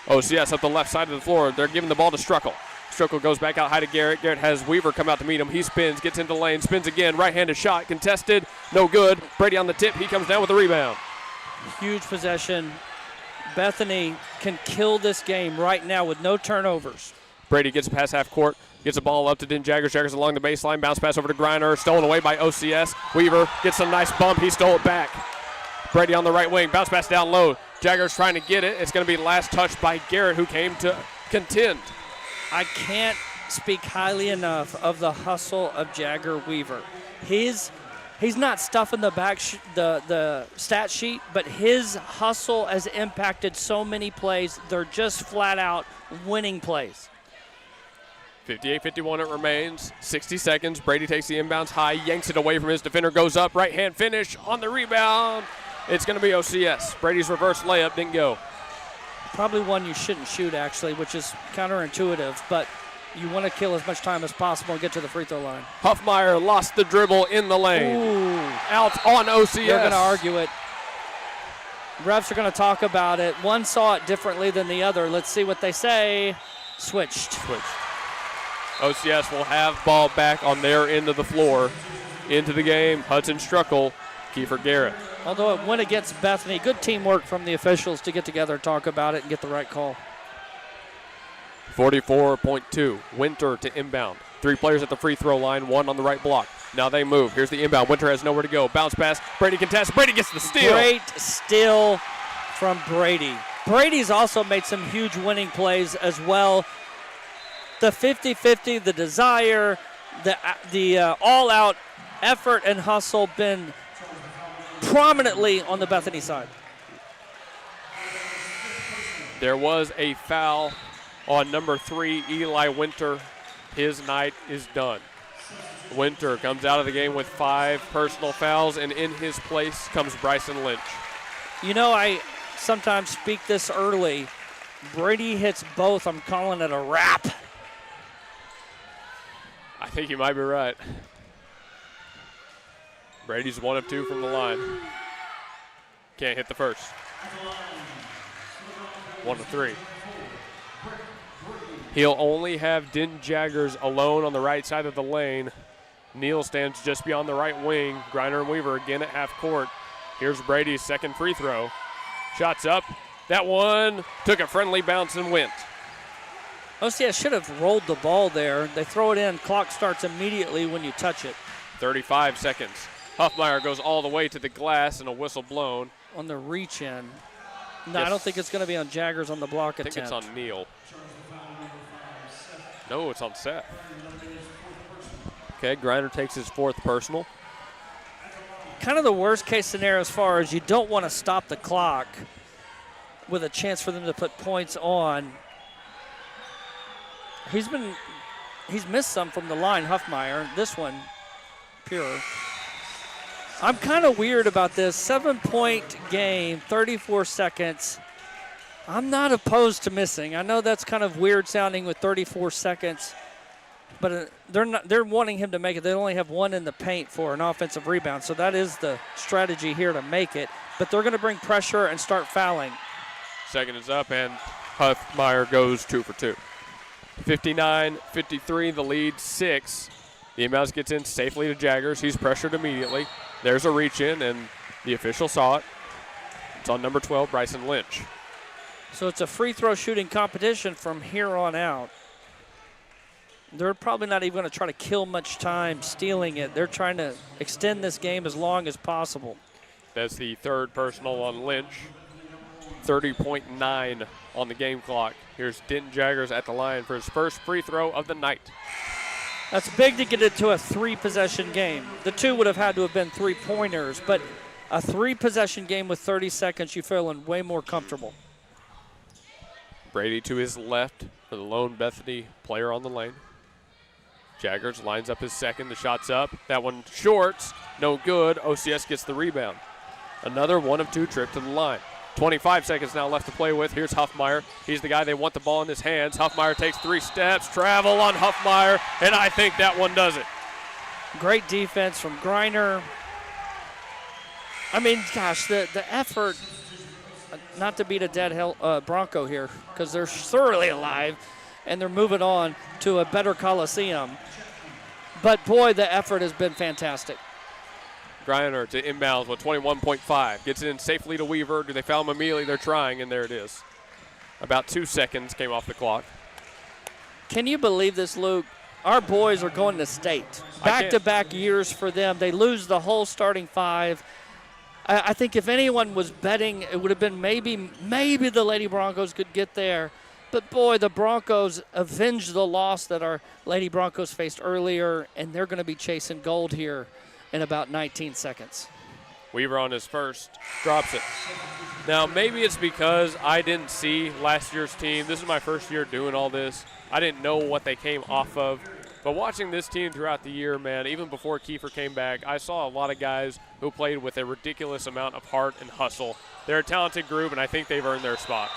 OCS up the left side of the floor. They're giving the ball to Struckle. Struckle goes back out high to Garrett. Garrett has Weaver come out to meet him. He spins, gets into the lane, spins again. Right-handed shot, contested, no good. Brady on the tip. He comes down with the rebound. Huge possession. Bethany can kill this game right now with no turnovers. Brady gets past half court. Gets the ball up to Den Jaggers. Jaggers along the baseline. Bounce pass over to Griner. Stolen away by OCS. Weaver gets a nice bump. He stole it back. Brady on the right wing. Bounce pass down low. Jaggers trying to get it. It's going to be last touch by Garrett, who came to contend. I can't speak highly enough of the hustle of Jagger Weaver. His he's not stuffing the the stat sheet, but his hustle has impacted so many plays. They're just flat out winning plays. 58-51 it remains. 60 seconds. Brady takes the inbounds high, yanks it away from his defender, goes up, right hand finish on the rebound. It's going to be OCS. Brady's reverse layup didn't go. Probably one you shouldn't shoot, actually, which is counterintuitive, but you want to kill as much time as possible and get to the free throw line. Huffmeyer lost the dribble in the lane. Ooh. Out on OCS. They're going to argue it. Refs are going to talk about it. One saw it differently than the other. Let's see what they say. Switched. OCS will have ball back on their end of the floor. Into the game, Hudson Struckle, Kiefer Garrett. Although it went against Bethany, good teamwork from the officials to get together, talk about it, and get the right call. 44.2, Winter to inbound. 3 players at the free throw line, 1 on the right block. Now they move. Here's the inbound. Winter has nowhere to go. Bounce pass. Brady contests. Brady gets the steal. Great steal from Brady. Brady's also made some huge winning plays as well. The 50-50, the desire, the all-out effort and hustle been prominently on the Bethany side. There was a foul on number 3, Eli Winter. His night is done. Winter comes out of the game with 5 personal fouls, and in his place comes Bryson Lynch. You know, I sometimes speak this early. Brady hits both. I'm calling it a wrap. I think you might be right. Brady's 1 of 2 from the line. Can't hit the first. 1 of 3. He'll only have Denton Jaggers alone on the right side of the lane. Neal stands just beyond the right wing. Griner and Weaver again at half court. Here's Brady's second free throw. Shots up. That one took a friendly bounce and went. OCS should have rolled the ball there. They throw it in. Clock starts immediately when you touch it. 35 seconds. Huffmeyer goes all the way to the glass and a whistle blown. On the reach in. No, Yes. I don't think it's going to be on Jaggers on the block attempt. I think it's on Neal. No, it's on Seth. Okay, Griner takes his 4th personal. Kind of the worst case scenario as far as you don't want to stop the clock with a chance for them to put points on. He's missed some from the line, Huffmeyer. This one, pure. I'm kind of weird about this. 7-point game, 34 seconds. I'm not opposed to missing. I know that's kind of weird sounding with 34 seconds, but they're wanting him to make it. They only have 1 in the paint for an offensive rebound, so that is the strategy here to make it. But they're going to bring pressure and start fouling. Second is up, and Huffmeyer goes 2 for 2. 59-53, the lead 6. The inbounds gets in safely to Jaggers. He's pressured immediately. There's a reach in, and the official saw it. It's on number 12, Bryson Lynch. So it's a free throw shooting competition from here on out. They're probably not even going to try to kill much time stealing it. They're trying to extend this game as long as possible. That's the 3rd personal on Lynch. 30.9 on the game clock. Here's Denton Jaggers at the line for his first free throw of the night. That's big to get into a 3-possession game. The 2 would have had to have been 3-pointers, but a 3-possession game with 30 seconds, you feeling way more comfortable. Brady to his left for the lone Bethany player on the lane. Jaggers lines up his second. The shot's up. That one shorts. No good. OCS gets the rebound. Another 1 of 2 trip to the line. 25 seconds now left to play with. Here's Huffmeyer. He's the guy they want the ball in his hands. Huffmeyer takes 3 steps. Travel on Huffmeyer, and I think that one does it. Great defense from Griner. I mean, gosh, the effort, not to beat a dead Bronco here, because they're thoroughly alive, and they're moving on to a better Coliseum. But, boy, the effort has been fantastic. Griner to inbounds with 21.5. Gets it in safely to Weaver. Do they foul him immediately? They're trying, and there it is. About 2 seconds came off the clock. Can you believe this, Luke? Our boys are going to state. Back-to-back years for them. They lose the whole starting 5. I think if anyone was betting, it would have been maybe the Lady Broncos could get there. But, boy, the Broncos avenged the loss that our Lady Broncos faced earlier, and they're going to be chasing gold here in about 19 seconds. Weaver on his first, drops it. Now, maybe it's because I didn't see last year's team. This is my first year doing all this. I didn't know what they came off of. But watching this team throughout the year, man, even before Kiefer came back, I saw a lot of guys who played with a ridiculous amount of heart and hustle. They're a talented group, and I think they've earned their spot.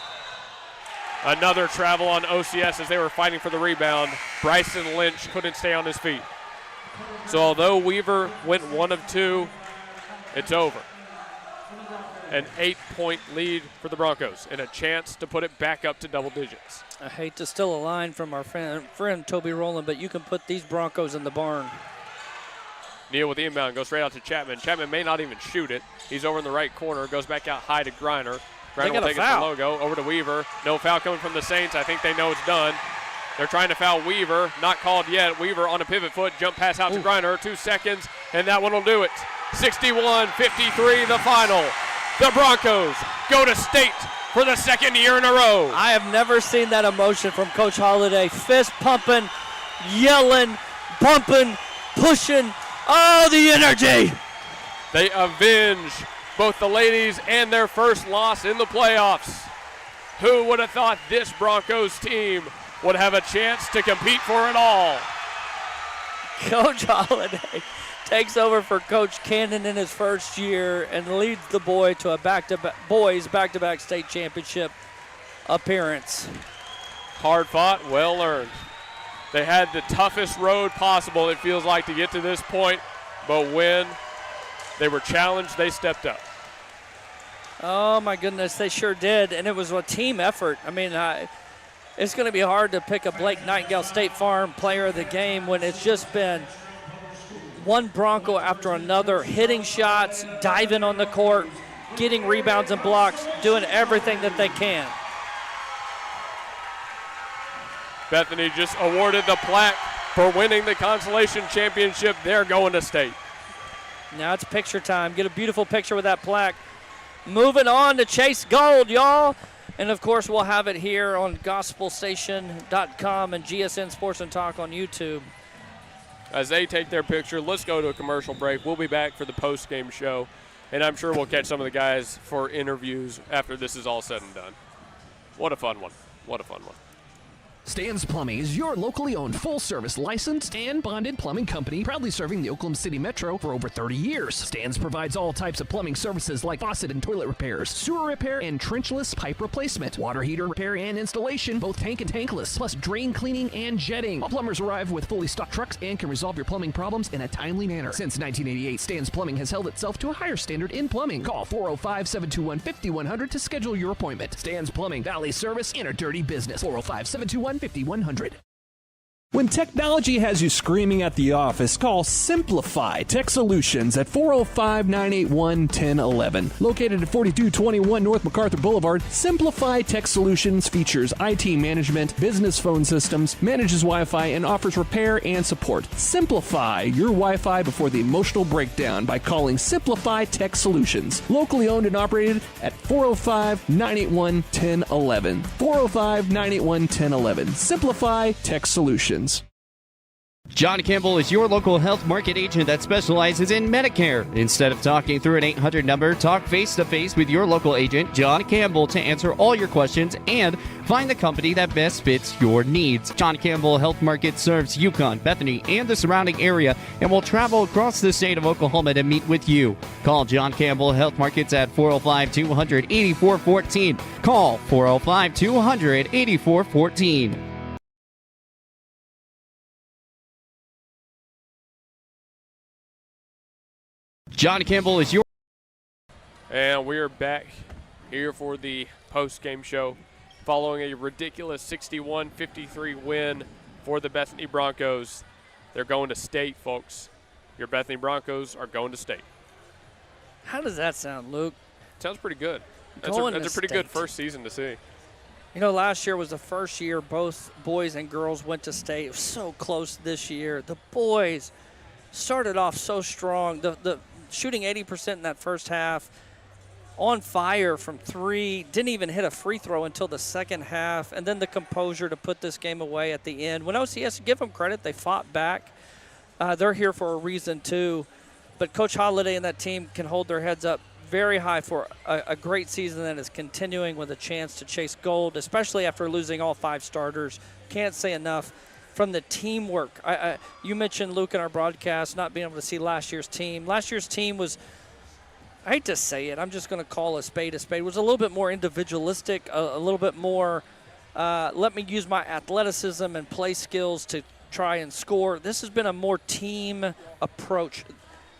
Another travel on OCS as they were fighting for the rebound. Bryson Lynch couldn't stay on his feet. So although Weaver went 1 of 2, it's over. An 8-point lead for the Broncos and a chance to put it back up to double digits. I hate to steal a line from our friend Toby Rowland, but you can put these Broncos in the barn. Neal with the inbound, goes straight out to Chapman. Chapman may not even shoot it. He's over in the right corner, goes back out high to Griner. Griner will take it to Logo, over to Weaver. No foul coming from the Saints. I think they know it's done. They're trying to foul Weaver, not called yet. Weaver on a pivot foot, jump pass out to Griner, 2 seconds, and that one will do it. 61-53 the final. The Broncos go to state for the 2nd year in a row. I have never seen that emotion from Coach Holliday. Fist pumping, yelling, bumping, pushing. Oh, the energy. They avenge both the ladies and their first loss in the playoffs. Who would have thought this Broncos team would have a chance to compete for it all? Coach Holliday takes over for Coach Cannon in his first year and leads the boys to a back-to-back state championship appearance. Hard fought, well earned. They had the toughest road possible, it feels like, to get to this point, but when they were challenged, they stepped up. Oh my goodness, they sure did, and it was a team effort. I mean, it's going to be hard to pick a Blake Nightingale State Farm player of the game when it's just been one Bronco after another, hitting shots, diving on the court, getting rebounds and blocks, doing everything that they can. Bethany just awarded the plaque for winning the consolation championship. They're going to state. Now it's picture time. Get a beautiful picture with that plaque. Moving on to Chase Gold, y'all. And, of course, we'll have it here on gospelstation.com and GSN Sports and Talk on YouTube. As they take their picture, let's go to a commercial break. We'll be back for the post-game show, and I'm sure we'll catch some of the guys for interviews after this is all said and done. What a fun one. What a fun one. Stan's Plumbing is your locally owned, full-service, licensed, and bonded plumbing company, proudly serving the Oklahoma City Metro for over 30 years. Stan's provides all types of plumbing services like faucet and toilet repairs, sewer repair, and trenchless pipe replacement, water heater repair and installation, both tank and tankless, plus drain cleaning and jetting. All plumbers arrive with fully stocked trucks and can resolve your plumbing problems in a timely manner. Since 1988, Stan's Plumbing has held itself to a higher standard in plumbing. Call 405-721-5100 to schedule your appointment. Stan's Plumbing, Valley Service in a dirty business. 405-721-5100. When technology has you screaming at the office, call Simplify Tech Solutions at 405-981-1011. Located at 4221 North MacArthur Boulevard, Simplify Tech Solutions features IT management, business phone systems, manages Wi-Fi, and offers repair and support. Simplify your Wi-Fi before the emotional breakdown by calling Simplify Tech Solutions. Locally owned and operated at 405-981-1011. 405-981-1011. Simplify Tech Solutions. John Campbell is your local health market agent that specializes in Medicare. Instead of talking through an 800 number, talk face-to-face with your local agent, John Campbell, to answer all your questions and find the company that best fits your needs. John Campbell Health Market serves Yukon, Bethany, and the surrounding area and will travel across the state of Oklahoma to meet with you. Call John Campbell Health Markets at 405-200-8414. Call 405-200-8414. John Campbell is your... And we're back here for the post-game show following a ridiculous 61-53 win for the Bethany Broncos. They're going to state, folks. Your Bethany Broncos are going to state. How does that sound, Luke? Sounds pretty good. That's a pretty good first season to see. You know, last year was the first year both boys and girls went to state. It was so close this year. The boys started off so strong. The shooting 80% in that first half, on fire from three, didn't even hit a free throw until the second half, and then the composure to put this game away at the end. When OCS, give them credit, they fought back. They're here for a reason, too. But Coach Holiday and that team can hold their heads up very high for a great season that is continuing with a chance to chase gold, especially after losing all 5 starters. Can't say enough from the teamwork. You mentioned, Luke, in our broadcast, not being able to see last year's team. Last year's team was, I hate to say it, I'm just going to call a spade, was a little bit more individualistic, a little bit more, let me use my athleticism and play skills to try and score. This has been a more team approach,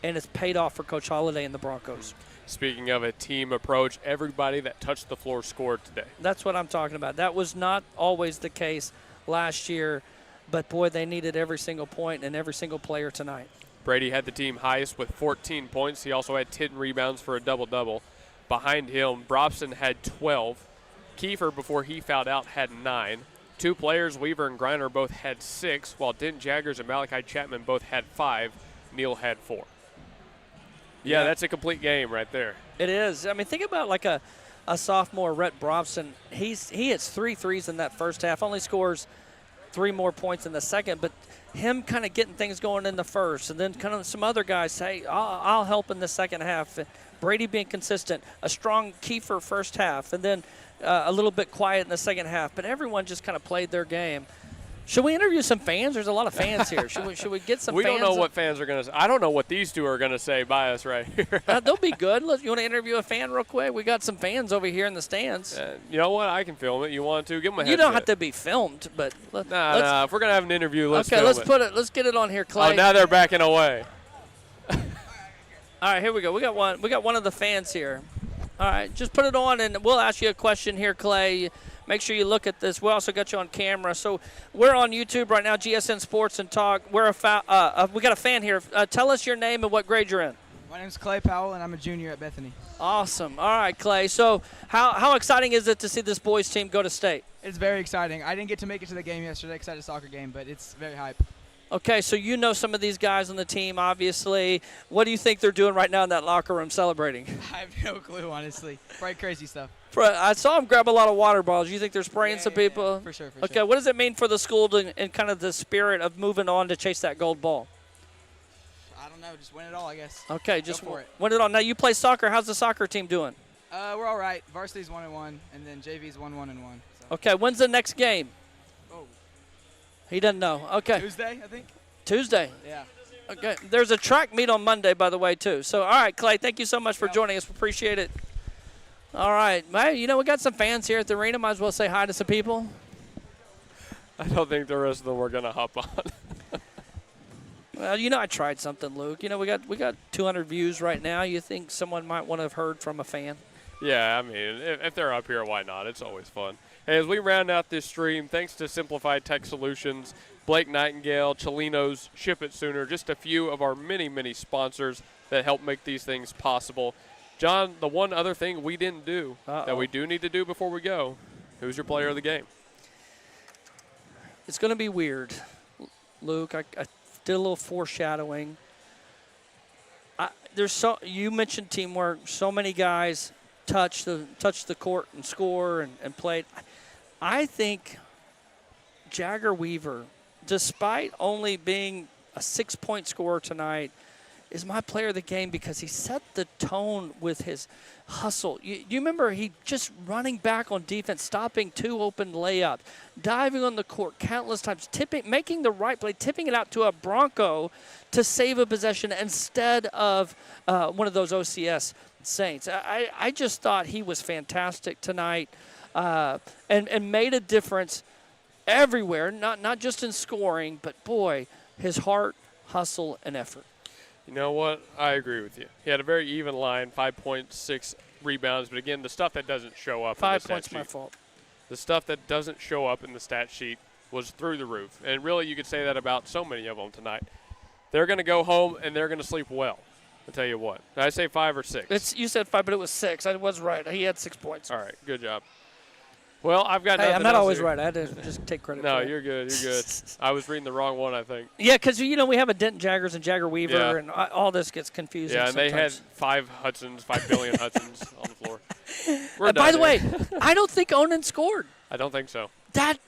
and it's paid off for Coach Holiday and the Broncos. Speaking of a team approach, everybody that touched the floor scored today. That's what I'm talking about. That was not always the case last year, but, boy, they needed every single point and every single player tonight. Brady had the team highest with 14 points. He also had 10 rebounds for a double-double. Behind him, Brobson had 12. Kiefer, before he fouled out, had 9. 2 players, Weaver and Griner, both had 6, while Denton Jaggers and Malachi Chapman both had 5. Neal had 4. Yeah, that's a complete game right there. It is. I mean, think about like a sophomore, Rhett Brobson. He hits 3 threes in that first half, only scores 3 more points in the second, but him kind of getting things going in the first, and then kind of some other guys say, I'll help in the second half. Brady being consistent, a strong Kiefer first half, and then a little bit quiet in the second half, but everyone just kind of played their game. Should we interview some fans? There's a lot of fans here. Should we get some fans? We don't know what fans are going to say. I don't know what these two are going to say by us right here. They'll be good. You want to interview a fan real quick? We got some fans over here in the stands. You know what? I can film it. You want to? Give them a headset. You don't have to be filmed, but nah. If we're going to have an interview, let's film it. Let's get it on here, Clay. Oh, now they're backing away. All right, here we go. We got one of the fans here. All right, just put it on, and we'll ask you a question here, Clay. Make sure you look at this. We also got you on camera. So we're on YouTube right now, GSN Sports and Talk. We got a fan here. Tell us your name and what grade you're in. My name's Clay Powell, and I'm a junior at Bethany. Awesome. All right, Clay. So how exciting is it to see this boys team go to state? It's very exciting. I didn't get to make it to the game yesterday because I had a soccer game, but it's very hype. Okay, so you know some of these guys on the team, obviously. What do you think they're doing right now in that locker room celebrating? I have no clue, honestly. Probably crazy stuff. I saw them grab a lot of water balls. You think they're spraying some people? Yeah, for sure. Okay, what does it mean for the school and kind of the spirit of moving on to chase that gold ball? I don't know. Just win it all, I guess. Okay, just Go for it. win it all. Now, you play soccer. How's the soccer team doing? We're all right. Varsity's 1-1, and then JV's 1-1-1. So. Okay, when's the next game? Oh. He doesn't know. Okay. Tuesday, I think. Tuesday. Yeah. Okay. There's a track meet on Monday, by the way, too. So, all right, Clay, thank you so much for joining us. We appreciate it. All right. Well, we got some fans here at the arena. Might as well say hi to some people. I don't think the rest of them were going to hop on. Well, I tried something, Luke. We got 200 views right now. You think someone might want to have heard from a fan? Yeah, I mean, if they're up here, why not? It's always fun. Hey, as we round out this stream, thanks to Simplified Tech Solutions, Blake Nightingale, Chelino's, Ship It Sooner, just a few of our many, many sponsors that help make these things possible. John, the one other thing we didn't do that we do need to do before we go, who's your player of the game? It's going to be weird, Luke. I did a little foreshadowing. You mentioned teamwork. So many guys touched the court and score and played. I think Jagger Weaver, despite only being a 6-point scorer tonight, is my player of the game because he set the tone with his hustle. You remember he just running back on defense, stopping 2 open layups, diving on the court countless times, making the right play, tipping it out to a Bronco to save a possession instead of one of those OCS Saints. I just thought he was fantastic tonight and made a difference everywhere, not just in scoring, but, boy, his heart, hustle, and effort. You know what? I agree with you. He had a very even line, 5.6 rebounds. But, again, the stuff that doesn't show up in the 5 stat points sheet. my fault. The stuff that doesn't show up in the stat sheet was through the roof. And, really, you could say that about so many of them tonight. They're going to go home, and they're going to sleep well. I'll tell you what. Did I say 5 or 6? You said 5, but it was 6. I was right. He had 6 points. All right. Good job. Well, I've got Hey, nothing I'm not else always here. right. I had to just take credit No, for it. you're good. You're good. I was reading the wrong one, I think. Yeah, because, we have a Denton Jaggers and Jagger Weaver, Yeah. and all this gets confusing Yeah, and sometimes. they had 5 Hudsons, 5 billion Hudsons on the floor. We're By the done way, here. I don't think Onan scored. I don't think so. That,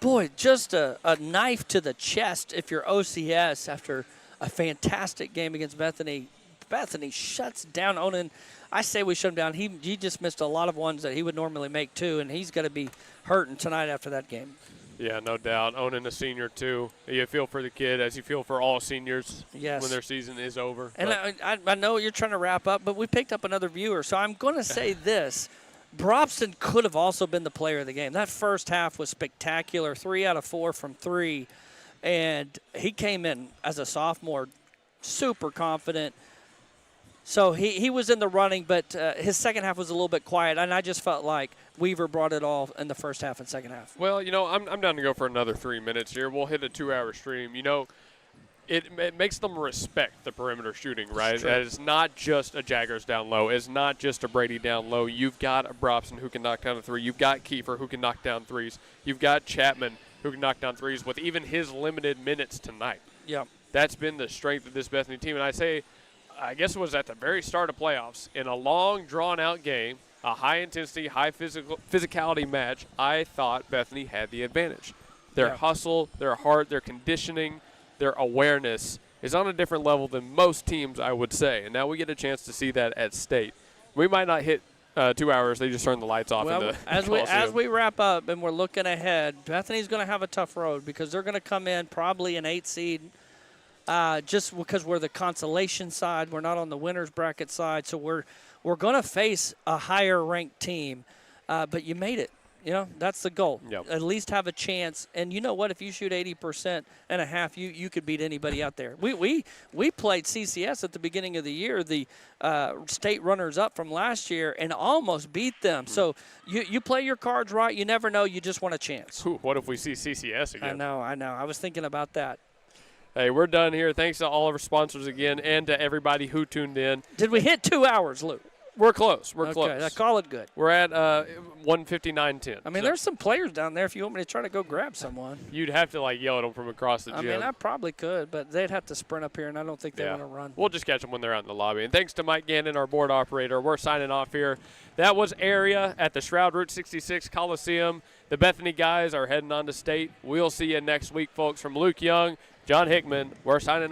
boy, just a knife to the chest if you're OCS after a fantastic game against Bethany. Bethany shuts down Onan. I say we shut him down. He just missed a lot of ones that he would normally make, too, and he's going to be hurting tonight after that game. Yeah, no doubt. Onan, a senior, too. You feel for the kid as you feel for all seniors when their season is over. And I know you're trying to wrap up, but we picked up another viewer, so I'm going to say this. Brobson could have also been the player of the game. That first half was spectacular, 3 out of 4 from 3, and he came in as a sophomore super confident. So he was in the running, but his second half was a little bit quiet, and I just felt like Weaver brought it all in the first half and second half. Well, I'm down to go for another 3 minutes here. We'll hit a 2-hour stream. It makes them respect the perimeter shooting, right? It's not just a Jaggers down low. It's not just a Brady down low. You've got a Brobson who can knock down a 3. You've got Kiefer who can knock down 3s. You've got Chapman who can knock down 3s with even his limited minutes tonight. Yeah. That's been the strength of this Bethany team. And I guess it was at the very start of playoffs, in a long, drawn-out game, a high-intensity, high physicality match, I thought Bethany had the advantage. Their hustle, their heart, their conditioning, their awareness is on a different level than most teams, I would say. And now we get a chance to see that at State. We might not hit 2 hours. They just turned the lights off. Well, as we wrap up and we're looking ahead, Bethany's going to have a tough road because they're going to come in probably an 8 seed. Just because we're the consolation side, we're not on the winner's bracket side, so we're going to face a higher ranked team. But you made it. That's the goal. Yep. At least have a chance. And you know what? If you shoot 80% and a half, you could beat anybody out there. We played CCS at the beginning of the year, the state runners up from last year, and almost beat them. So you play your cards right. You never know. You just want a chance. What if we see CCS again? I know. I was thinking about that. Hey, we're done here. Thanks to all of our sponsors again and to everybody who tuned in. Did we hit 2 hours, Luke? We're close. We're okay, close. I call it good. We're at 1:59:10. I mean, there's some players down there if you want me to try to go grab someone. You'd have to, yell at them from across the gym. I mean, I probably could, but they'd have to sprint up here, and I don't think they want to run. We'll just catch them when they're out in the lobby. And thanks to Mike Gannon, our board operator. We're signing off here. That was Area at the Stroud Route 66 Coliseum. The Bethany guys are heading on to State. We'll see you next week, folks. From Luke Young, John Hickman, we're signing off.